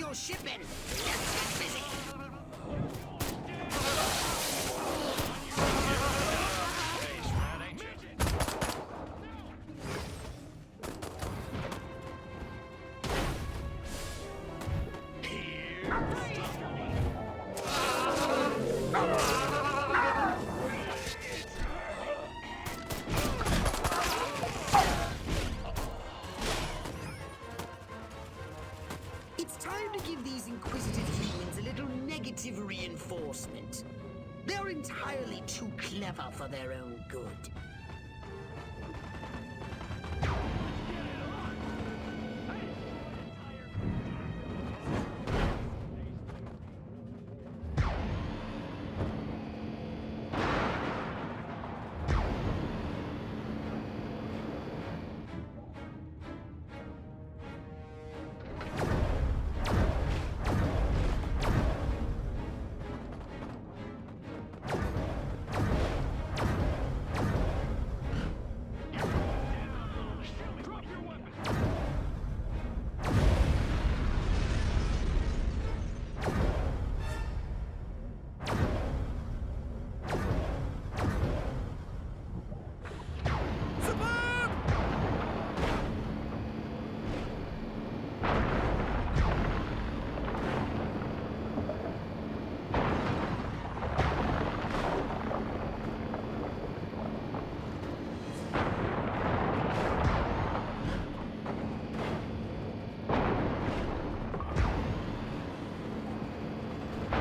your shipping. Get busy. It's time to give these inquisitive humans a little negative reinforcement. They're entirely too clever for their own good.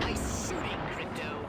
Nice shooting, Crypto.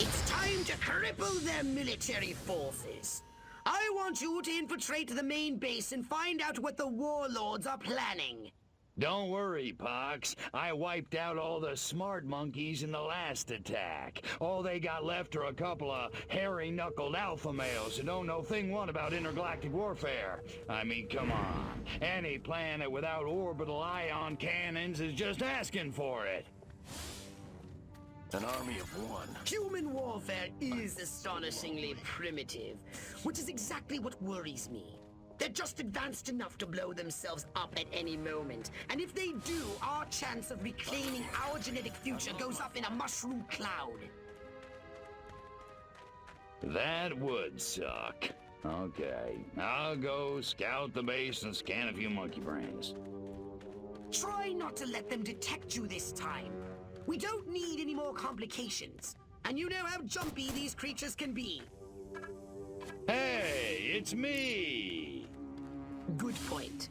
It's time to cripple their military forces. I want you to infiltrate the main base and find out what the warlords are planning. Don't worry, Pox. I wiped out all the smart monkeys in the last attack. All they got left are a couple of hairy-knuckled alpha males who don't know thing one about intergalactic warfare. I mean, come on. Any planet without orbital ion cannons is just asking for it. An army of one. Human warfare is astonishingly primitive, which is exactly what worries me. They're just advanced enough to blow themselves up at any moment. And if they do, our chance of reclaiming our genetic future goes up in a mushroom cloud. That would suck. Okay, I'll go scout the base and scan a few monkey brains. Try not to let them detect you this time. We don't need any more complications. And you know how jumpy these creatures can be. Hey, it's me! Good point.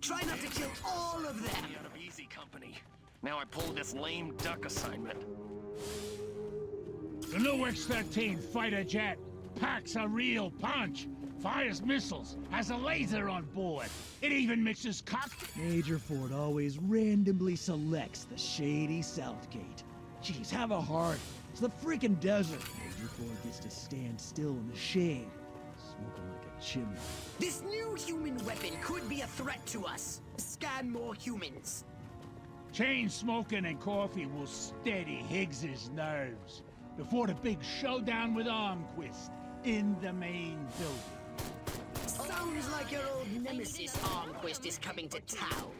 Try not to kill all of them. Out of easy company. Now I pulled this lame duck assignment. The new X-13 fighter jet packs a real punch. Fires missiles, has a laser on board. It even mixes cock. Major Ford always randomly selects the shady Southgate. Jeez, have a heart. It's the freaking desert. Major Ford gets to stand still in the shade, smoking like a chimney. This new human weapon could be a threat to us. Scan more humans. Chain smoking and coffee will steady Higgs's nerves before the big showdown with Armquist in the main building. Sounds like your old nemesis Armquist is coming to town.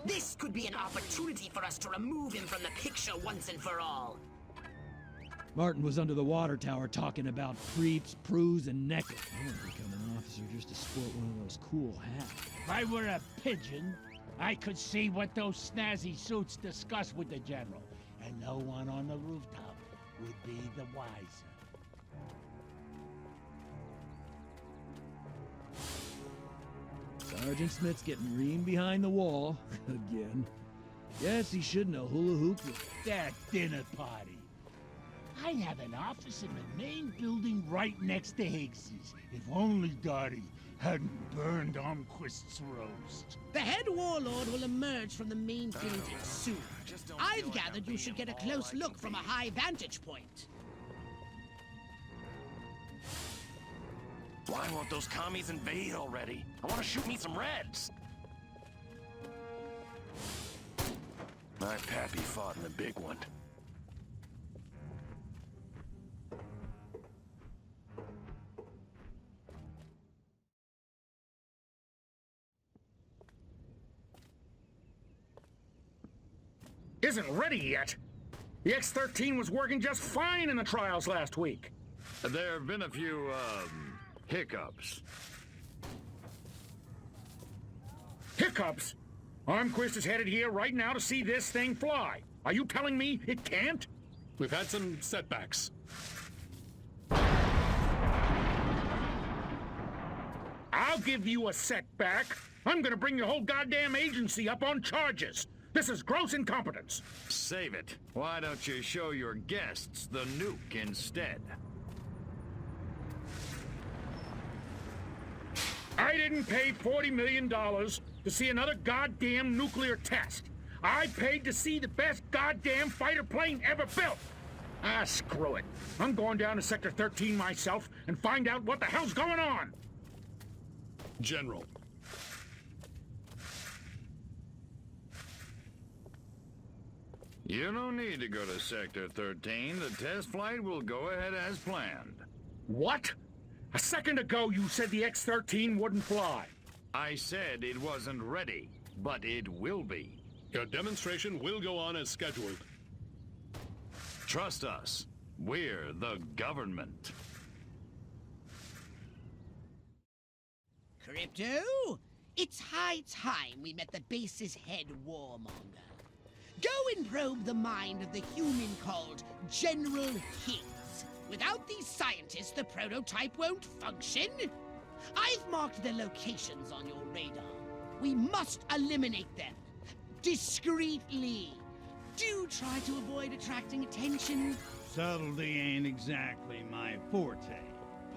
This could be an opportunity for us to remove him from the picture once and for all. Martin was under the water tower talking about creeps, prues, and necklace. I want to become an officer just to sport one of those cool hats. If I were a pigeon, I could see what those snazzy suits discuss with the general, and no one on the rooftop would be the wiser. Sergeant Smith's getting green behind the wall again. Guess he shouldn't have hula hooped with That dinner party. I'd have an office in the main building right next to Higgs's. If only Dottie hadn't burned Armquist's roast. The head warlord will emerge from the main building soon. I've gathered you should get a close look from a high vantage point. Why won't those commies invade already? I want to shoot me some Reds. My pappy fought in the big one. Isn't ready yet. The X-13 was working just fine in the trials last week. There have been a few, hiccups. Hiccups? Armquist is headed here right now to see this thing fly. Are you telling me it can't? We've had some setbacks. I'll give you a setback. I'm gonna bring your whole goddamn agency up on charges. This is gross incompetence. Save it. Why don't you show your guests the nuke instead? I didn't pay $40 million to see another goddamn nuclear test. I paid to see the best goddamn fighter plane ever built. Ah, screw it. I'm going down to Sector 13 myself and find out what the hell's going on. General. You don't need to go to Sector 13. The test flight will go ahead as planned. What? A second ago you said the X-13 wouldn't fly. I said it wasn't ready, but it will be. Your demonstration will go on as scheduled. Trust us. We're the government. Crypto, it's high time we met the base's head warmonger. Go and probe the mind of the human called General Higgs. Without these scientists, the prototype won't function. I've marked their locations on your radar. We must eliminate them. Discreetly. Do try to avoid attracting attention. Subtlety ain't exactly my forte,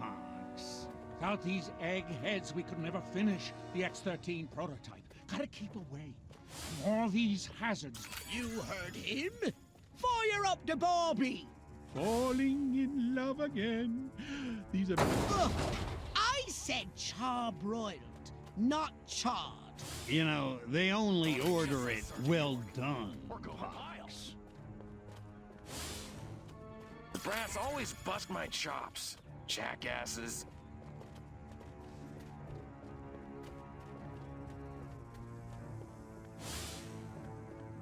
punks. Without these eggheads, we could never finish the X-13 prototype. Gotta keep away from all these hazards. You heard him. Fire up the Barbie. Falling in love again. These are... Ugh. I said charbroiled, not charred. You know, they only order it well done. The brass always bust my chops. Jackasses.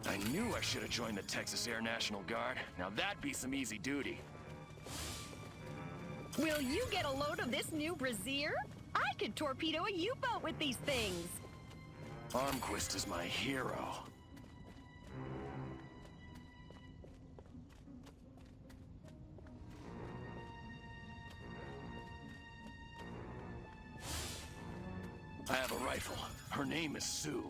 I knew I should have joined the Texas Air National Guard. Now that'd be some easy duty. Will you get a load of this new brassiere? I could torpedo a U-boat with these things. Armquist is my hero. I have a rifle. Her name is Sue.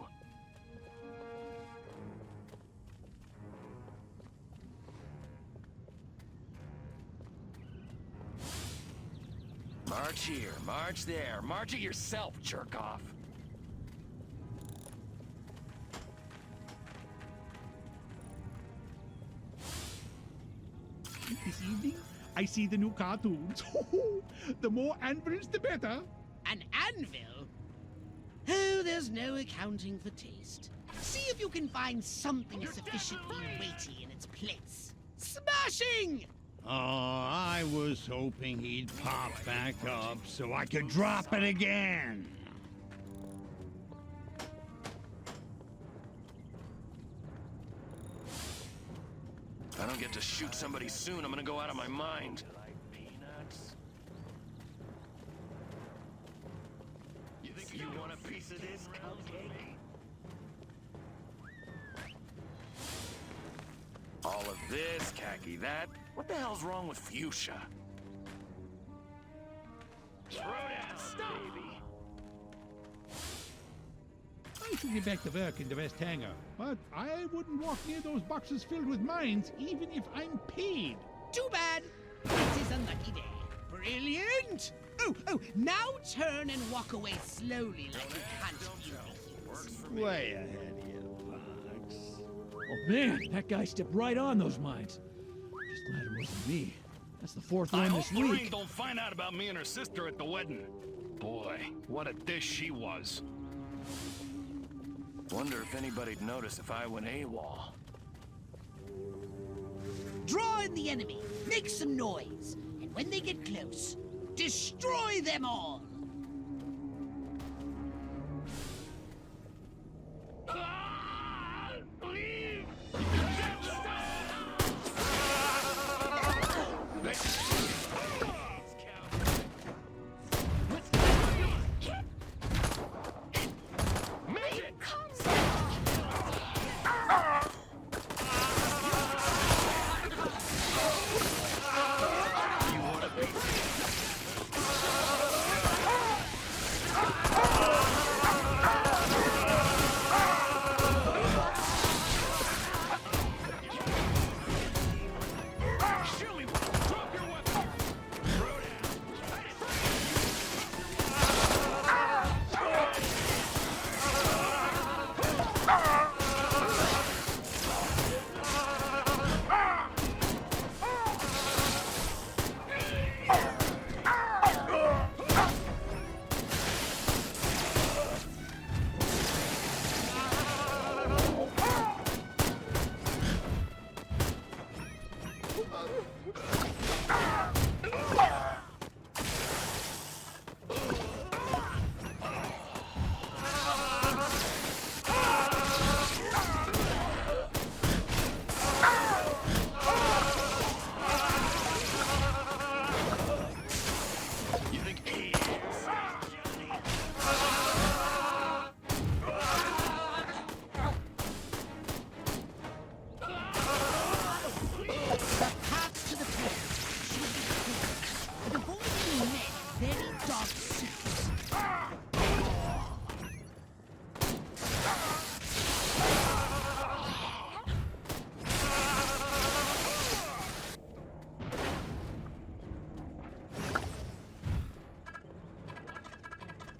March here, march there. March it yourself, jerk-off. This evening, I see the new cartoons. The more anvils, the better. An anvil? Oh, there's no accounting for taste. See if you can find something sufficiently weighty in its place. Smashing! Oh, I was hoping he'd pop back up so I could drop it again. If I don't get to shoot somebody soon, I'm gonna go out of my mind. You think you want a piece of this, cupcake? All of this, khaki that. What the hell's wrong with fuchsia? Throw that, baby. should get back to work in the West Hangar. But I wouldn't walk near those boxes filled with mines, even if I'm paid. Too bad. This is a lucky day. Brilliant! Oh, now turn and walk away slowly like you can't feel me. Way ahead of you, Pox. Oh man, that guy stepped right on those mines. Just glad it wasn't me. That's the fourth I one hope this Lorraine week. don't find out about me and her sister at the wedding. Boy, what a dish she was. Wonder if anybody'd notice if I went AWOL. Draw in the enemy, make some noise, and when they get close, destroy them all!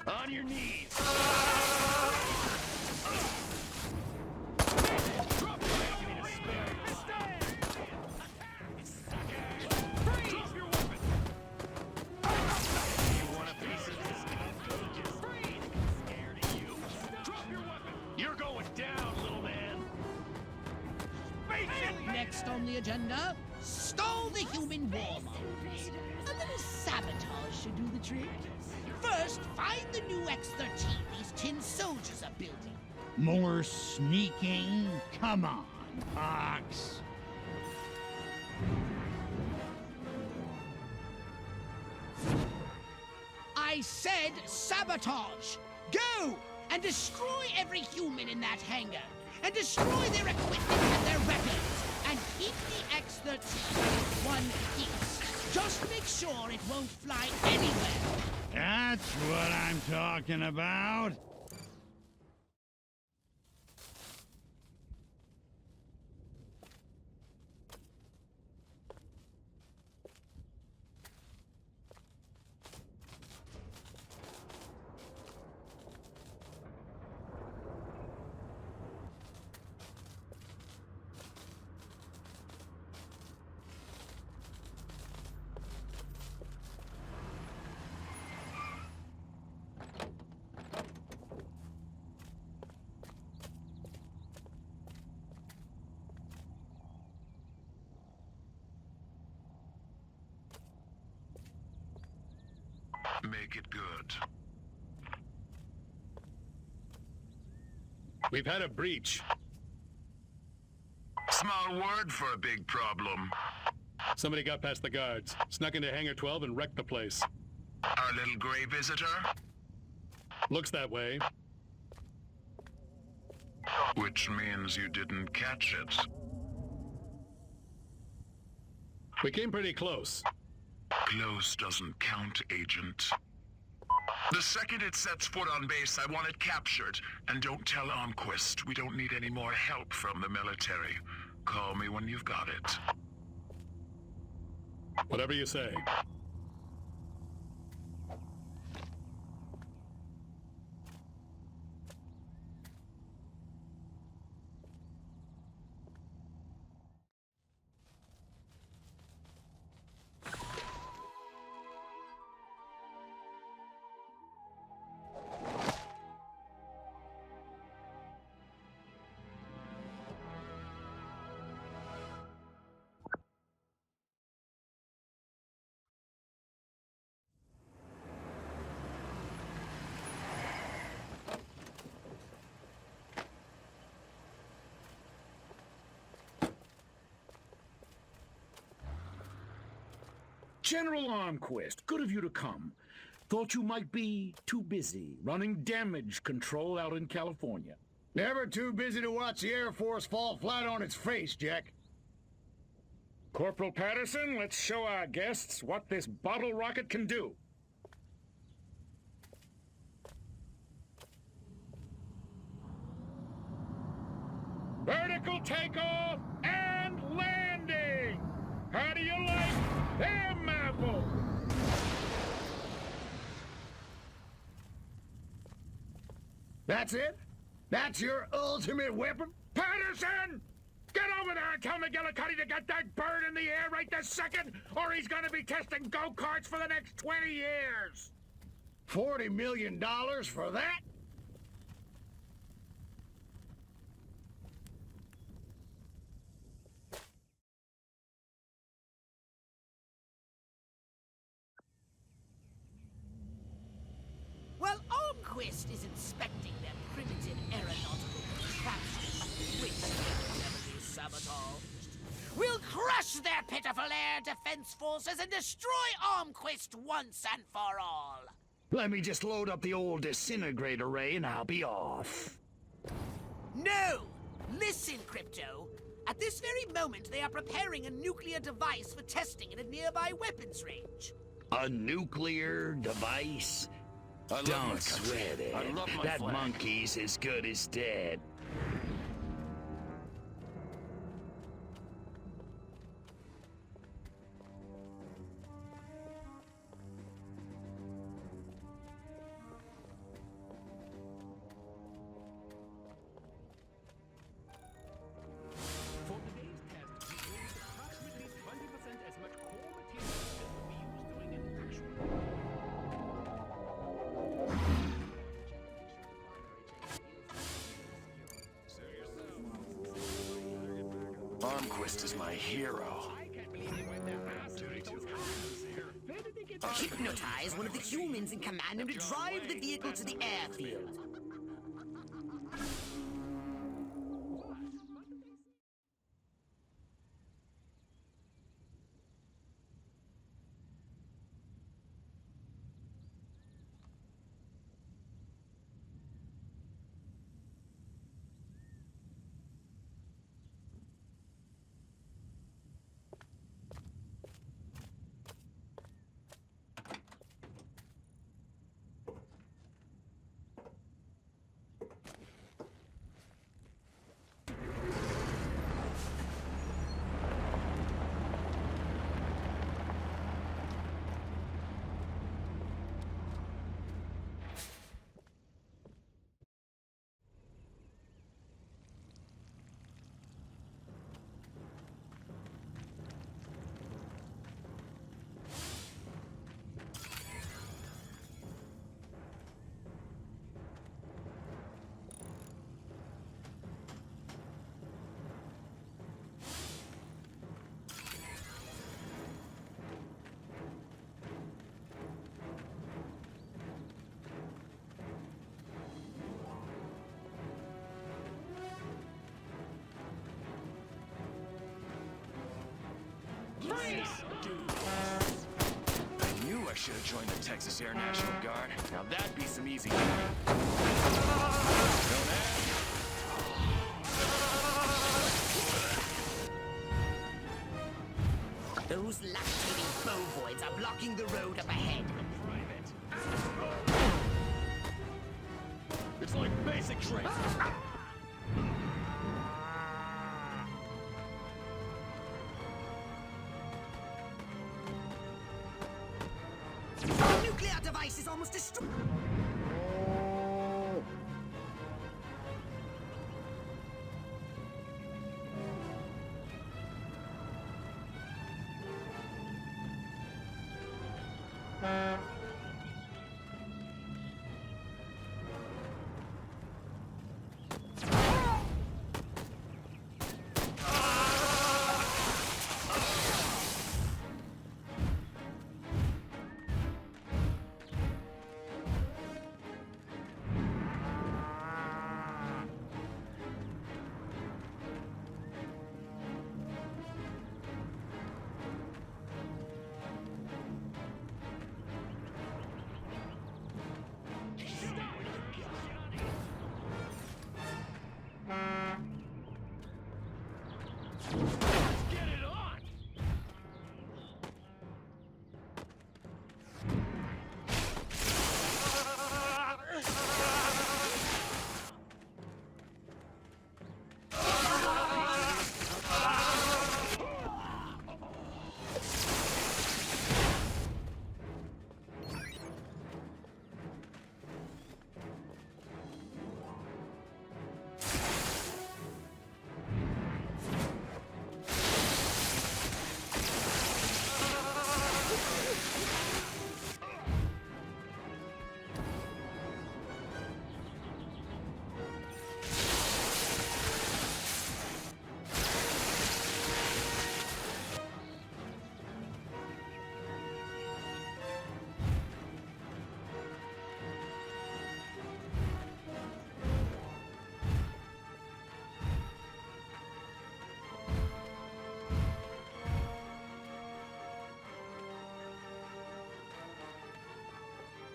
On your knees. You're going down, little man. Next on the agenda, stall the human war mines. A little sabotage should do the trick. First, find the new X-13 these tin soldiers are building. More sneaking? Come on, Pox. I said sabotage! Go! And destroy every human in that hangar! And destroy their equipment and their weapons! And keep the X-13 in one piece! Just make sure it won't fly anywhere! That's what I'm talking about. Make it good. We've had a breach. Small word for a big problem. Somebody got past the guards, snuck into Hangar 12 and wrecked the place. Our little gray visitor? Looks that way. Which means you didn't catch it. We came pretty close. Close doesn't count, Agent. The second it sets foot on base, I want it captured. And don't tell Armquist. We don't need any more help from the military. Call me when you've got it. Whatever you say. General Armquist, good of you to come. Thought you might be too busy running damage control out in California. Never too busy to watch the Air Force fall flat on its face, Jack. Corporal Patterson, let's show our guests what this bottle rocket can do. Vertical takeoff and landing! How do you like them apples? That's it? That's your ultimate weapon? Patterson! Get over there and tell McGillicuddy to get that bird in the air right this second, or he's gonna be testing go-karts for the next 20 years! $40 million for that? While Armquist is inspecting their primitive aeronautical contraptions, which will never be sabotaged, we'll crush their pitiful air defense forces and destroy Armquist once and for all. Let me just load up the old disintegrate array and I'll be off. No! Listen, Crypto. At this very moment, they are preparing a nuclear device for testing at a nearby weapons range. A nuclear device? I love my Don't country. sweat it. I love my That flag. monkey's as good as dead. For today's test, we used approximately 20% as much core material as would be used during an actual. Armquist is my hero. Hypnotize one of the humans and command him to drive the vehicle to the airfield. I knew I should have joined the Texas Air National Guard. Now that'd be some easy. Those lactating bovoids are blocking the road up ahead. Isaac Trace. Nuclear device is almost destroyed.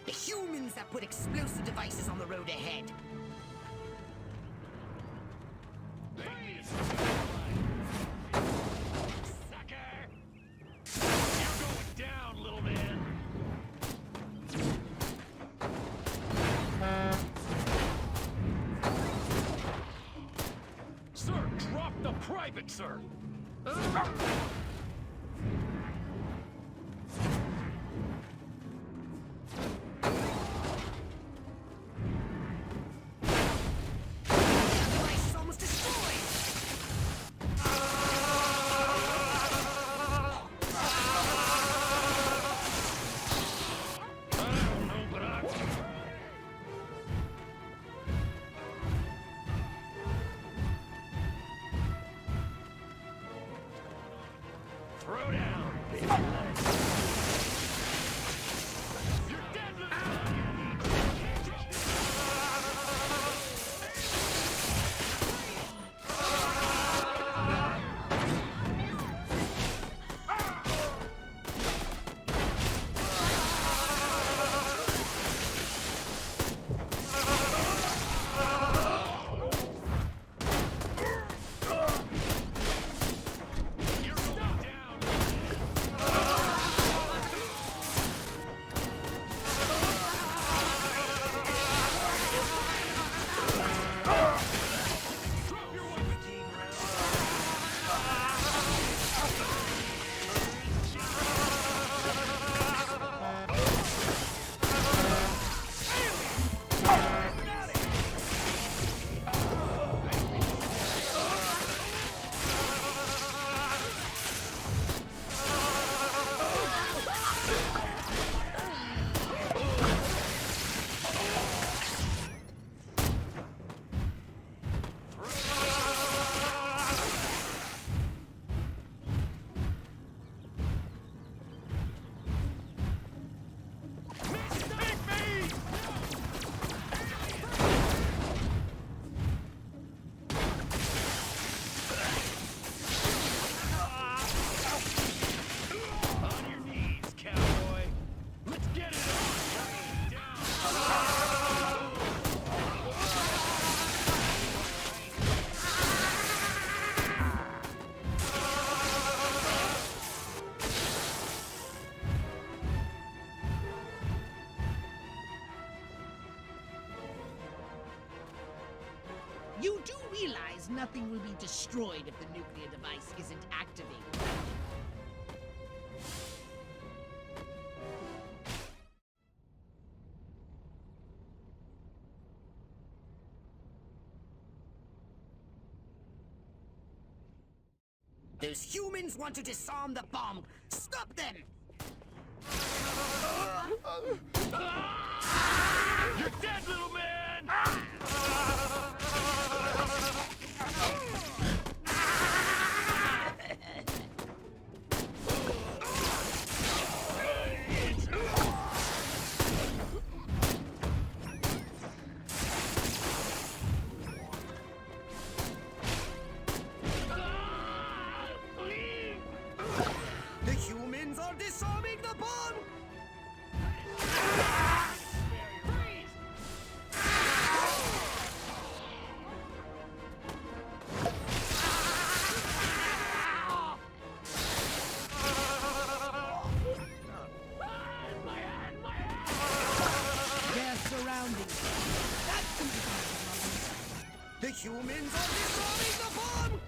The humans that put explosive devices on the road ahead. Down, little man. Sir, drop the private, sir. Device is almost destroyed. Throw down. You're dead, You're down. destroyed if the nuclear device isn't activated. Those humans want to disarm the bomb. Stop them! You're dead, little man! The humans are disarming the bomb! They're surrounding us. That's The humans are disarming the bomb!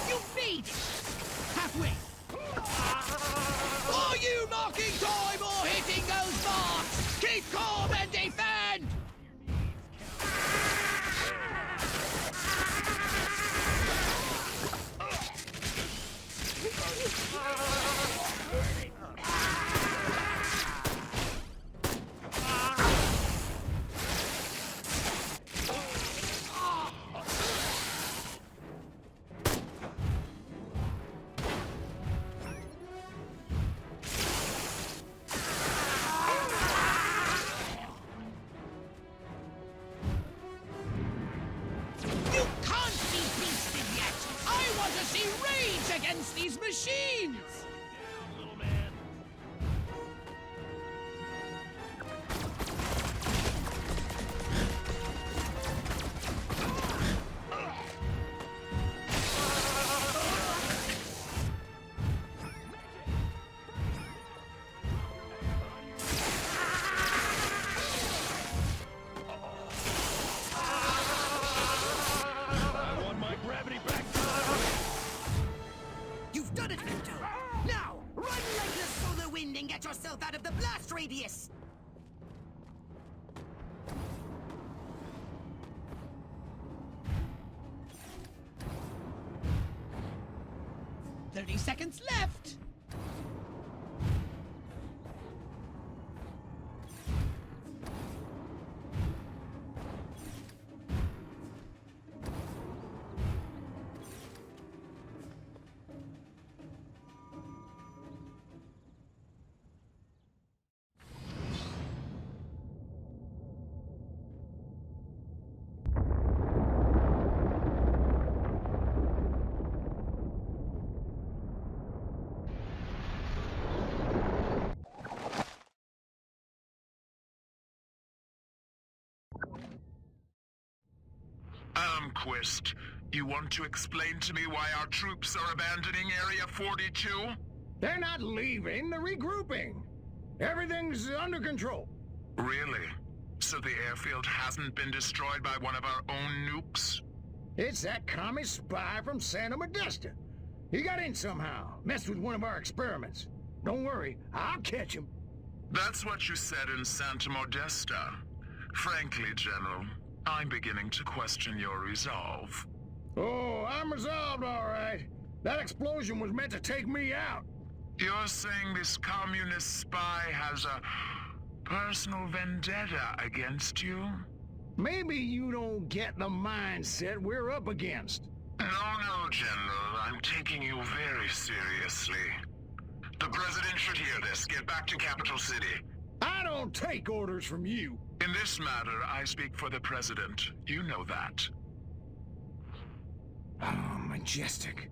You beat it! Halfway! Are you marking time or hitting those marks? Keep calm and defend! You can't be beasted yet! I want to see rage against these machines! I want my gravity back! You've done it, Victor! Now, run like the solar wind and get yourself out of the blast radius! "30 seconds left! Quist, you want to explain to me why our troops are abandoning Area 42? They're not leaving, they're regrouping. Everything's under control. Really? So the airfield hasn't been destroyed by one of our own nukes? It's that commie spy from Santa Modesta. He got in somehow, messed with one of our experiments. Don't worry, I'll catch him. That's what you said in Santa Modesta. Frankly, General, I'm beginning to question your resolve. Oh, I'm resolved, all right. That explosion was meant to take me out. You're saying this communist spy has a personal vendetta against you? Maybe you don't get the mindset we're up against. No, General. I'm taking you very seriously. The President should hear this. Get back to Capital City. I don't take orders from you. In this matter, I speak for the President. You know that. majestic.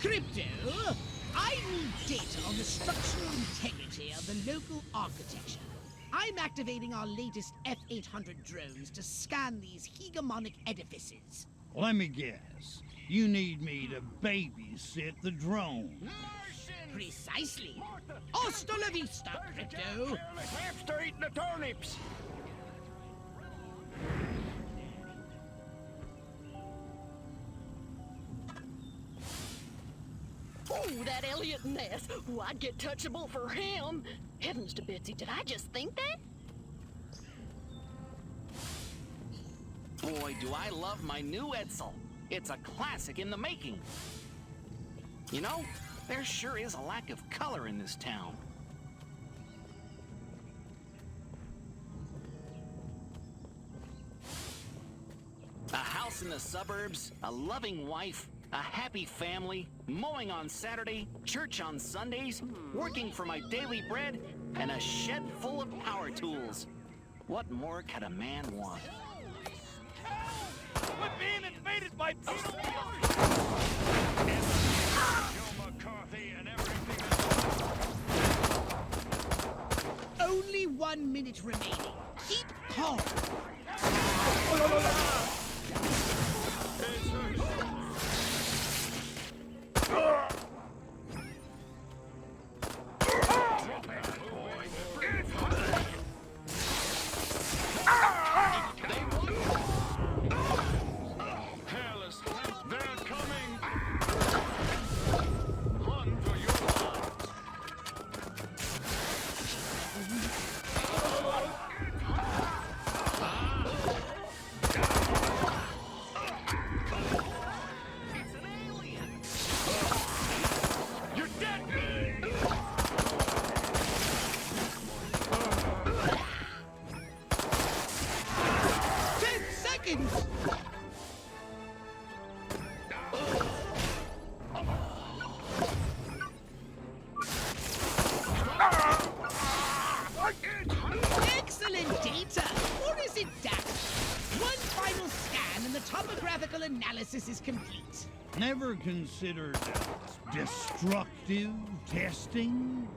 Crypto, I need data on the structural integrity of the local architecture. I'm activating our latest F-800 drones to scan these hegemonic edifices. Let me guess. You need me to babysit the drone. Precisely. Hasta la vista, Crypto. Hamster eating the turnips. Oh, that Elliot Ness. Oh, I'd get touchable for him. Heavens to Bitsy, did I just think that? Boy, do I love my new Edsel. It's a classic in the making. You know, there sure is a lack of color in this town. A house in the suburbs, a loving wife, a happy family, mowing on Saturday, church on Sundays, working for my daily bread, and a shed full of power tools. What more could a man want? We're being invaded by penal Joe McCarthy and everything. Only 1 minute remaining. Keep calm. Careless, they're coming. Run for your lives. You're dead! 10 seconds! Excellent data! Or is it data? One final scan and the topographical analysis is complete. Never considered destructive testing?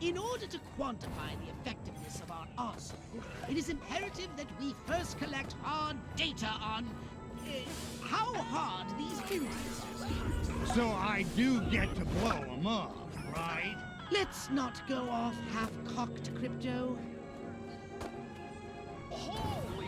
In order to quantify the effectiveness of our arsenal, it is imperative that we first collect hard data on how hard these buildings are. So I do get to blow them up, right? Let's not go off half-cocked, Crypto. Holy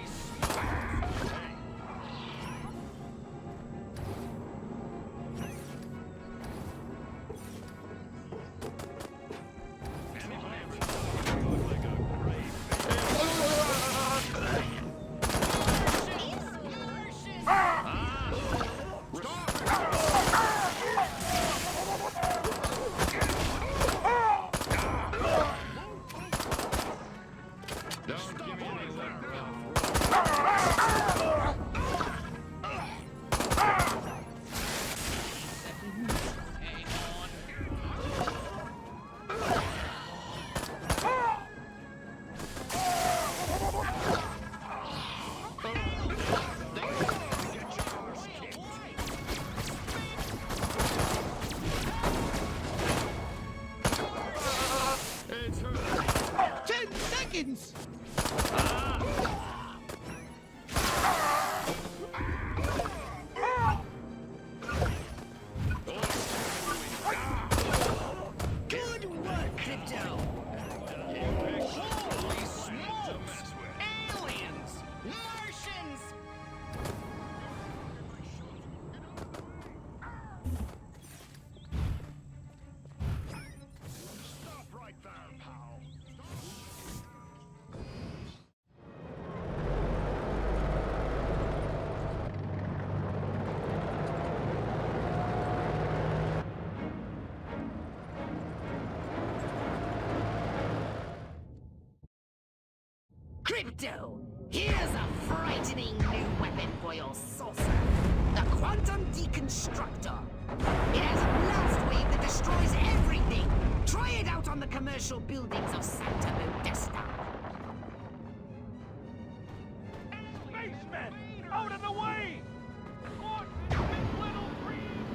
Crypto, here's a frightening new weapon for your saucer. The Quantum Deconstructor. It has a blast wave that destroys everything. Try it out on the commercial buildings of Santa Modesta. Spacemen! Out of the way! Look, big little green!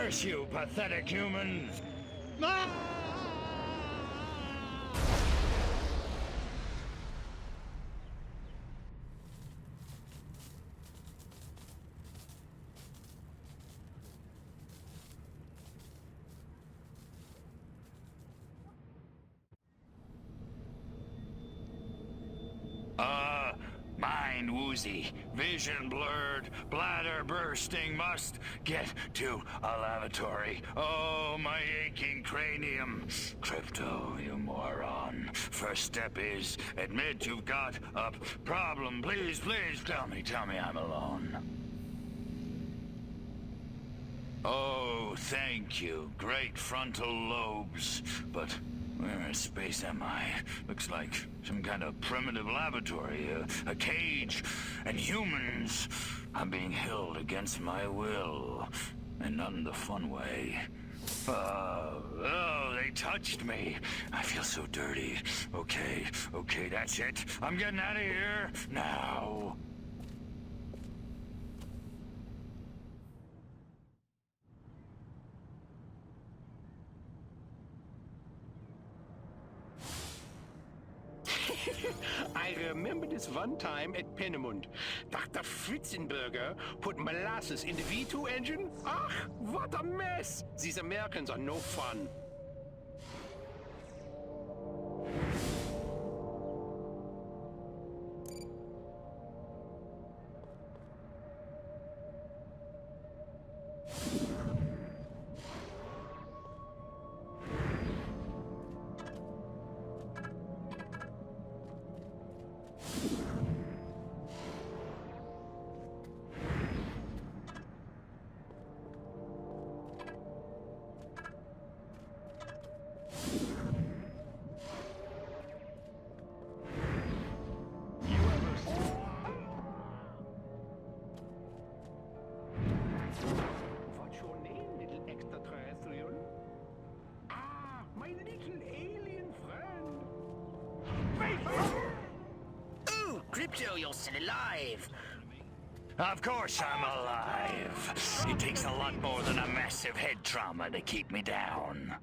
Curse you, pathetic humans! Mind woozy, vision blurred, bladder bursting, must get to a lavatory. Oh, my aching cranium. Crypto, you moron. First step is admit you've got a problem. Please, please tell me I'm alone. Oh, thank you. Great frontal lobes. But where in space am I? Looks like some kind of primitive laboratory, a cage, and humans. I'm being held against my will, and not in the fun way. Oh, they touched me. I feel so dirty. Okay, that's it. I'm getting out of here now. I remember this one time at Pennemund. Dr. Fritzenberger put molasses in the V2 engine. Ach, what a mess! These Americans are no fun. What's your name, little extraterrestrial? Ah, my little alien friend. Ooh, Crypto, you're still alive. Of course I'm alive. It takes a lot more than a massive head trauma to keep me down.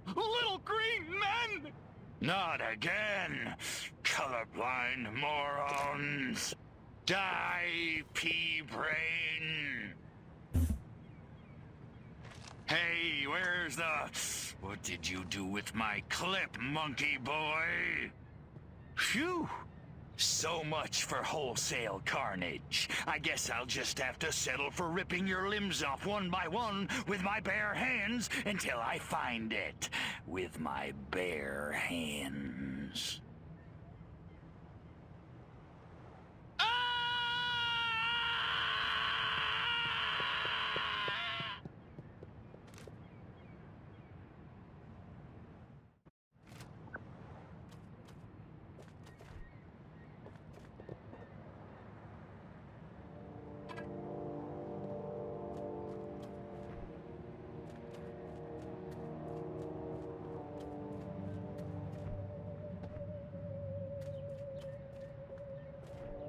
Little green men! Not again! Colorblind morons! Die, pea brain! Hey, where's the... What did you do with my clip, monkey boy? Phew! So much for wholesale carnage. I guess I'll just have to settle for ripping your limbs off one by one with my bare hands until I find it. With my bare hands.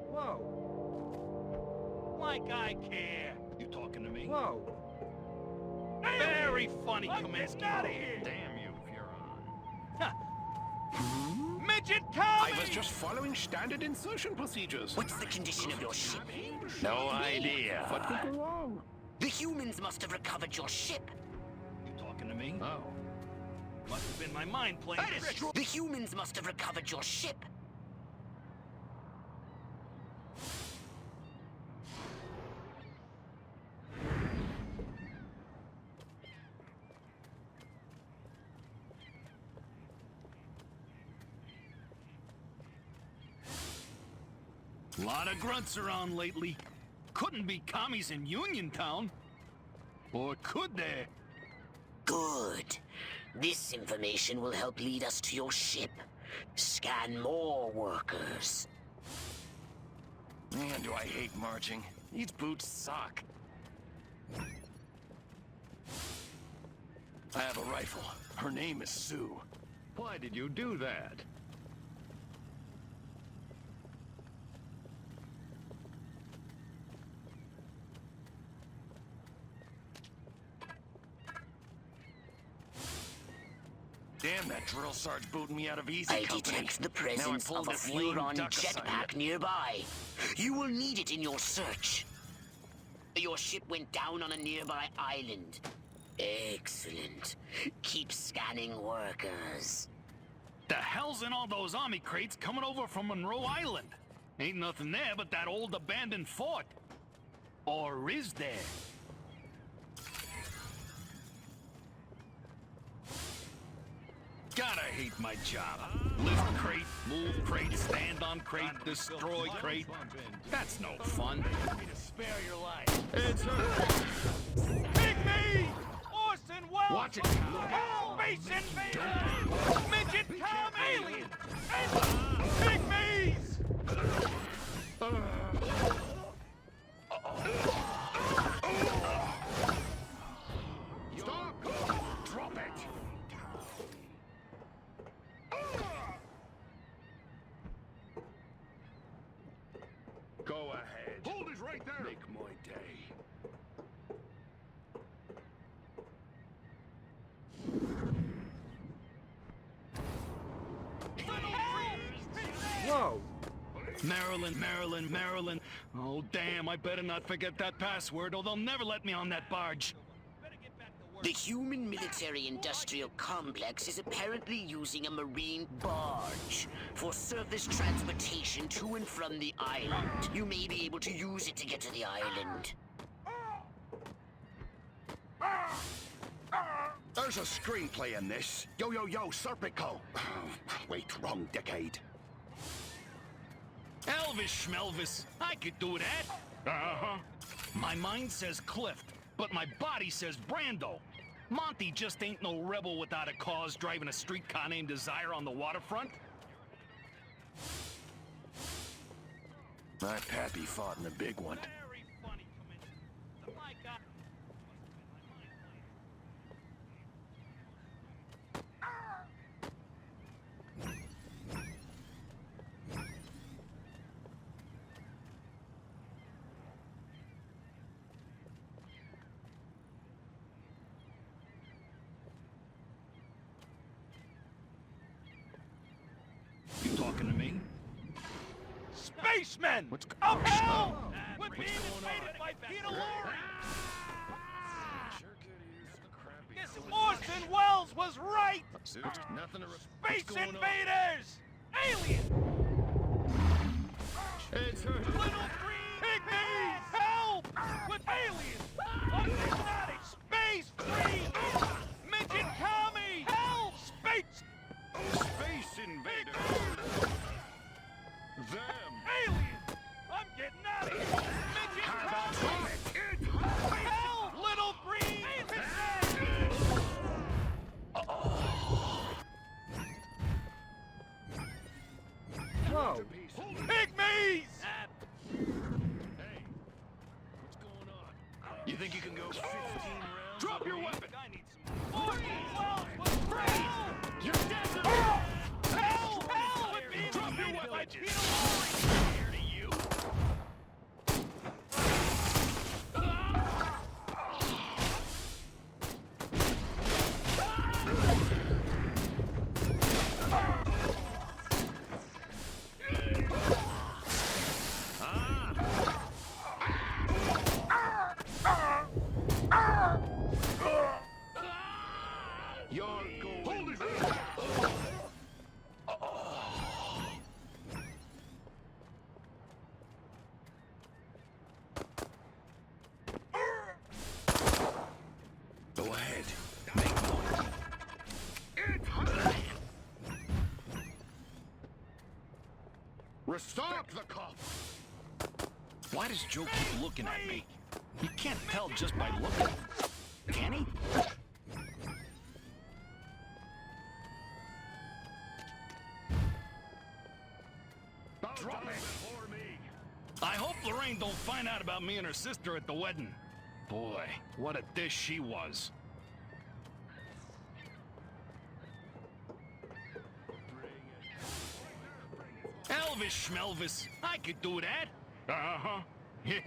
Whoa. Like I care. You talking to me? Whoa. Very funny, Kaminsky. Damn you if you're on. Midget I comedy! was just following standard insertion procedures. What's the condition of your ship? No idea. What could go wrong? The humans must have recovered your ship. You talking to me? Oh. Must have been my mind playing tricks. The humans must have recovered your ship. Lot of grunts around lately. Couldn't be commies in Uniontown. Or could they? Good. This information will help lead us to your ship. Scan more workers. Man, do I hate marching. These boots suck. I have a rifle. Her name is Sue. Why did you do that? Damn, that drill sarge booted me out of easy I company. detect the Now I presence pulled of a this lame Furon duck jetpack assignment. nearby. You will need it in your search. Your ship went down on a nearby island. Excellent. Keep scanning workers. The hell's in all those army crates coming over from Monroe Island? Ain't nothing there but that old abandoned fort. Or is there? Gotta hate my job. Lift crate, move crate, stand on crate, destroy crate. That's no fun. Spare your life. It's Pygmy! Orson Welles! Watch it. Space invaders! Midget Tom aliens! And pygmies! Stop! Drop it! Go ahead. Hold it right there! Make my day. Whoa! Maryland. Oh, damn, I better not forget that password or they'll never let me on that barge. The human military-industrial complex is apparently using a marine barge for surface transportation to and from the island. You may be able to use it to get to the island. There's a screenplay in this. Yo, Serpico. Wait, wrong decade. Elvis Schmelvis, I could do that. Uh-huh. My mind says Clift, but my body says Brando. Monty just ain't no rebel without a cause driving a streetcar named Desire on the waterfront. My pappy fought in a big one. You talking to me? Spacemen! Of hell! We're being invaded by Peter Lorre! This Orson Welles was right! Nothing to Space invaders! Aliens! Little green pygmies! Help! With aliens! Unexotic space free! Midget commie! Help! Space! Space invaders! Them! Aliens! I'm getting out of here! Midget commie! Help! Little green pygmies! Whoa! Pygmies! You think you can go 15 rounds? Drop your weapon! Orson Welles was great! You're dead! Help! Help! We're being invaded by Peter Lorre! Here to you. You're going. Go ahead. Make one. Restock the cop! Why does Joe keep looking at me? You can't tell just by looking. Can he? Drop it for me. I hope Lorraine don't find out about me and her sister at the wedding. Boy, what a dish she was. Elvis Schmelvis. I could do that. Uh-huh. Yeah.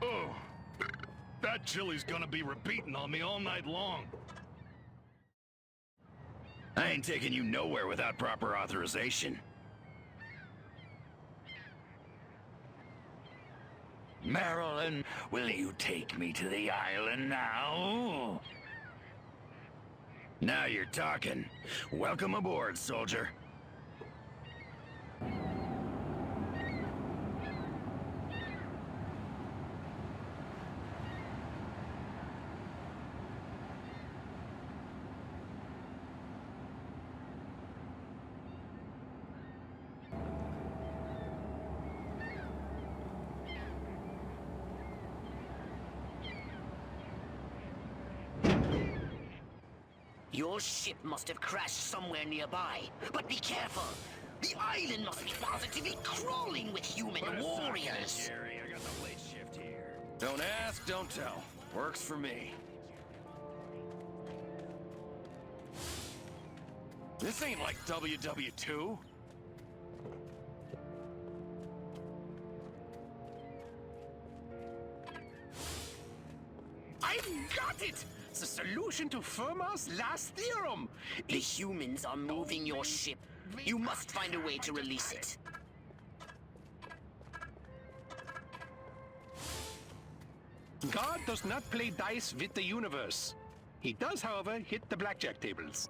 Oh, that chili's gonna be repeating on me all night long. I ain't taking you nowhere without proper authorization. Marilyn, will you take me to the island now? Now you're talking. Welcome aboard, soldier. Your ship must have crashed somewhere nearby. But be careful. The island must be positively crawling with human warriors. Jerry, I got the late shift here. Don't ask, don't tell. Works for me. This ain't like WW2. I've got it! The solution to Fermat's last theorem! The humans are moving your ship. You must find a way to release it. God does not play dice with the universe. He does, however, hit the blackjack tables.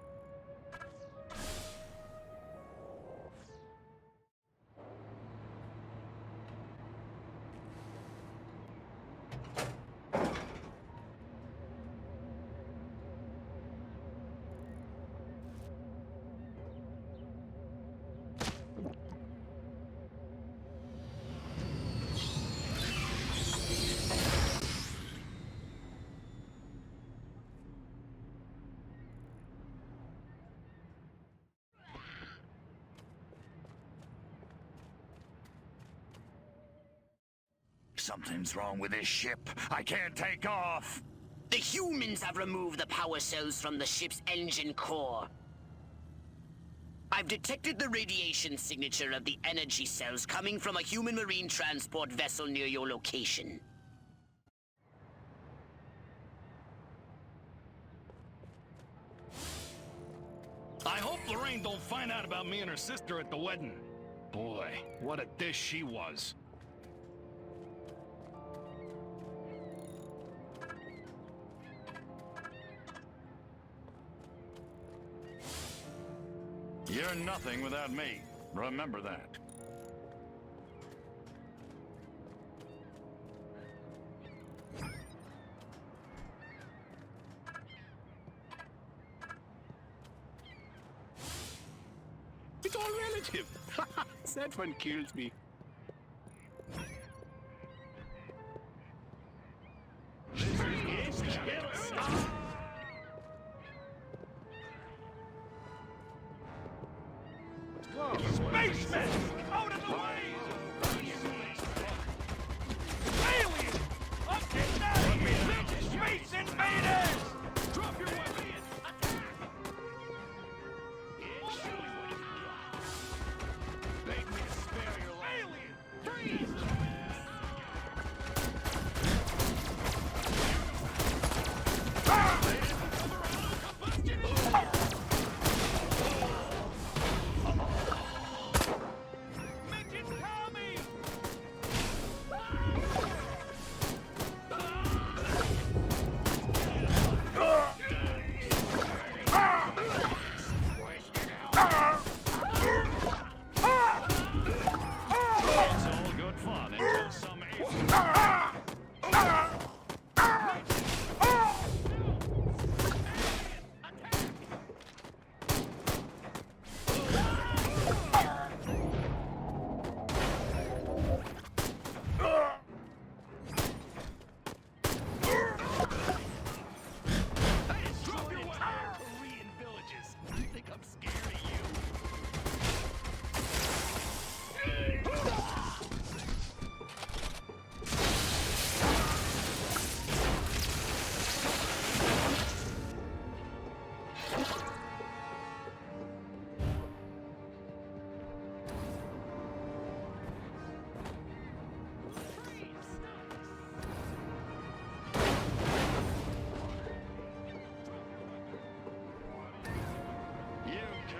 Something's wrong with this ship. I can't take off. The humans have removed the power cells from the ship's engine core. I've detected the radiation signature of the energy cells coming from a human marine transport vessel near your location. I hope Lorraine don't find out about me and her sister at the wedding. Boy, what a dish she was. You're nothing without me. Remember that. It's all relative. That one kills me. Spacemen! Out of the way! Aliens! Up and down! Space invaders! Drop your weapon! Make me spare your life.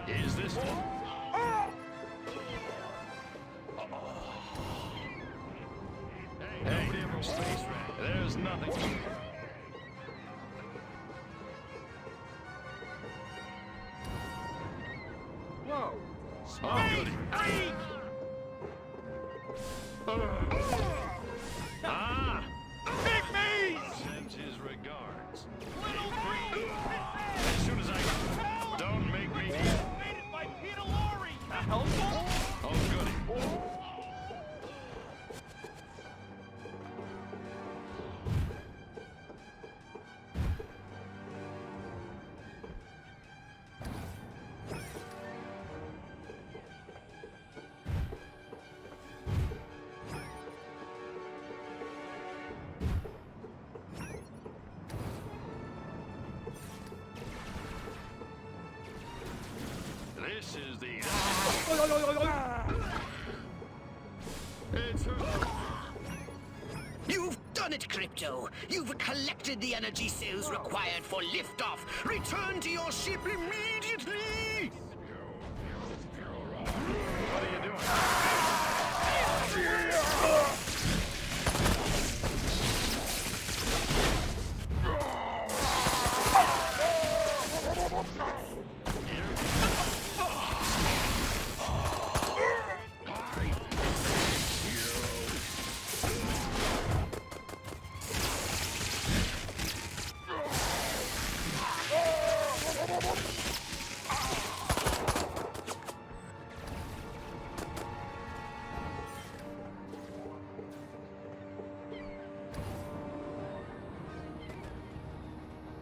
Is this... Hey, nobody ever space rat. There's nothing. Whoa. Oh, goody. Ah! Pygmies! Sends his regards. As soon as I... Don't make me... Made by Peter Lorre. Helpful? Oh, goody. This is the... It's her... You've done it, Crypto! You've collected the energy cells required for liftoff! Return to your ship immediately! What are you doing?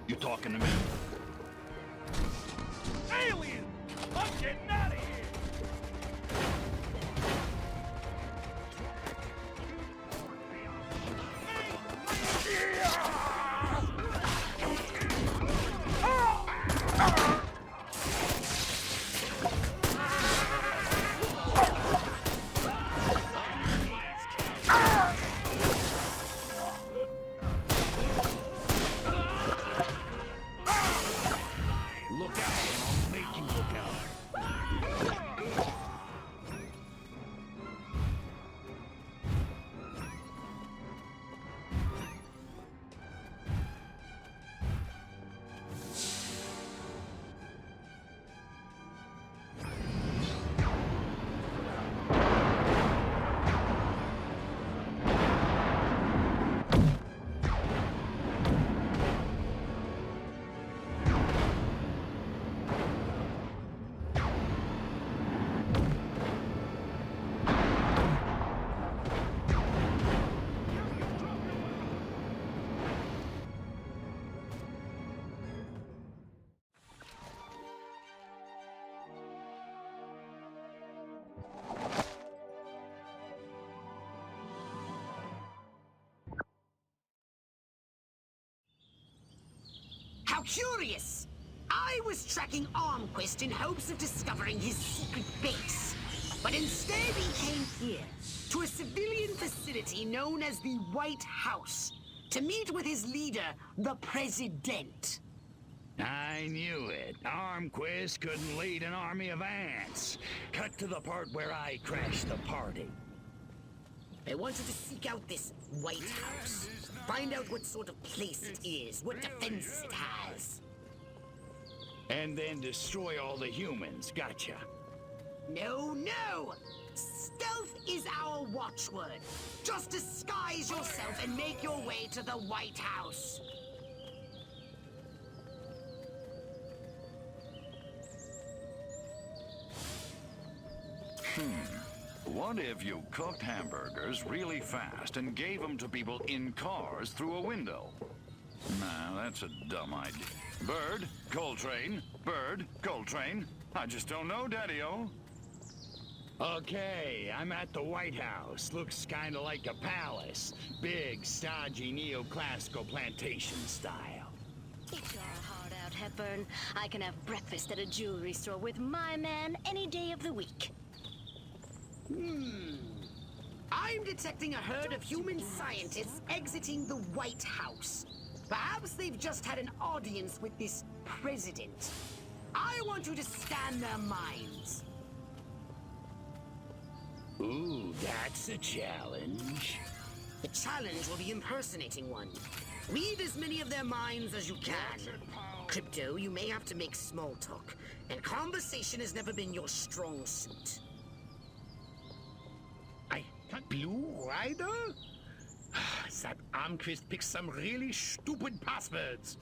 You talking to me? Alien! I'm getting out of here! Look out, I'll make you look out. How curious! I was tracking Armquist in hopes of discovering his secret base. But instead he came here, to a civilian facility known as the White House, to meet with his leader, the President. I knew it. Armquist couldn't lead an army of ants. Cut to the part where I crashed the party. I wanted to seek out this White House. Find out what sort of place it is, what defenses it has. And then destroy all the humans. Gotcha. No, no! Stealth is our watchword. Just disguise yourself and make your way to the White House. What if you cooked hamburgers really fast and gave them to people in cars through a window? Nah, that's a dumb idea. Bird, Coltrane, Bird, Coltrane. I just don't know, Daddy-O. Okay, I'm at the White House. Looks kind of like a palace. Big, stodgy, neoclassical plantation style. It's all hard out Hepburn. I can have breakfast at a jewelry store with my man any day of the week. I'm detecting a herd of human scientists exiting the White House. Perhaps they've just had an audience with this president. I want you to scan their minds. Ooh, that's a challenge. The challenge will be impersonating one. Read as many of their minds as you can. Crypto, you may have to make small talk, and conversation has never been your strong suit. Blue Rider? That Armquist picked some really stupid passwords.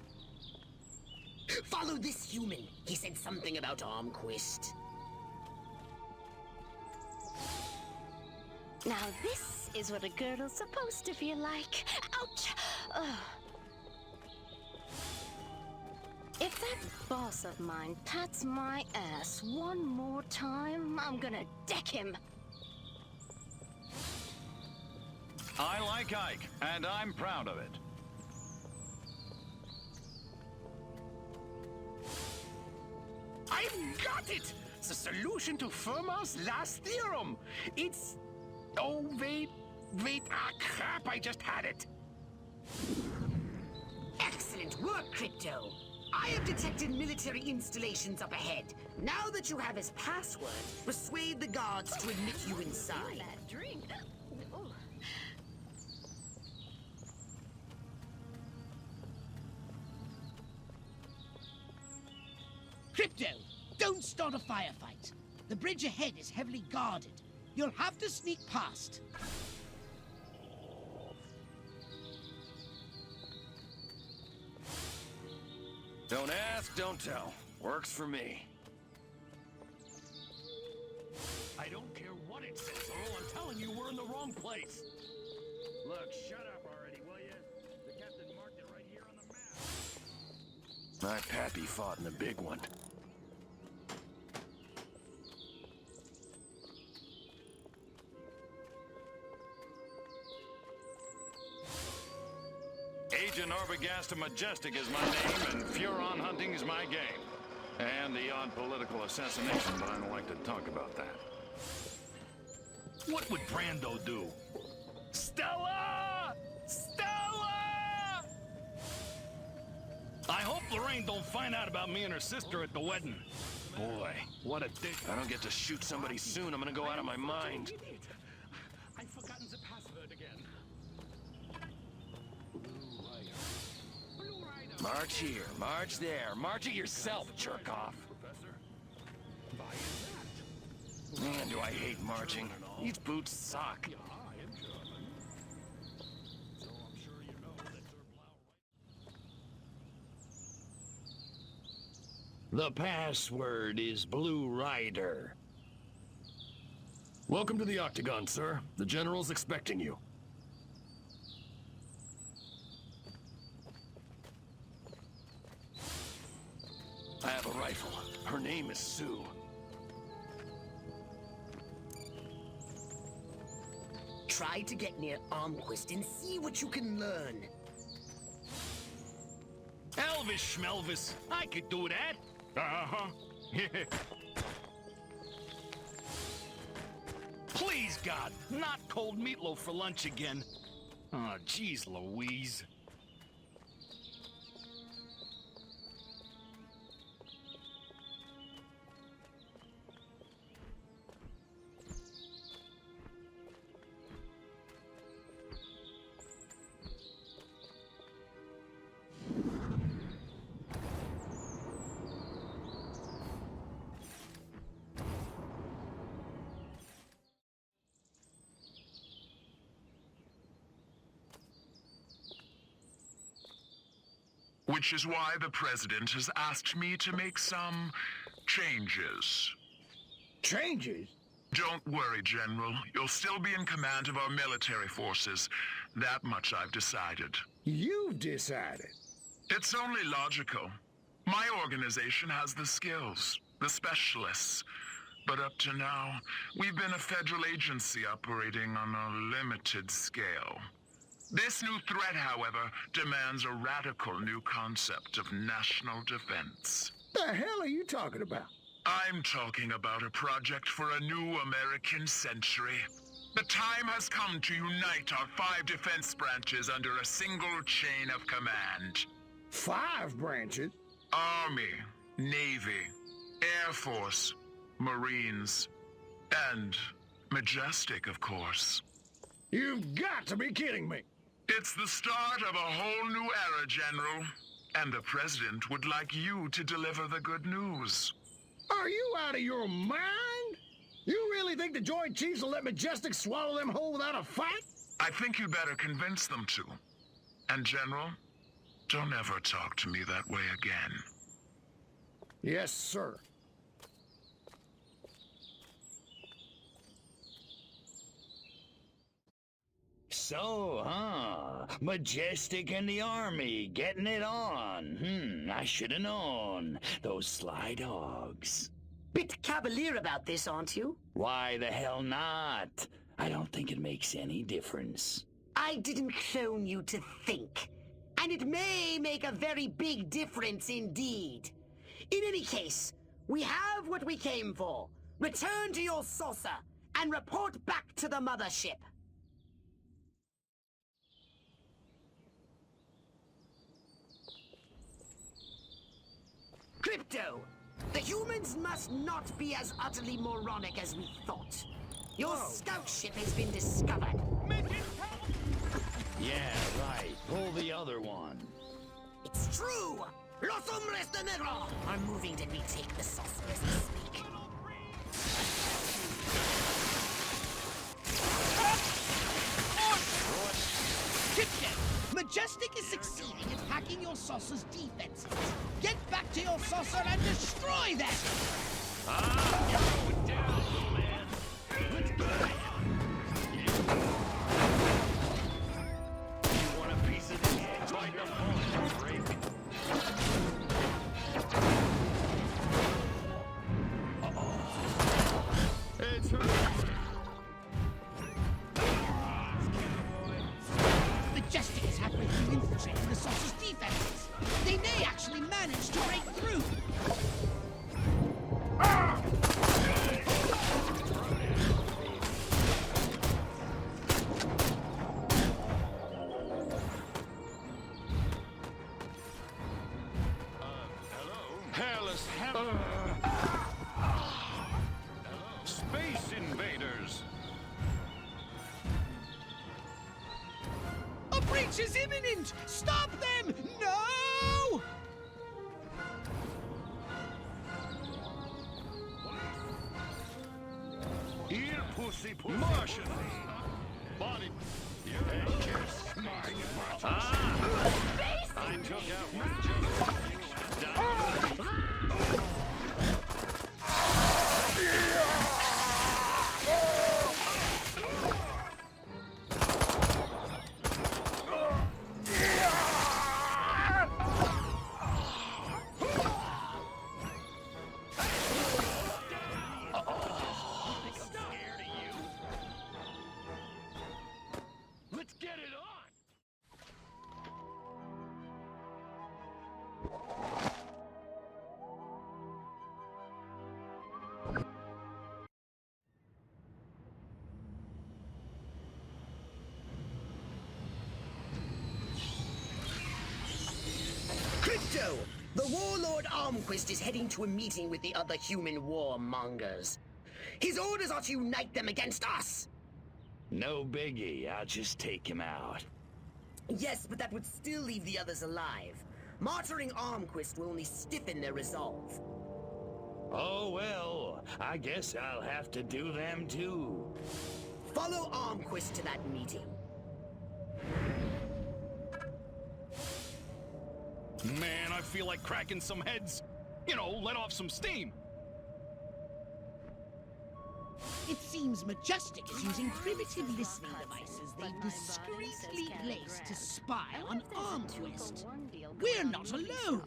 Follow this human. He said something about Armquist. Now this is what a girdle's supposed to feel like. Ouch! Ugh. If that boss of mine pats my ass one more time, I'm gonna deck him. I like Ike, and I'm proud of it. I've got it! The solution to Fermat's last theorem! It's... Oh, wait, crap, I just had it! Excellent work, Crypto. I have detected military installations up ahead. Now that you have his password, persuade the guards to admit you inside. That drink. Oh. Crypto, don't start a firefight. The bridge ahead is heavily guarded. You'll have to sneak past. Don't ask, don't tell. Works for me. I don't care what it says, Earl. I'm telling you, we're in the wrong place. Look, shut up already, will you? The captain marked it right here on the map. My pappy fought in the big one. Agent Arbogast Majestic is my name, and Furon hunting is my game. And the odd political assassination, but I don't like to talk about that. What would Brando do? Stella! Stella! I hope Lorraine don't find out about me and her sister at the wedding. Boy, what a dick. If I don't get to shoot somebody soon, I'm gonna go out of my mind. I've forgotten the password again. March here, march there, march it yourself, jerk off. Man, do I hate marching. These boots suck. The password is Blue Rider. Welcome to the Octagon, sir. The General's expecting you. I have a rifle. Her name is Sue. Try to get near Armquist and see what you can learn. Elvis Schmelvis, I could do that. Uh-huh. Please, God, not cold meatloaf for lunch again. Oh, jeez, Louise. Which is why the president has asked me to make some changes. Changes? Don't worry, General. You'll still be in command of our military forces. That much I've decided. You've decided? It's only logical. My organization has the skills, the specialists. But up to now, we've been a federal agency operating on a limited scale. This new threat, however, demands a radical new concept of national defense. The hell are you talking about? I'm talking about a project for a new American century. The time has come to unite our 5 defense branches under a single chain of command. 5 branches? Army, Navy, Air Force, Marines, and Majestic, of course. You've got to be kidding me! It's the start of a whole new era, General. And the President would like you to deliver the good news. Are you out of your mind? You really think the Joint Chiefs will let Majestic swallow them whole without a fight? I think you better convince them to. And General, don't ever talk to me that way again. Yes, sir. So, Majestic and the Army, getting it on. I should have known. Those sly dogs. Bit cavalier about this, aren't you? Why the hell not? I don't think it makes any difference. I didn't clone you to think. And it may make a very big difference indeed. In any case, we have what we came for. Return to your saucer and report back to the mothership. Crypto, the humans must not be as utterly moronic as we thought. Your scout ship has been discovered. Yeah, right. Pull the other one. It's true! Los hombres de negro are moving to retake the saucer as we speak. Majestic is succeeding in hacking your saucer's defenses. Get back to your saucer and destroy them! You're going down, little man. Let's go. You want a piece of this? Bite the bullet, freak. It's her. Majestic is halfway through infiltrating the saucer's defenses. They may actually manage to break through. Hairless Space invaders! A breach is imminent! Stop them! No! Here, pussy, Martian! Body. Your anxious. I took out one jungle. Let's get it on! Crypto! The warlord Armquist is heading to a meeting with the other human warmongers. His orders are to unite them against us! No biggie, I'll just take him out. Yes, but that would still leave the others alive. Martyring Armquist will only stiffen their resolve. Oh well, I guess I'll have to do them too. Follow Armquist to that meeting. Man, I feel like cracking some heads. You know, let off some steam. It seems Majestic is using primitive listening devices they've discreetly placed to spy on Armquist. We're not alone.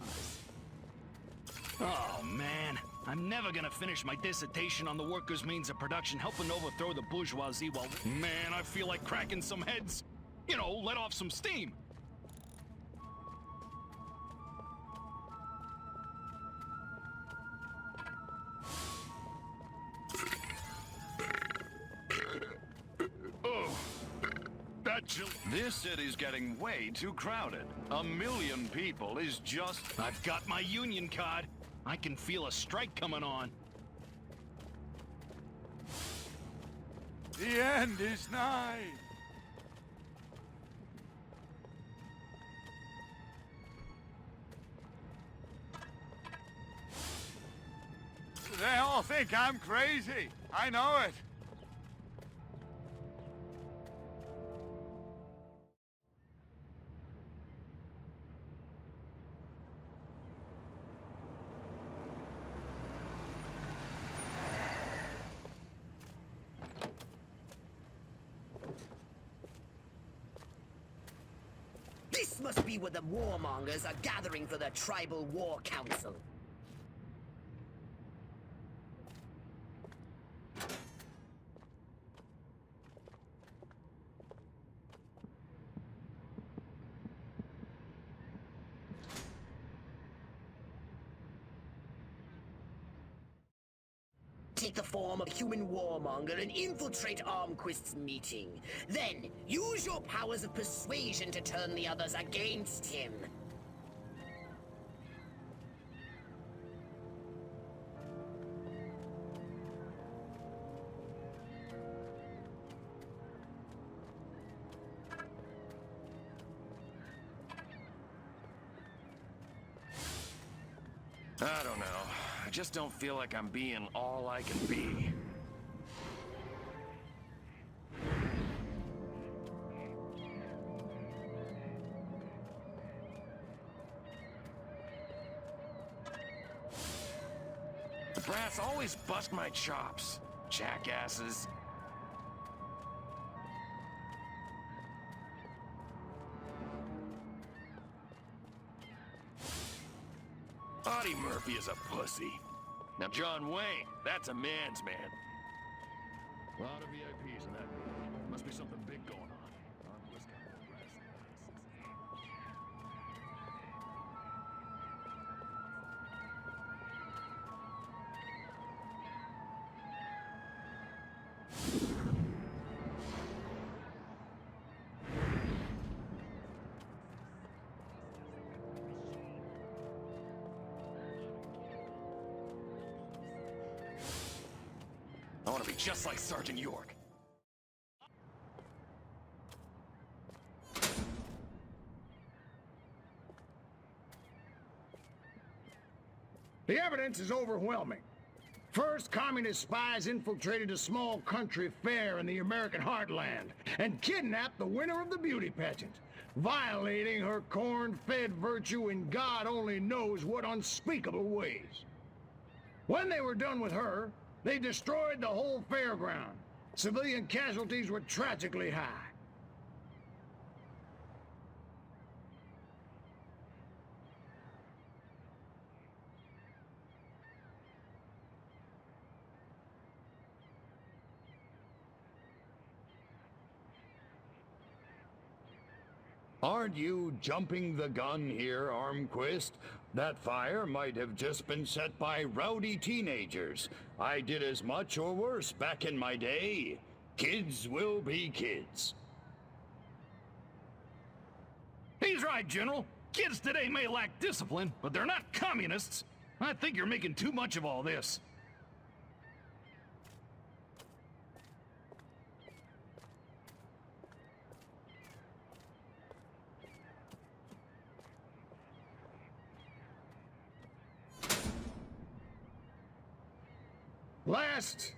Oh, man. I'm never gonna finish my dissertation on the workers' means of production helping overthrow the bourgeoisie while... Man, I feel like cracking some heads. You know, let off some steam. Oh, this city's getting way too crowded. 1 million people is just... I've got my union card. I can feel a strike coming on. The end is nigh. They all think I'm crazy. I know it. This must be where the warmongers are gathering for the Tribal War Council. Take the form of a human warmonger and infiltrate Armquist's meeting. Then, use your powers of persuasion to turn the others against him. I don't know. I just don't feel like I'm being all I can be. The brats always bust my chops. Jackasses. Audie Murphy is a pussy. Now John Wayne, that's a man's man. A lot of VIPs in that room. Must be something big going on. I want to be just like Sergeant York. The evidence is overwhelming. First, communist spies infiltrated a small country fair in the American heartland and kidnapped the winner of the beauty pageant, violating her corn-fed virtue in God only knows what unspeakable ways. When they were done with her, they destroyed the whole fairground. Civilian casualties were tragically high. Aren't you jumping the gun here, Armquist? That fire might have just been set by rowdy teenagers. I did as much or worse back in my day. Kids will be kids. He's right, General. Kids today may lack discipline, but they're not communists. I think you're making too much of all this. Last,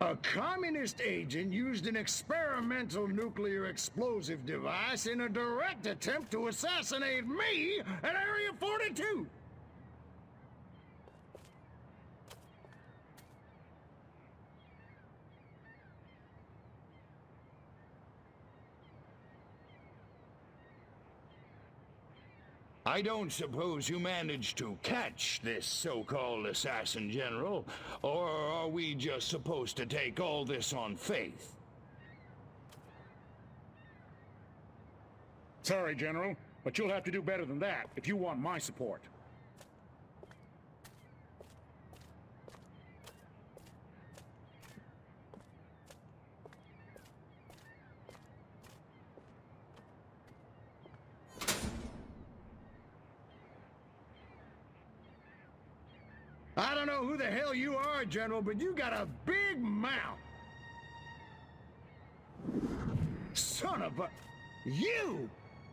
a communist agent used an experimental nuclear explosive device in a direct attempt to assassinate me at Area 42. I don't suppose you managed to catch this so-called assassin, General, or are we just supposed to take all this on faith? Sorry, General, but you'll have to do better than that if you want my support. I don't know who the hell you are, General, but you got a big mouth. Son of a... You!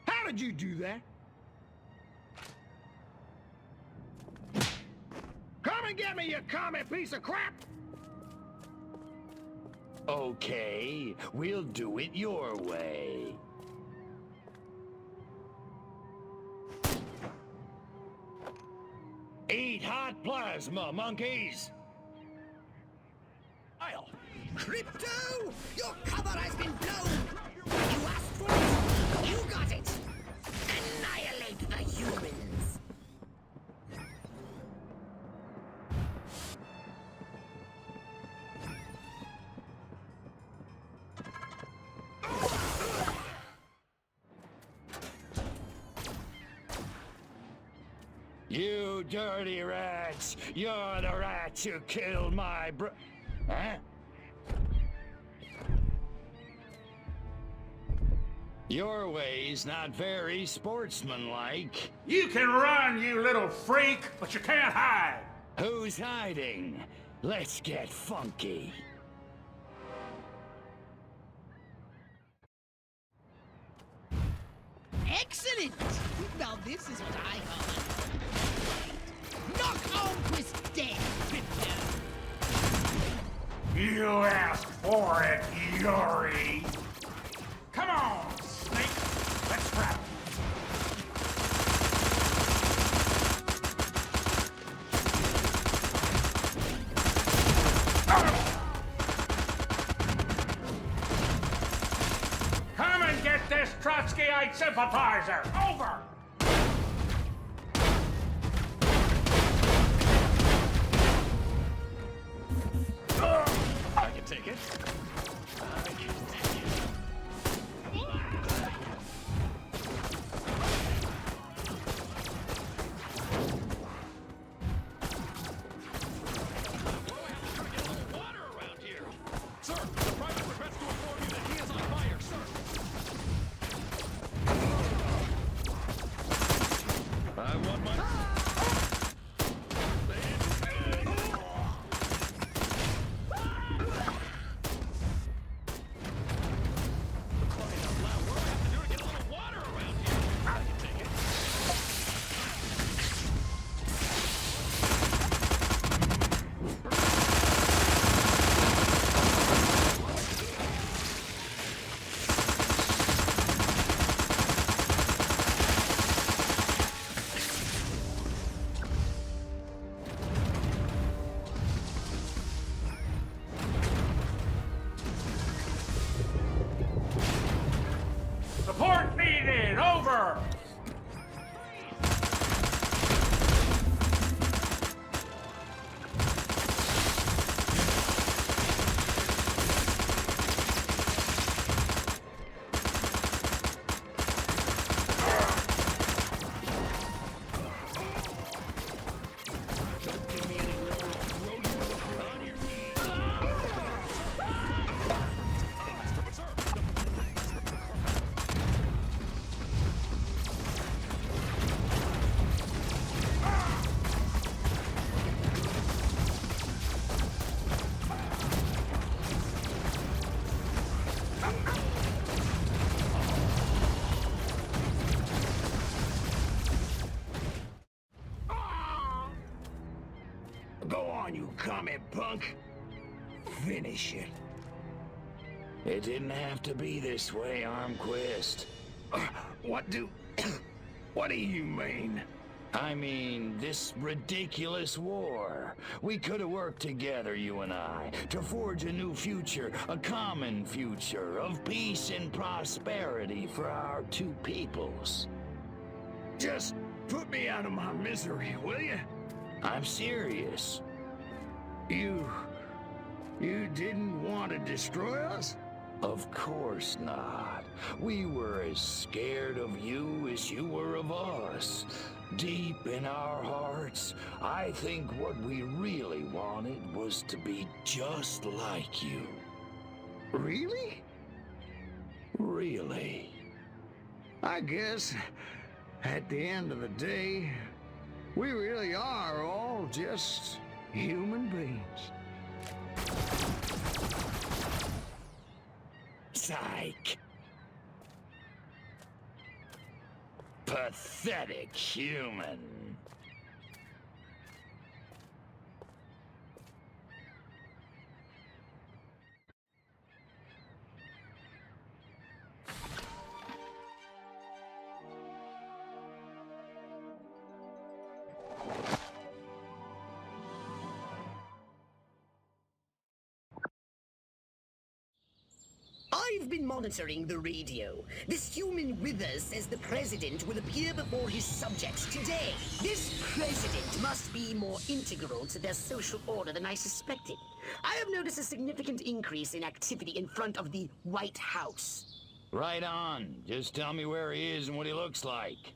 How did you do that? Come and get me, you commie piece of crap! Okay, we'll do it your way. Eat hot plasma, monkeys! Crypto! Your cover has been blown! You asked for it! You got it! Annihilate the humans! You dirty rats! You're the rats who killed my Huh? Your way's not very sportsmanlike. You can run, you little freak, but you can't hide. Who's hiding? Let's get funky. Excellent! Now this is what I call knock on twist dead, Crypto! You asked for it, Yuri. Come on, Snake. Let's travel. Come and get this Trotskyite sympathizer! Over! I can take it. Support needed! Over! Go on, you commie punk. Finish it. It didn't have to be this way, Armquist. What do you mean? I mean, this ridiculous war. We could have worked together, you and I, to forge a new future, a common future of peace and prosperity for our two peoples. Just put me out of my misery, will you? I'm serious. You didn't want to destroy us? Of course not. We were as scared of you as you were of us. Deep in our hearts, I think what we really wanted was to be just like you. Really? Really. I guess, at the end of the day, we really are all just human beings. Psych. Pathetic human. I've been monitoring the radio. This human Withers says the president will appear before his subjects today. This president must be more integral to their social order than I suspected. I have noticed a significant increase in activity in front of the White House. Right on. Just tell me where he is and what he looks like.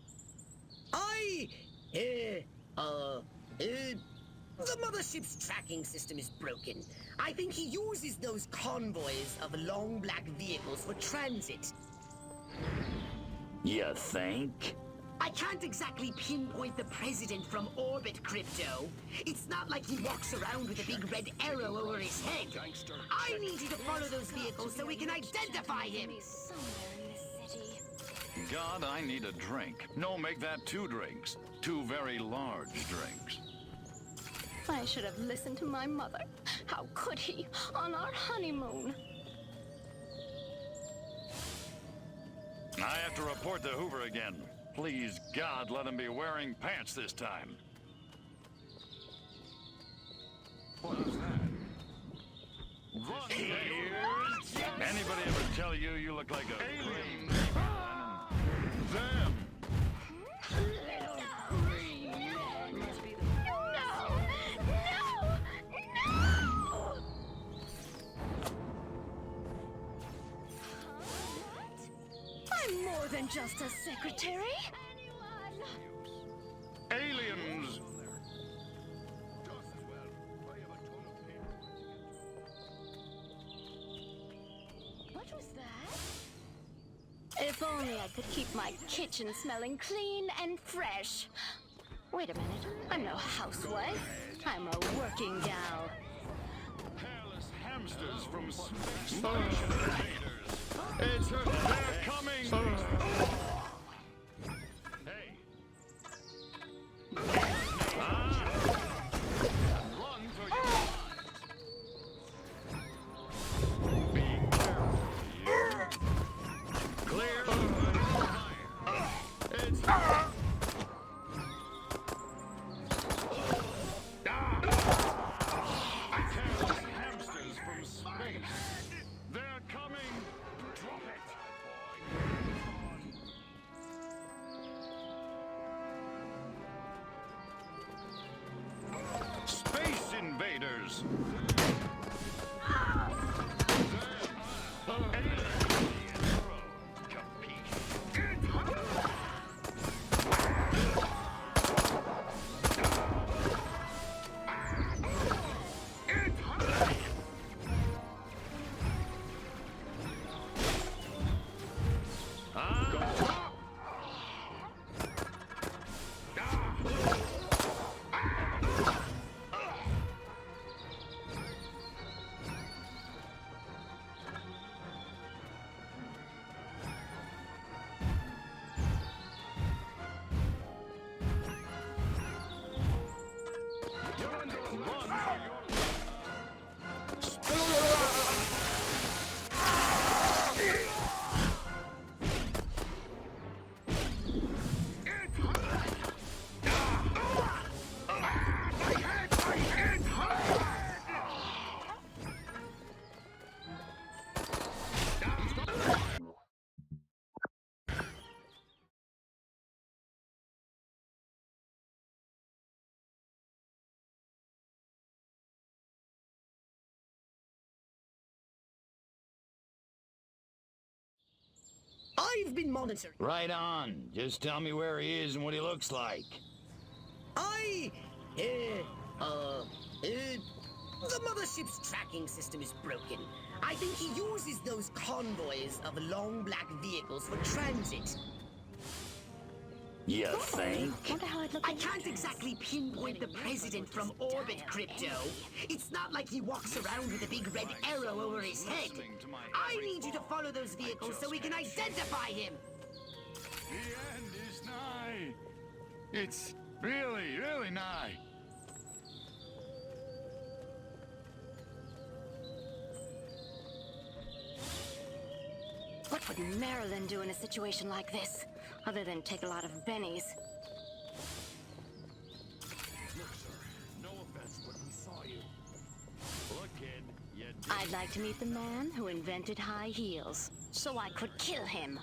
The mothership's tracking system is broken. I think he uses those convoys of long black vehicles for transit. You think? I can't exactly pinpoint the president from orbit, Crypto. It's not like he walks around with a big red arrow over his head. I need you to follow those vehicles so we can identify him. God, I need a drink. No, make that 2 drinks. 2 very large drinks. I should have listened to my mother. How could he, on our honeymoon? I have to report to Hoover again. Please, God, let him be wearing pants this time. What is that? Run, anybody ever tell you you look like a green Them! I'm more than just a secretary. Aliens! What was that? If only I could keep my kitchen smelling clean and fresh. Wait a minute. I'm no housewife. I'm a working gal. Hairless hamsters from space invaders. It's her. They're coming! Hey. Run for your lives. Be careful here. Clear. It's Hairless hamsters from space. They're coming. Drop it. Space invaders! I've been monitoring. Right on. Just tell me where he is and what he looks like. The mothership's tracking system is broken. I think he uses those convoys of long black vehicles for transit. You think? I can't exactly pinpoint the president from orbit, Crypto. It's not like he walks around with a big red arrow over his head. I need you to follow those vehicles so we can identify him. The end is nigh. It's really, really nigh. What would Marilyn do in a situation like this, other than take a lot of bennies? Look, sir, no offense, but we saw you. Look, kid, you did. I'd like to meet the man who invented high heels, so I could kill him.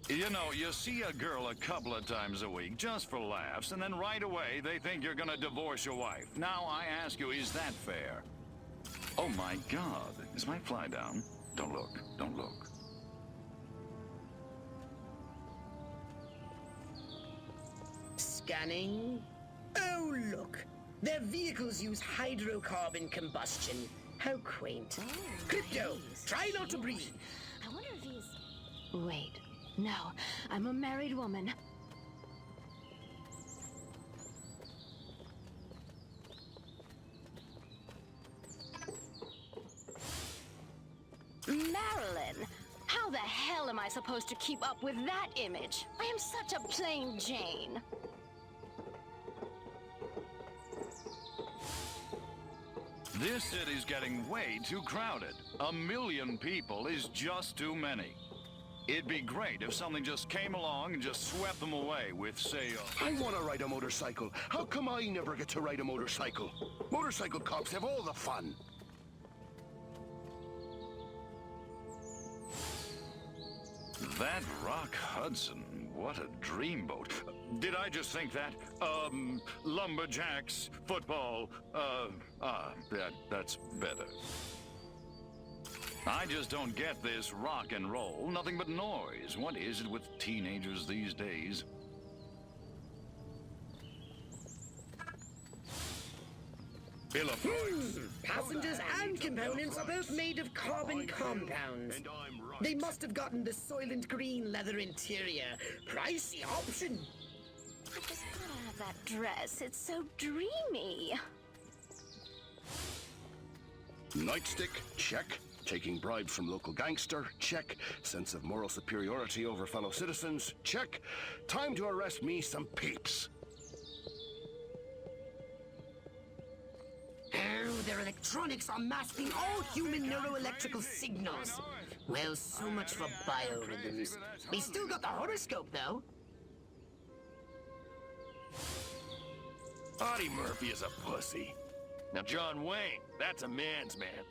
You know, you see a girl a couple of times a week just for laughs, and then right away they think you're gonna divorce your wife. Now I ask you, is that fair? Oh my God, is my fly down? Don't look, don't look. Scanning. Oh, look. Their vehicles use hydrocarbon combustion. How quaint. Crypto, try not to breathe. I wonder if he's... Wait. No, I'm a married woman. Marilyn! How the hell am I supposed to keep up with that image? I am such a plain Jane. This city's getting way too crowded. 1 million people is just too many. It'd be great if something just came along and just swept them away with, say, I want to ride a motorcycle. How come I never get to ride a motorcycle? Motorcycle cops have all the fun. That Rock Hudson, what a dreamboat. Did I just think that? Lumberjacks, football, that's better. I just don't get this rock and roll. Nothing but noise. What is it with teenagers these days? Bill of Rights. Passengers and components are both made of carbon compounds. They must have gotten the Soylent Green leather interior. Pricey option. I just gotta have that dress. It's so dreamy. Nightstick, check. Taking bribes from local gangster, check. Sense of moral superiority over fellow citizens, check. Time to arrest me some peeps. Oh, their electronics are masking all human neuroelectrical signals. Well, so much for biorhythms. We still got the horoscope, though. Audie Murphy is a pussy. Now, John Wayne, that's a man's man.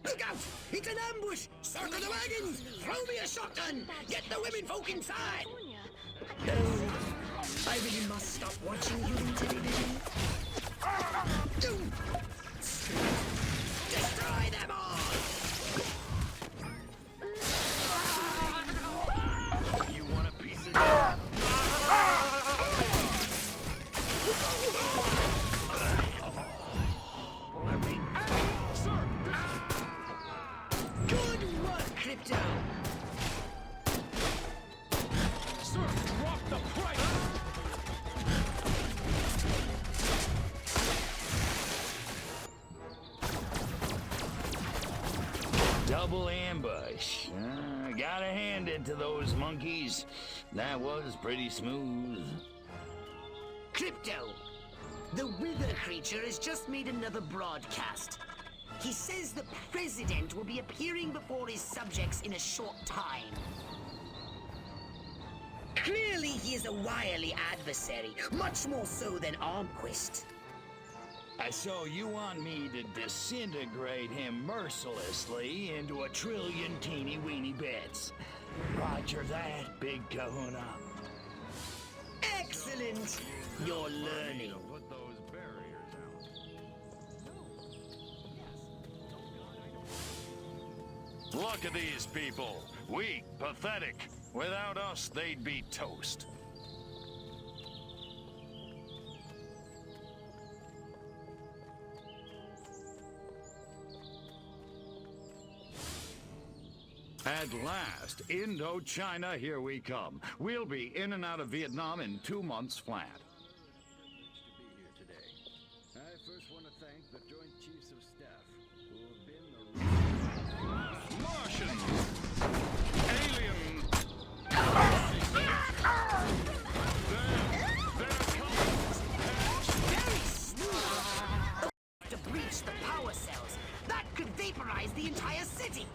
Look out! It's an ambush! Circle the wagons! Throw me a shotgun! Get the women folk inside! No, I really must stop watching you on television. Destroy them all! You want a piece of that? Good work, Crypto! Sir, drop the price! Double ambush. I Gotta hand it to those monkeys. That was pretty smooth. Crypto, the wither creature has just made another broadcast. He says the president will be appearing before his subjects in a short time. Clearly he is a wily adversary, much more so than Armquist. So you want me to disintegrate him mercilessly into a trillion teeny-weeny bits? Roger that, big kahuna. Excellent! You're learning. Put those barriers out. Look at these people. Weak, pathetic. Without us, they'd be toast. At last, Indochina, here we come. We'll be in and out of Vietnam in 2 months flat. To be here today. I first want to thank the Joint Chiefs of Staff, who have been the Martians! Aliens! Very smooth! To breach the power cells. That could vaporize the entire city.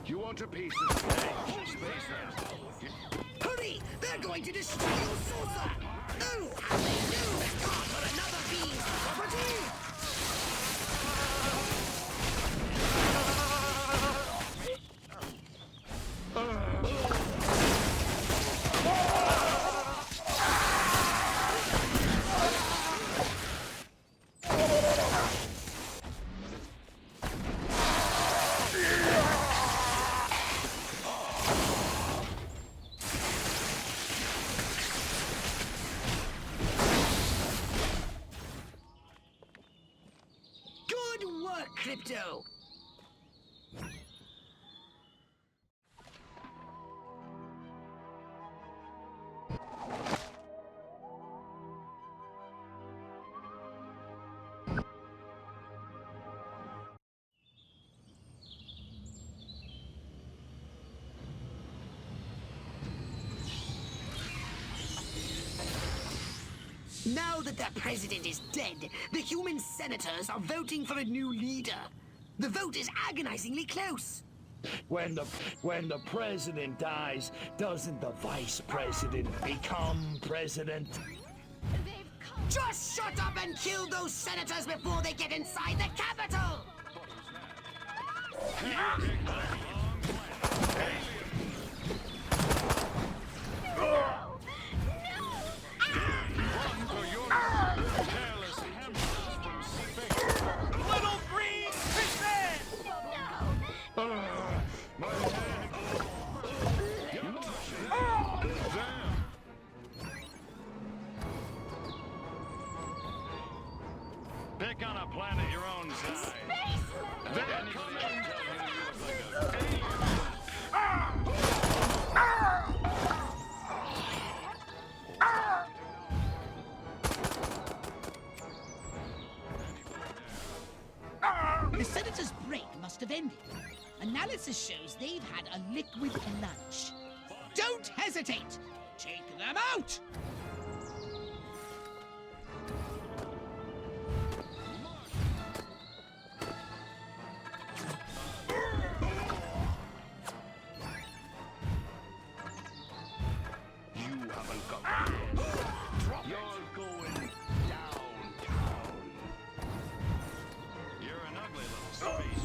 You want a piece of Hurry! They're going to destroy your saucer! Oh, how they do! God, for another being's property! Good work, Crypto! Now that the president is dead, the human senators are voting for a new leader. The vote is agonizingly close. When the president dies, doesn't the vice president become president? Just shut up and kill those senators before they get inside the Capitol! Little green fishman! Pick on a planet your own size. The senator's break must have ended. Analysis shows they've had a liquid lunch. Don't hesitate! Take them out! You haven't got You're going downtown. You're an ugly little space.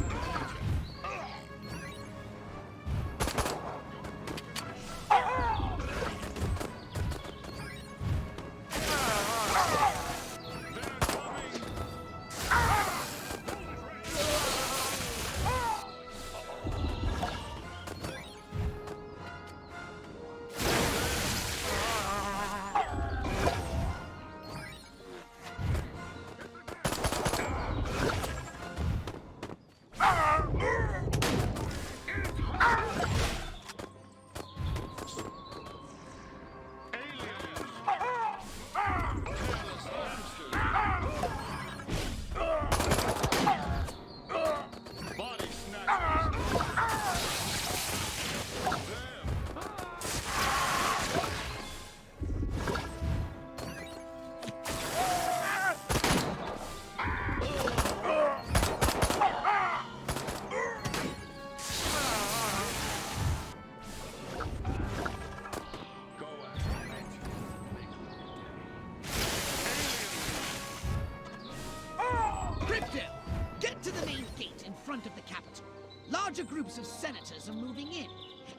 capital. Larger groups of senators are moving in.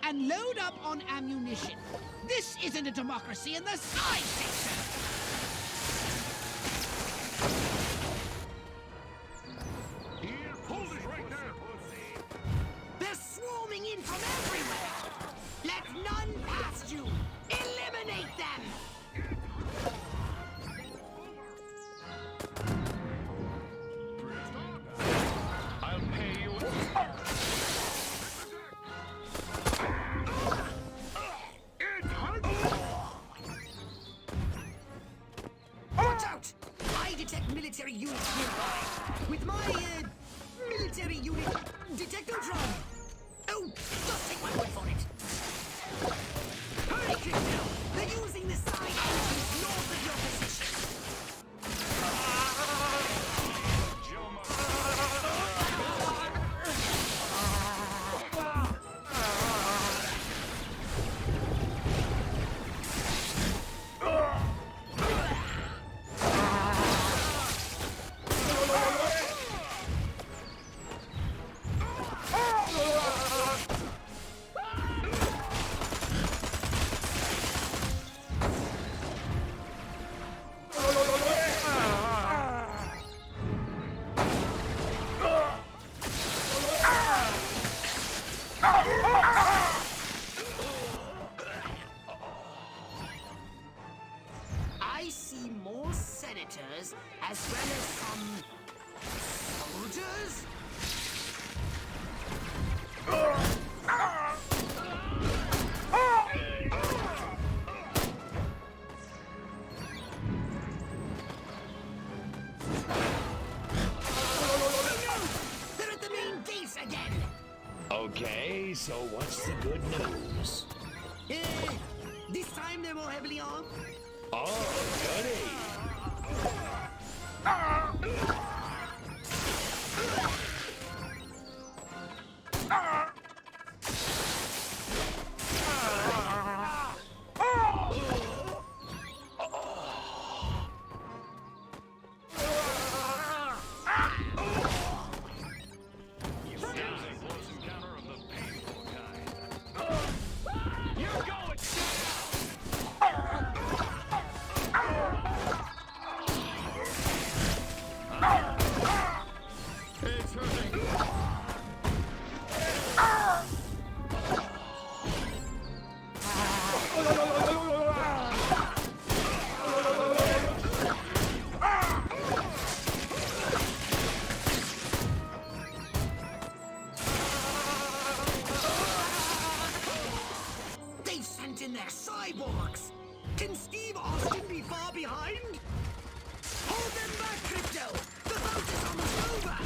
And load up on ammunition. This isn't a democracy in the side sector! Hold it right there! They're swarming in from everywhere! Let none past you! Eliminate them! I'll pay you. Watch out! I detect military units nearby. With my, military unit detectotron. Oh, just take my word for it. Hurry, Crypto! They're using the side entries north of your position. I see more senators as well as some soldiers. They're at the main gates again. Okay, so what's the good news? This time they're more heavily armed. Oh, goody! They've sent in their cyborgs. Can Steve Austin be far behind? Hold them back, Crypto! The boat is almost over!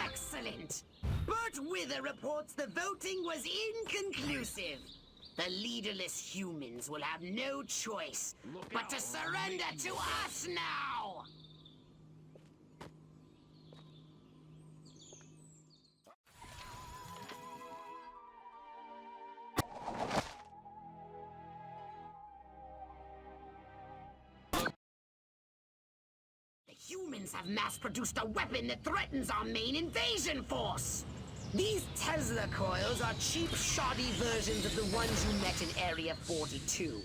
Excellent! Bert Wither reports the voting was inconclusive. The leaderless humans will have no choice but to surrender to us now! humans have mass-produced a weapon that threatens our main invasion force. These Tesla coils are cheap, shoddy versions of the ones you met in Area 42.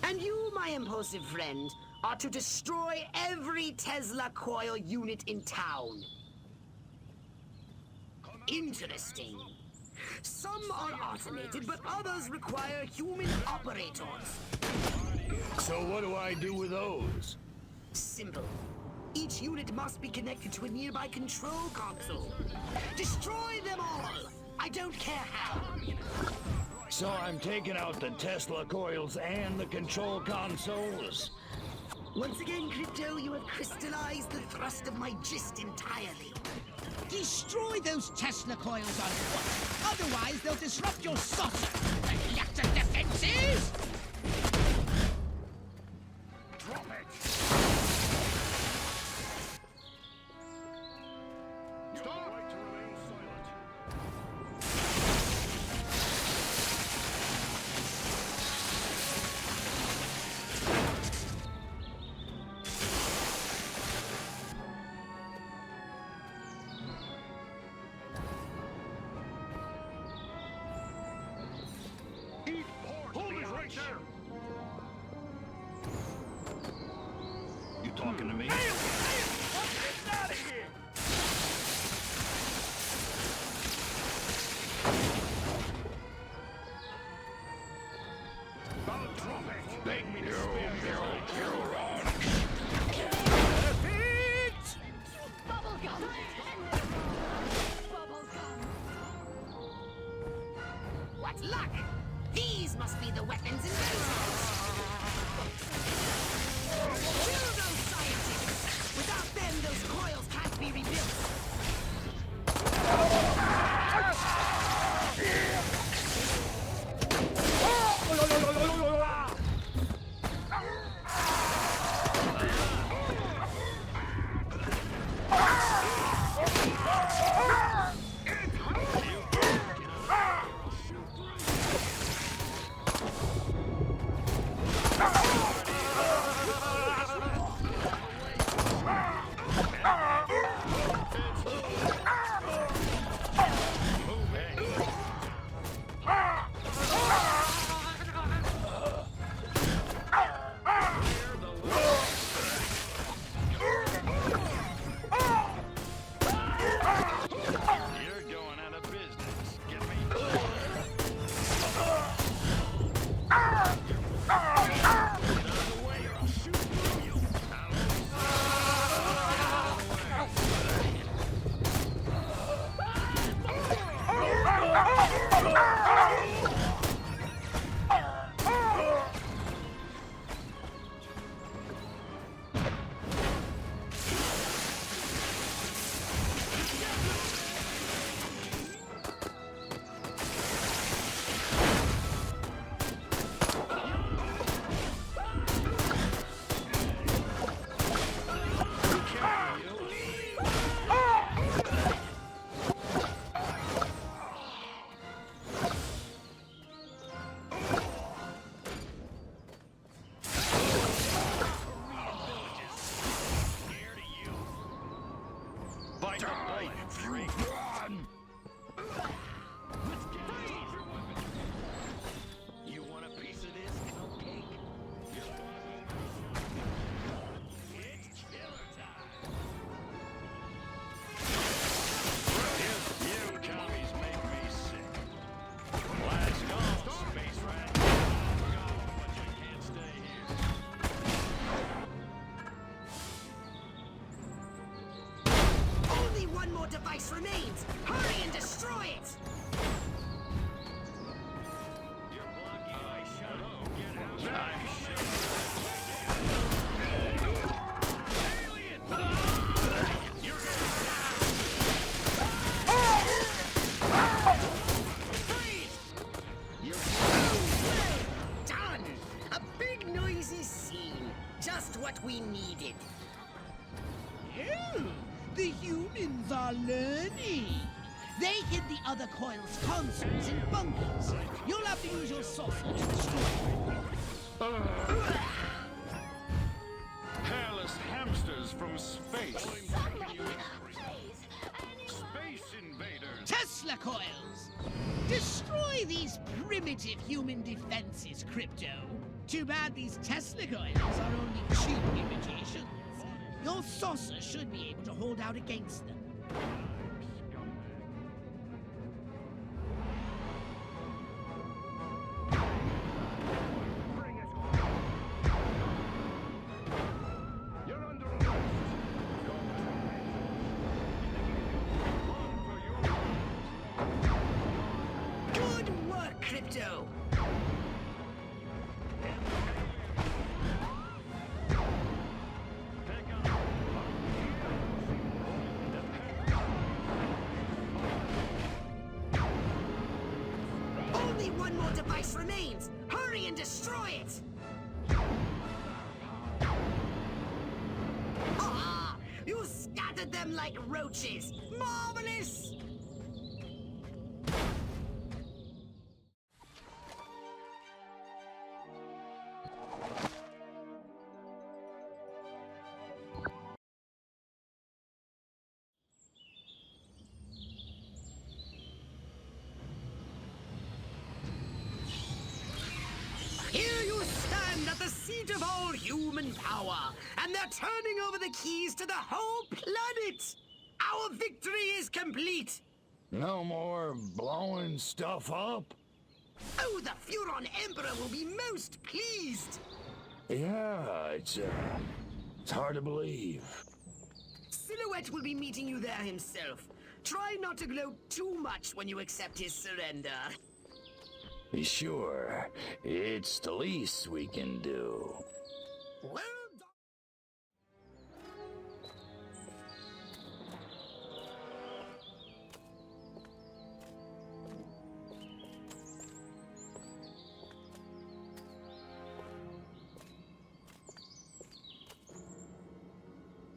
And you, my impulsive friend, are to destroy every Tesla coil unit in town. Interesting. Some are automated, but others require human operators. So what do I do with those? Simple. Each unit must be connected to a nearby control console. Destroy them all! I don't care how. So I'm taking out the Tesla coils and the control consoles? Once again, Crypto, you have crystallized the thrust of my gist entirely. Destroy those Tesla coils on foot. Otherwise, they'll disrupt your saucer. Electric defenses! Drop it! Stop! Right to remain silent. Hold it right there! You talking to me? Get out of here! I'll drop it! Beg me to spare me. Bubblegum! Bubblegum! What luck! These must be the weapons and lasers! Kill those scientists! Without them, those coils can't be rebuilt! device remains! Hurry and destroy it! Done! A big noisy scene. Just what we needed. Oh, the humans are learning. They hid the other coil's consoles in bunkers. You'll have to use your saucer to destroy them. Hairless hamsters from space. Space invaders. Tesla coils! Destroy these primitive human defenses, Crypto. Too bad these Tesla coils are only cheap imitations. Your saucer should be able to hold out against them. Good work, Crypto! Only one more device remains! Hurry and destroy it! Ah! You scattered them like roaches! Marvelous! Here you stand at the seat of all human power, and they're turning over the keys to the whole planet! Our victory is complete! No more blowing stuff up? Oh, the Furon Emperor will be most pleased! Yeah, it's hard to believe. Silhouette will be meeting you there himself. Try not to glow too much when you accept his surrender. Sure, it's the least we can do. Well done.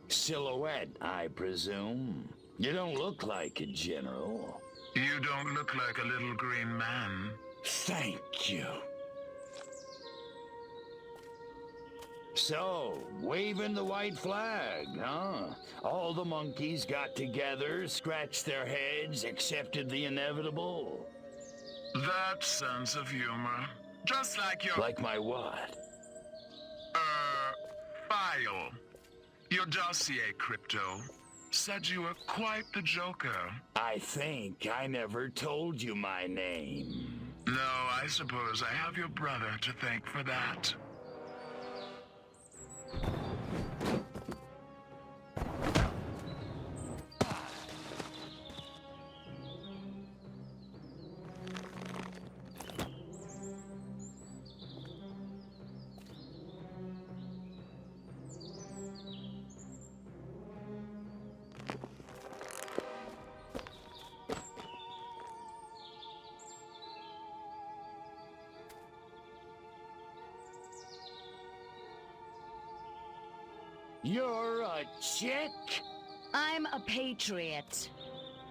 Silhouette, I presume. You don't look like a general. You don't look like a little green man. Thank you. So, waving the white flag, huh? All the monkeys got together, scratched their heads, accepted the inevitable. That sense of humor. Just like your... Like my what? File. Your dossier, Crypto, said you were quite the joker. I think I never told you my name. No, I suppose I have your brother to thank for that. You're a chick? I'm a patriot.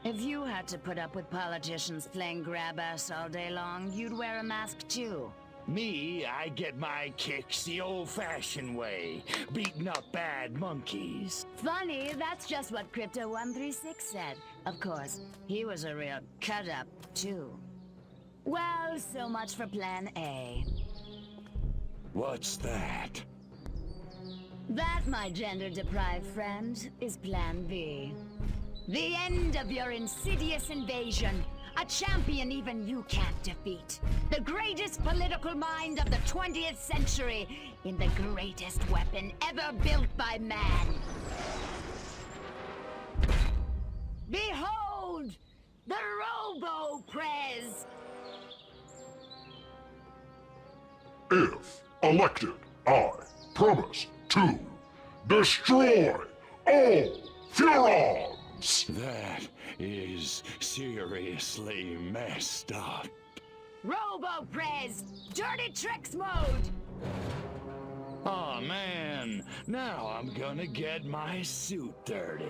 If you had to put up with politicians playing grab-ass all day long, you'd wear a mask too. Me, I get my kicks the old-fashioned way, beating up bad monkeys. Funny, that's just what Crypto 136 said. Of course, he was a real cut-up, too. Well, so much for Plan A. What's that? That, my gender-deprived friend, is Plan B. The end of your insidious invasion. A champion even you can't defeat. The greatest political mind of the 20th century in the greatest weapon ever built by man. Behold! The Robo-Prez! If elected, I promise to destroy all Furons! That is seriously messed up. Robo-Prez! Dirty Tricks mode! Oh man, now I'm gonna get my suit dirty.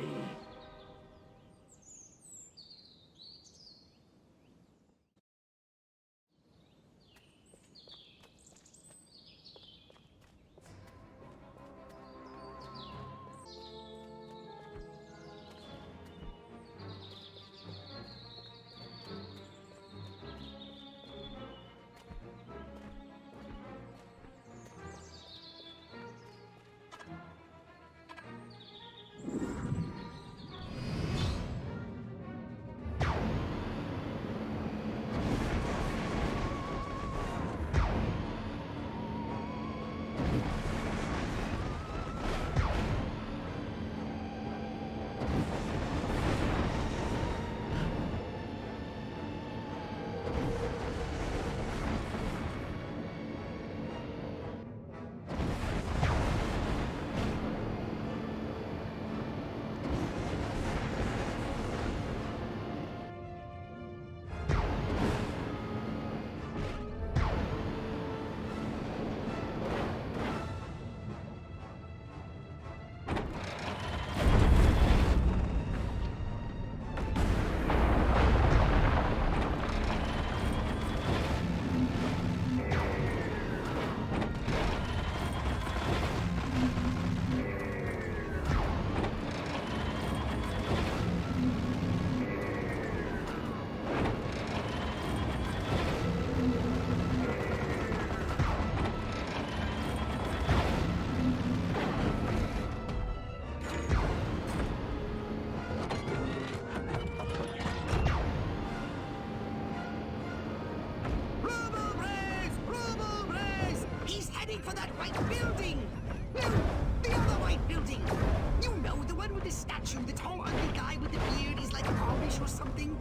lunch or something?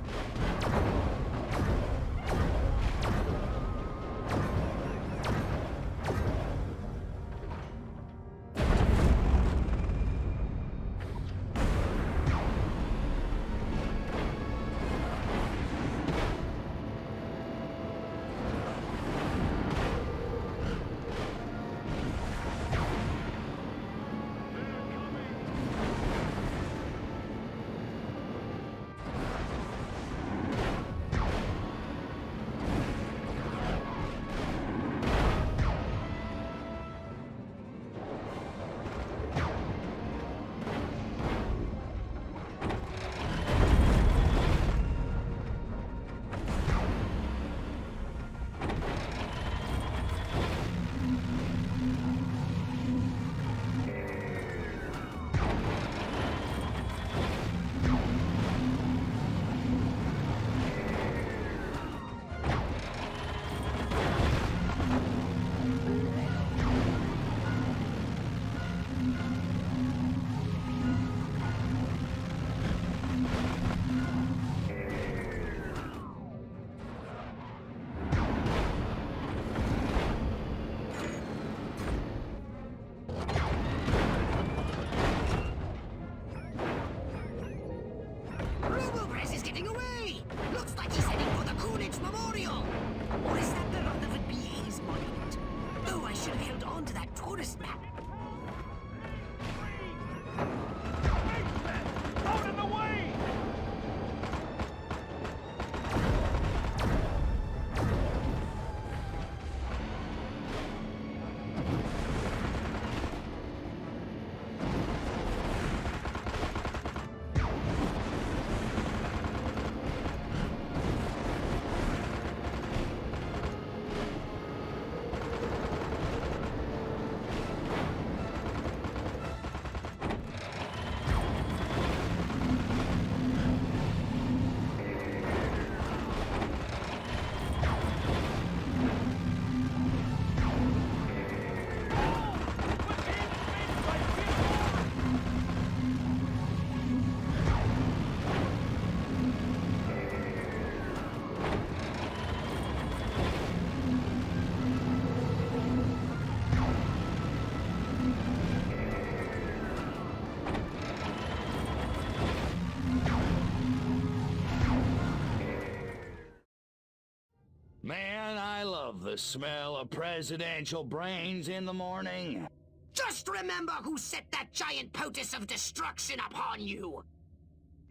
Man, I love the smell of presidential brains in the morning. Just remember who set that giant potus of destruction upon you!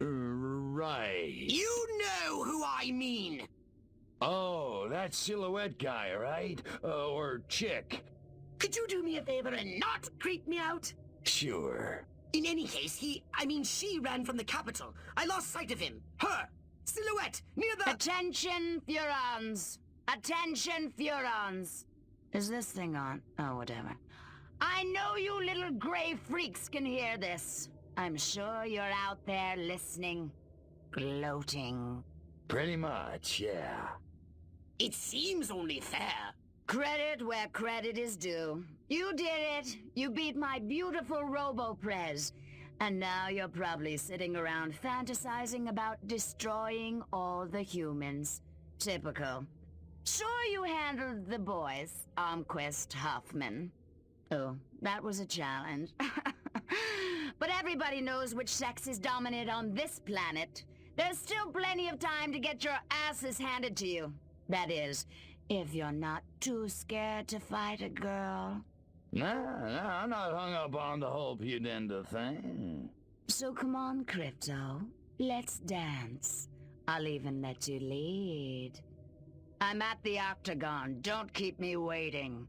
Right. You know who I mean! Oh, that silhouette guy, right? Or chick. Could you do me a favor and not creep me out? Sure. In any case, she ran from the Capitol. I lost sight of him. Her! Silhouette! Near the— Attention, Furons! Attention, Furons! Is this thing on? Oh, whatever. I know you little gray freaks can hear this. I'm sure you're out there listening, gloating. Pretty much, yeah. It seems only fair. Credit where credit is due. You did it. You beat my beautiful Robo-Prez. And now you're probably sitting around fantasizing about destroying all the humans. Typical. Sure you handled the boys, Armquist Hoffman. Oh, that was a challenge. But everybody knows which sex is dominant on this planet. There's still plenty of time to get your asses handed to you. That is, if you're not too scared to fight a girl. No, I'm not hung up on the whole pudenda thing. So come on, Crypto. Let's dance. I'll even let you lead. I'm at the Octagon. Don't keep me waiting.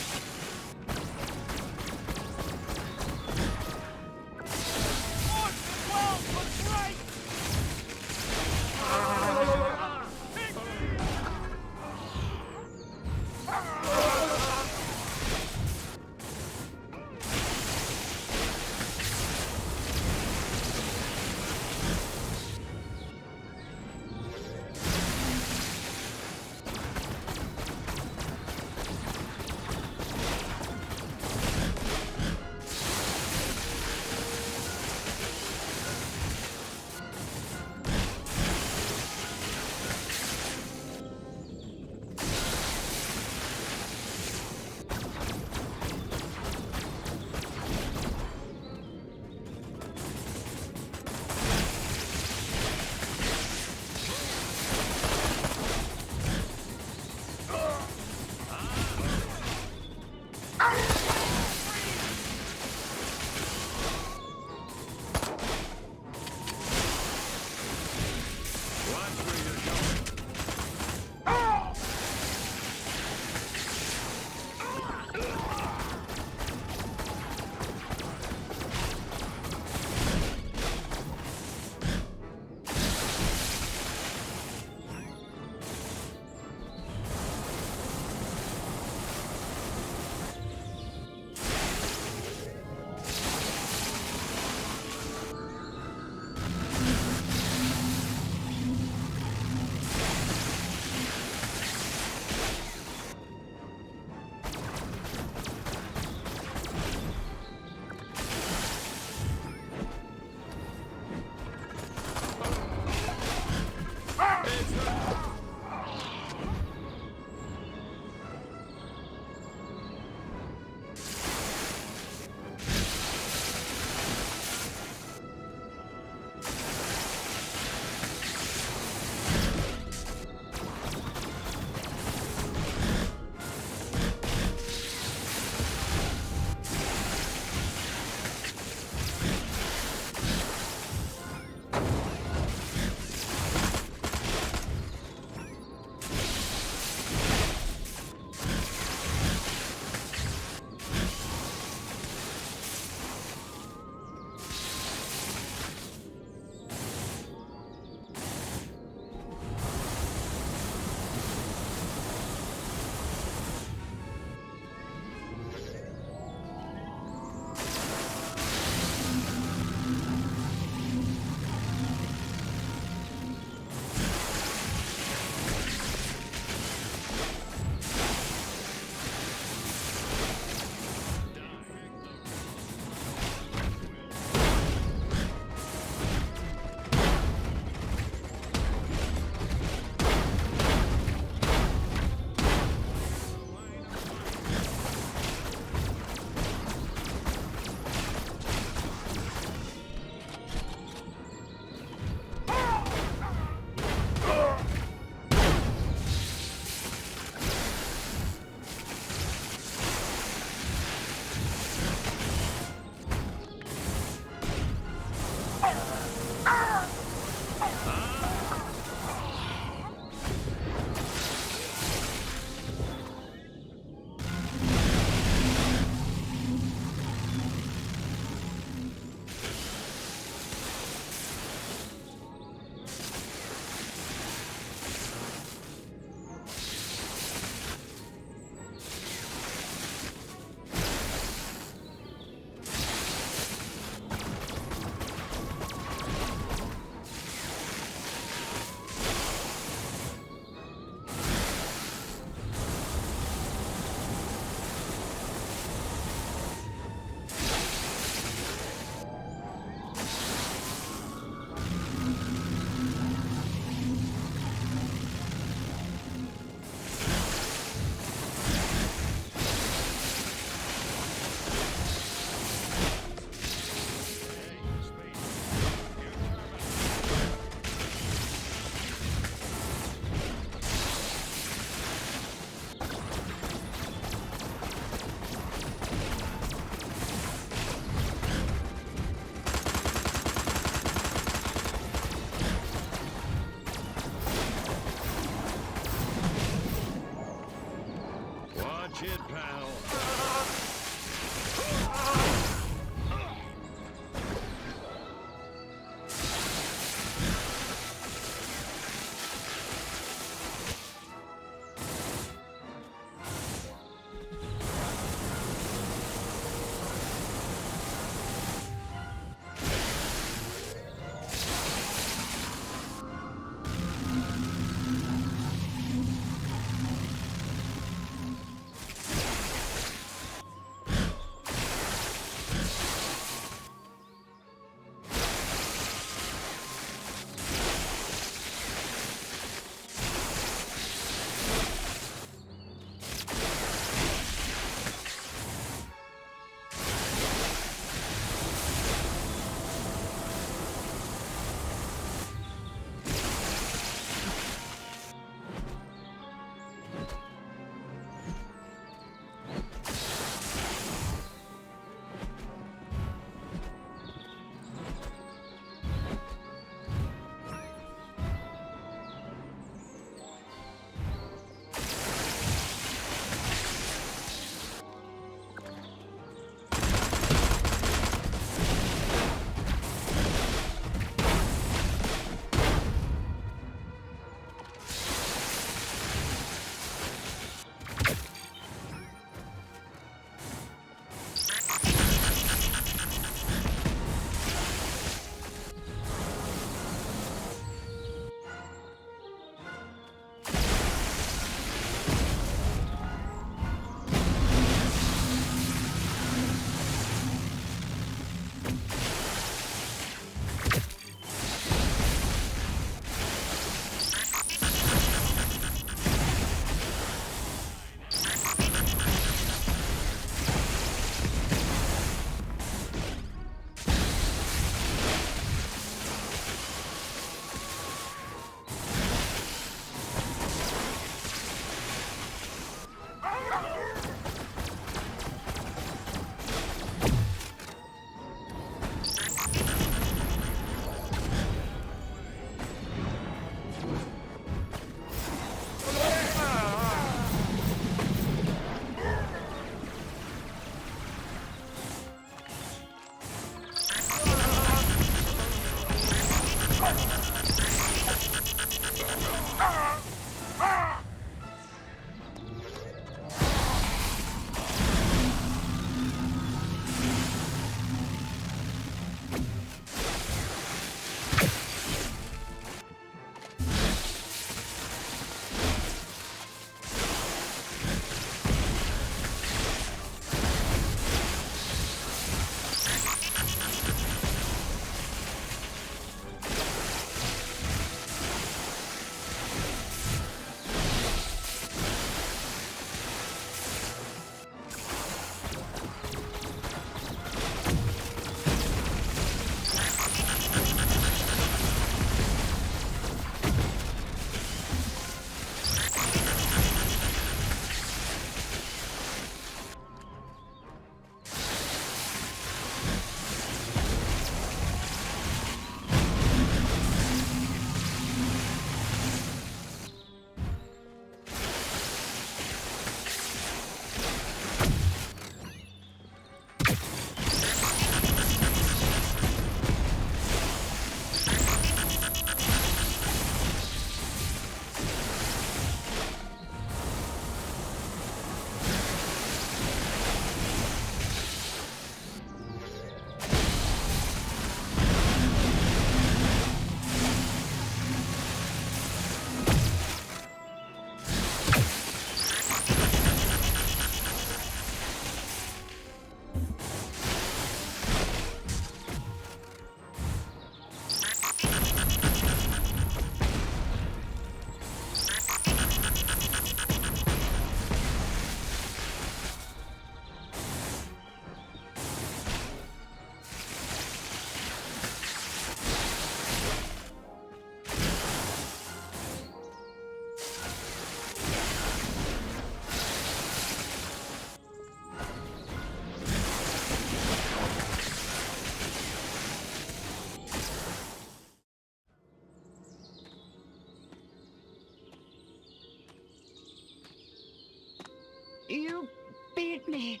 You beat me.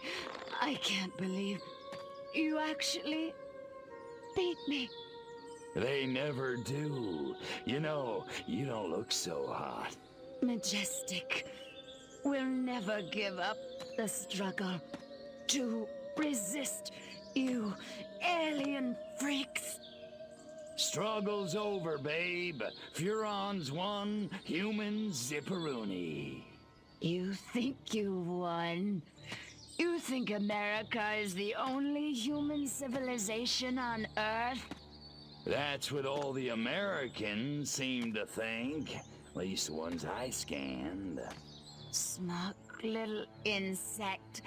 I can't believe you actually beat me. They never do. You know, you don't look so hot. Majestic will never give up the struggle to resist you alien freaks. Struggle's over, babe. Furon's won, humans zipperoonie. You think you won? You think America is the only human civilization on Earth? That's what all the Americans seem to think. At least the ones I scanned. Smug little insect.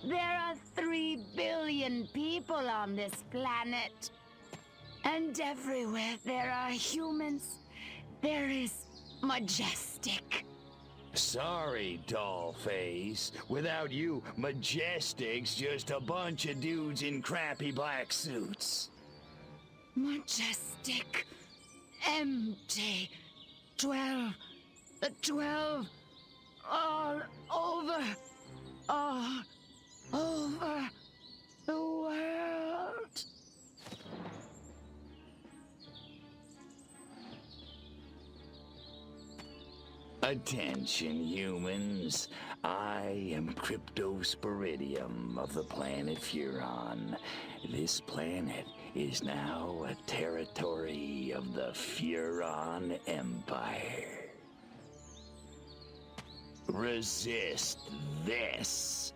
There are 3 billion people on this planet. And everywhere there are humans, there is Majestic. Sorry, dollface. Without you, Majestic's just a bunch of dudes in crappy black suits. Majestic. Empty. 12. The 12. All over. All over the world. Attention, humans. I am Cryptosporidium of the planet Furon. This planet is now a territory of the Furon Empire. Resist this.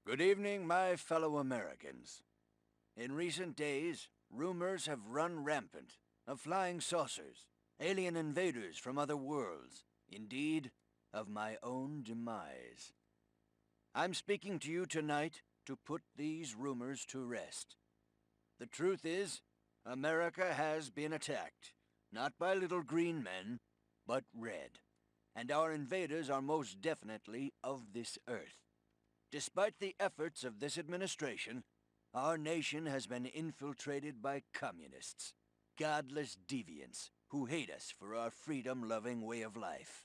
Good evening, my fellow Americans. In recent days, rumors have run rampant of flying saucers, alien invaders from other worlds, indeed, of my own demise. I'm speaking to you tonight to put these rumors to rest. The truth is, America has been attacked, not by little green men, but red. And our invaders are most definitely of this earth. Despite the efforts of this administration, our nation has been infiltrated by communists, godless deviants who hate us for our freedom-loving way of life.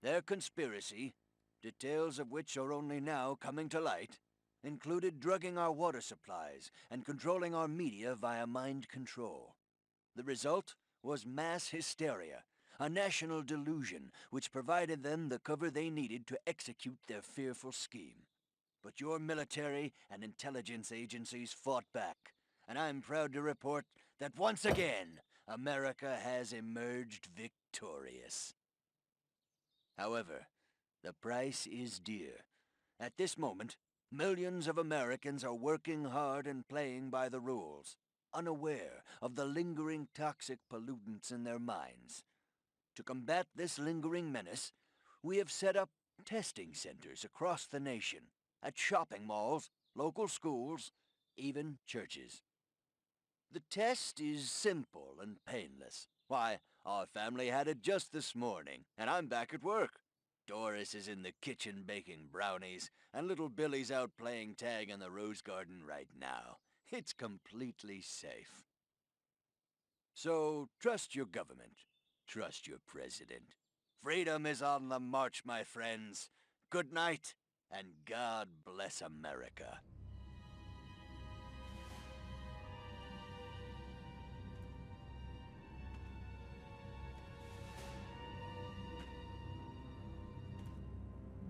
Their conspiracy, details of which are only now coming to light, included drugging our water supplies and controlling our media via mind control. The result was mass hysteria, a national delusion which provided them the cover they needed to execute their fearful scheme. But your military and intelligence agencies fought back, and I'm proud to report that once again, America has emerged victorious. However, the price is dear. At this moment, millions of Americans are working hard and playing by the rules, unaware of the lingering toxic pollutants in their minds. To combat this lingering menace, we have set up testing centers across the nation, at shopping malls, local schools, even churches. The test is simple and painless. Why, our family had it just this morning, and I'm back at work. Doris is in the kitchen baking brownies, and little Billy's out playing tag in the rose garden right now. It's completely safe. So, trust your government. Trust your president. Freedom is on the march, my friends. Good night, and God bless America.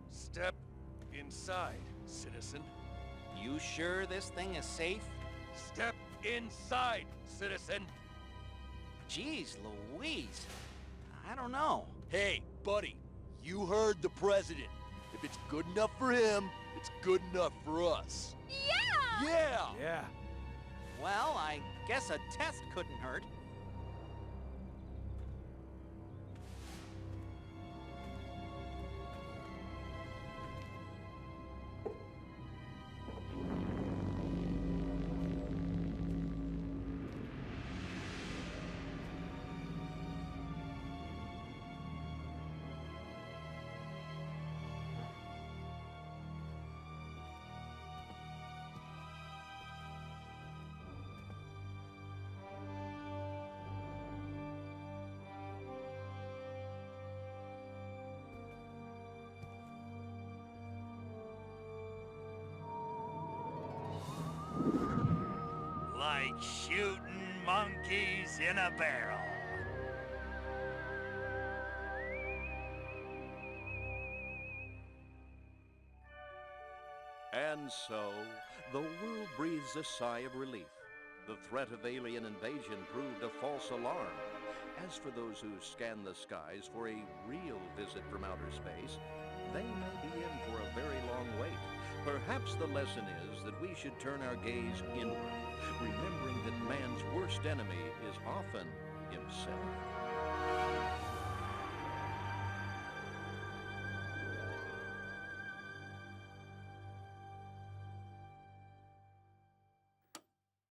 Step inside, citizen. You sure this thing is safe? Step inside, citizen. Jeez Louise. I don't know. Hey, buddy, you heard the president. If it's good enough for him, it's good enough for us. Yeah! Yeah! Yeah. Well, I guess a test couldn't hurt. like shooting monkeys in a barrel. And so, the world breathes a sigh of relief. The threat of alien invasion proved a false alarm. As for those who scan the skies for a real visit from outer space, they may be in for a very long wait. Perhaps the lesson is that we should turn our gaze inward, remembering that man's worst enemy is often himself.